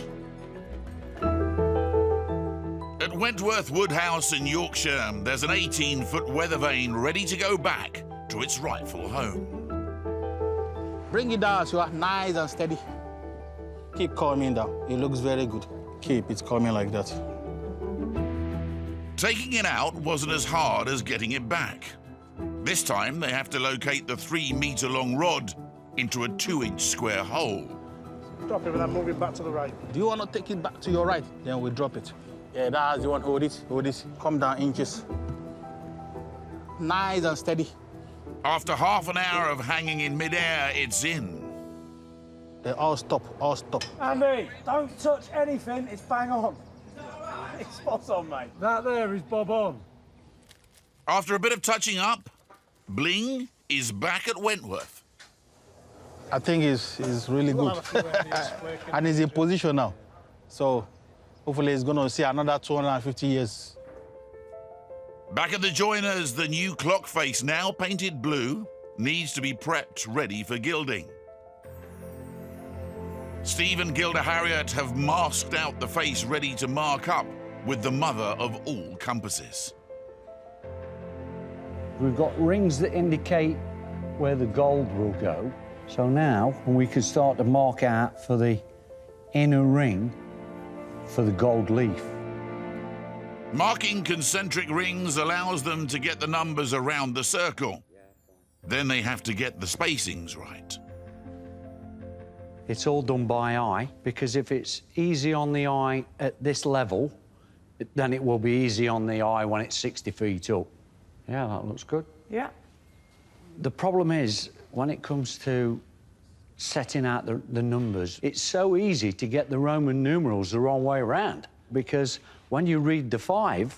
At Wentworth Woodhouse in Yorkshire, there's an 18-foot weather vane ready to go back to its rightful home. Bring it down so it's nice and steady. Keep coming down. It looks very good. Keep it coming like that. Taking it out wasn't as hard as getting it back. This time, they have to locate the 3-metre-long rod into a 2-inch square hole. Drop it without moving back to the right. Do you want to take it back to your right? Then we drop it. Yeah, that's the one. Hold it. Hold it. Come down inches. Nice and steady. After half an hour of hanging in midair, it's in. They all stop. All stop. Andy, don't touch anything. It's bang on. It's spot on, mate. That there is bob on. After a bit of touching up, Bling is back at Wentworth. I think it's really good. And he's in position now. So hopefully he's going to see another 250 years. Back at the Joiners, the new clock face, now painted blue, needs to be prepped ready for gilding. Steve and Gilda Harriott have masked out the face ready to mark up with the mother of all compasses. We've got rings that indicate where the gold will go. So now we can start to mark out for the inner ring for the gold leaf. Marking concentric rings allows them to get the numbers around the circle. Then they have to get the spacings right. It's all done by eye, because if it's easy on the eye at this level, then it will be easy on the eye when it's 60 feet up. Yeah, that looks good. Yeah. The problem is, when it comes to setting out the numbers, it's so easy to get the Roman numerals the wrong way around, because when you read the 5,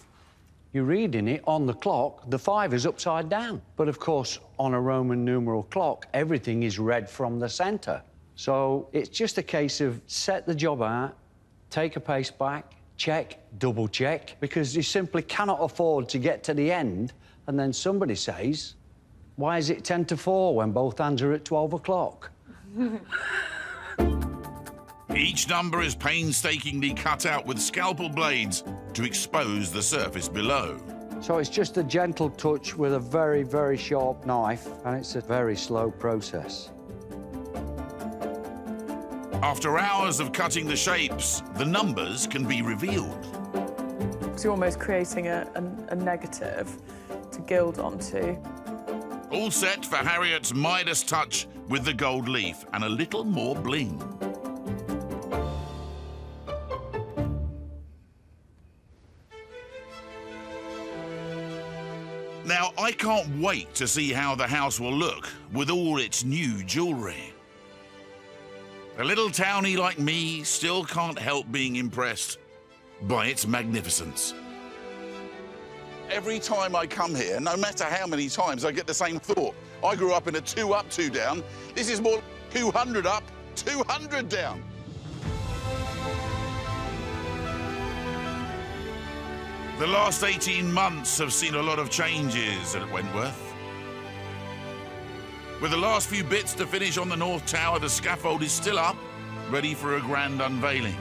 you're reading it on the clock, the 5 is upside down. But of course, on a Roman numeral clock, everything is read from the centre. So it's just a case of set the job out, take a pace back, check, double check, because you simply cannot afford to get to the end and then somebody says, why is it 10 to 4 when both hands are at 12 o'clock? Each number is painstakingly cut out with scalpel blades to expose the surface below. So it's just a gentle touch with a very, very sharp knife, and it's a very slow process. After hours of cutting the shapes, the numbers can be revealed. So you're almost creating a negative to gild onto. All set for Harriot's Midas touch with the gold leaf and a little more bling. can't wait to see how the house will look with all its new jewellery. A little townie like me still can't help being impressed by its magnificence. Every time I come here, no matter how many times, I get the same thought. I grew up in a 2 up, 2 down. This is more 200 up, 200 down. The last 18 months have seen a lot of changes at Wentworth. With the last few bits to finish on the North Tower, the scaffold is still up, ready for a grand unveiling.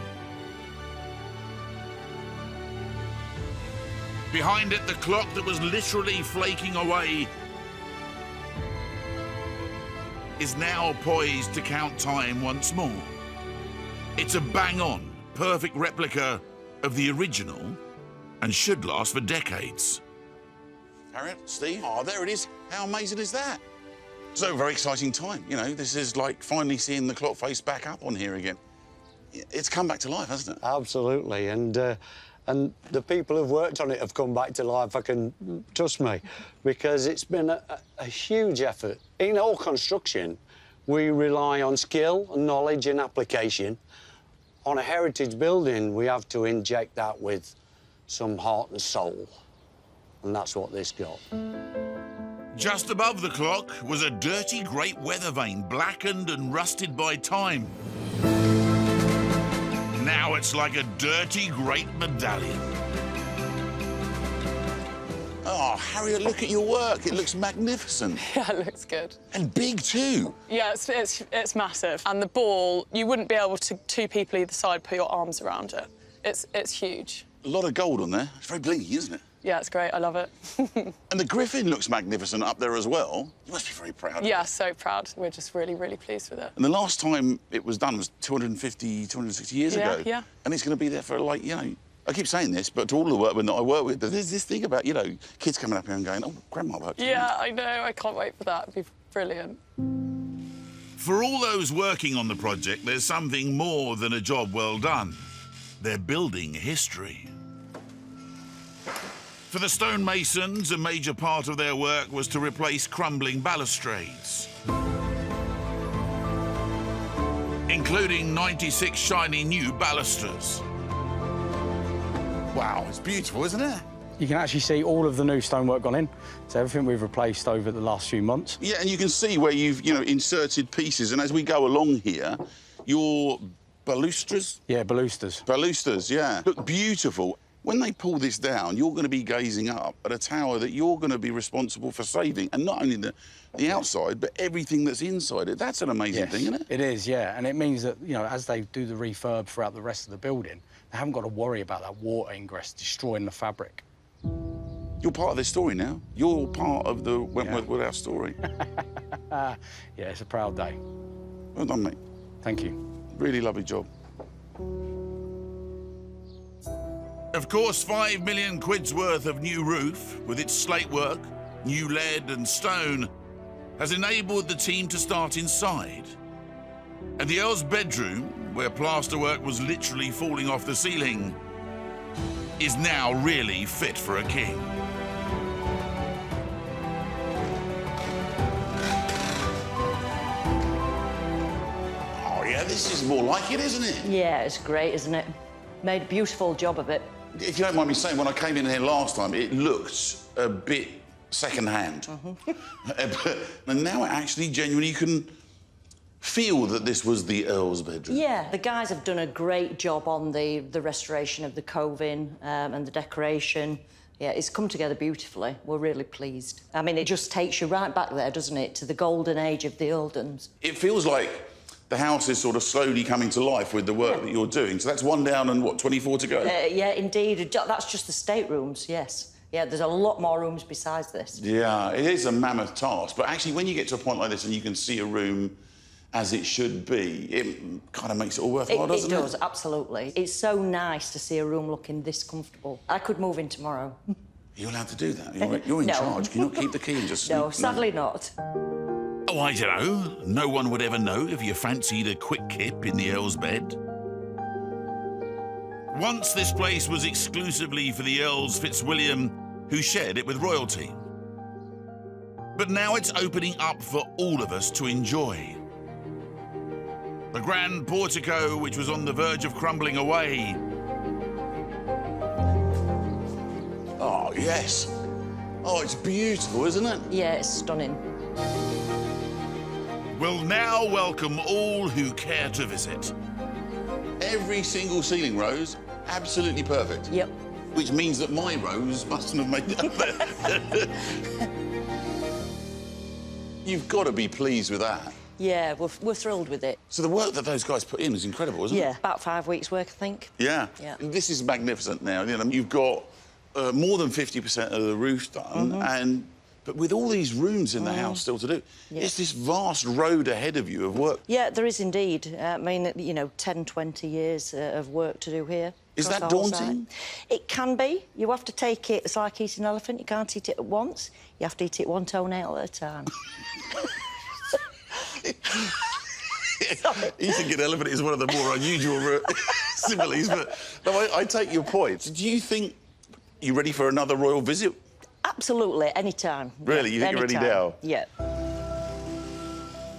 Behind it, the clock that was literally flaking away is now poised to count time once more. It's a bang-on, perfect replica of the original and should last for decades. Harriet, Steve, oh, there it is. How amazing is that? So, very exciting time. You know, this is like finally seeing the clock face back up on here again. It's come back to life, hasn't it? Absolutely, and the people who've worked on it have come back to life, I can trust me, because it's been a huge effort. In all construction, we rely on skill and knowledge and application. On a heritage building, we have to inject that with some heart and soul, and that's what this got. Just above the clock was a dirty great weather vane, blackened and rusted by time. Now it's like a dirty great medallion. Oh, Harriet, look at your work. It looks magnificent. Yeah, it looks good. And big, too. Yeah, it's massive. And the ball, you wouldn't be able to, 2 people either side, put your arms around it. It's huge. A lot of gold on there. It's very blingy, isn't it? Yeah, it's great. I love it. And the griffin looks magnificent up there as well. You must be very proud. Yeah, so proud. We're just really, really pleased with it. And the last time it was done was 250, 260 years ago. Yeah. And it's going to be there for, like, you know, I keep saying this, but to all the workmen that I work with, there's this thing about, you know, kids coming up here and going, oh, Grandma worked. Yeah, I know. I can't wait for that. It'd be brilliant. For all those working on the project, there's something more than a job well done. They're building history. For the stonemasons, a major part of their work was to replace crumbling balustrades, including 96 shiny new balusters. Wow, it's beautiful, isn't it? You can actually see all of the new stonework gone in. So everything we've replaced over the last few months. Yeah, and you can see where you've, you know, inserted pieces. And as we go along here, your balustras? Yeah, balusters. Balusters, yeah. Look beautiful. When they pull this down, you're going to be gazing up at a tower that you're going to be responsible for saving, and not only the outside, but everything that's inside it. That's an amazing thing, isn't it? It is, yeah. And it means that, you know, as they do the refurb throughout the rest of the building, they haven't got to worry about that water ingress destroying the fabric. You're part of this story now. You're part of the Wentworth Woodhouse story. Yeah, it's a proud day. Well done, mate. Thank you. Really lovely job. Of course, 5 million quid's worth of new roof, with its slate work, new lead and stone, has enabled the team to start inside. And the Earl's bedroom, where plasterwork was literally falling off the ceiling, is now really fit for a king. Oh, yeah, this is more like it, isn't it? Yeah, it's great, isn't it? Made a beautiful job of it. If you don't mind me saying, when I came in here last time, it looked a bit second-hand. And now it actually genuinely, you can feel that this was the Earl's bedroom. Yeah, the guys have done a great job on the restoration of the coving and the decoration. Yeah, it's come together beautifully. We're really pleased. I mean, it just takes you right back there, doesn't it, to the golden age of the earldoms. It feels like the house is sort of slowly coming to life with the work that you're doing. So that's 1 down and, what, 24 to go? Yeah, indeed. That's just the staterooms, yes. Yeah, there's a lot more rooms besides this. Yeah, it is a mammoth task. But actually, when you get to a point like this and you can see a room as it should be, it kind of makes it all worthwhile, doesn't it? It does, absolutely. It's so nice to see a room looking this comfortable. I could move in tomorrow. You're allowed to do that? You're in charge. Can you not keep the key and just... No, sadly not. Oh, I don't know. No one would ever know if you fancied a quick kip in the Earl's bed. Once this place was exclusively for the Earls Fitzwilliam, who shared it with royalty. But now it's opening up for all of us to enjoy. The grand portico, which was on the verge of crumbling away. Oh, yes. Oh, it's beautiful, isn't it? Yeah, it's stunning. Will now welcome all who care to visit. Every single ceiling rose, absolutely perfect. Yep. Which means that my rose mustn't have made it up there. You've got to be pleased with that. Yeah, we're thrilled with it. So the work that those guys put in is incredible, isn't it? Yeah, about 5 weeks' work, I think. Yeah. Yeah. This is magnificent now. You know, you've got more than 50% of the roof done, but with all these rooms in the house still to do, it's this vast road ahead of you of work. Yeah, there is indeed. I mean, you know, 10, 20 years of work to do here. Is across that the whole daunting? site. It can be. You have to take it. It's like eating an elephant. You can't eat it at once. You have to eat it one toenail at a time. Eating an elephant is one of the more unusual similes, but no, I take your point. Do you think you're ready for another royal visit? Absolutely, anytime. Really? You think you're ready now? Yeah.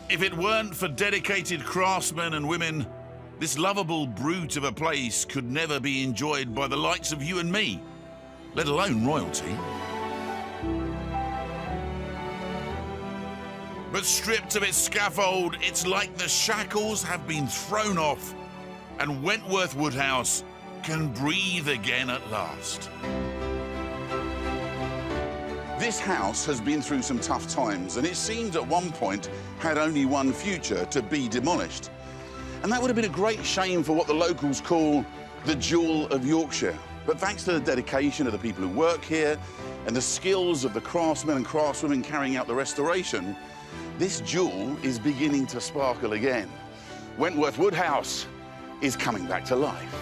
If it weren't for dedicated craftsmen and women, this lovable brute of a place could never be enjoyed by the likes of you and me, let alone royalty. But stripped of its scaffold, it's like the shackles have been thrown off and Wentworth Woodhouse can breathe again at last. This house has been through some tough times, and it seemed at one point had only one future: to be demolished. And that would have been a great shame for what the locals call the jewel of Yorkshire. But thanks to the dedication of the people who work here and the skills of the craftsmen and craftswomen carrying out the restoration, this jewel is beginning to sparkle again. Wentworth Woodhouse is coming back to life.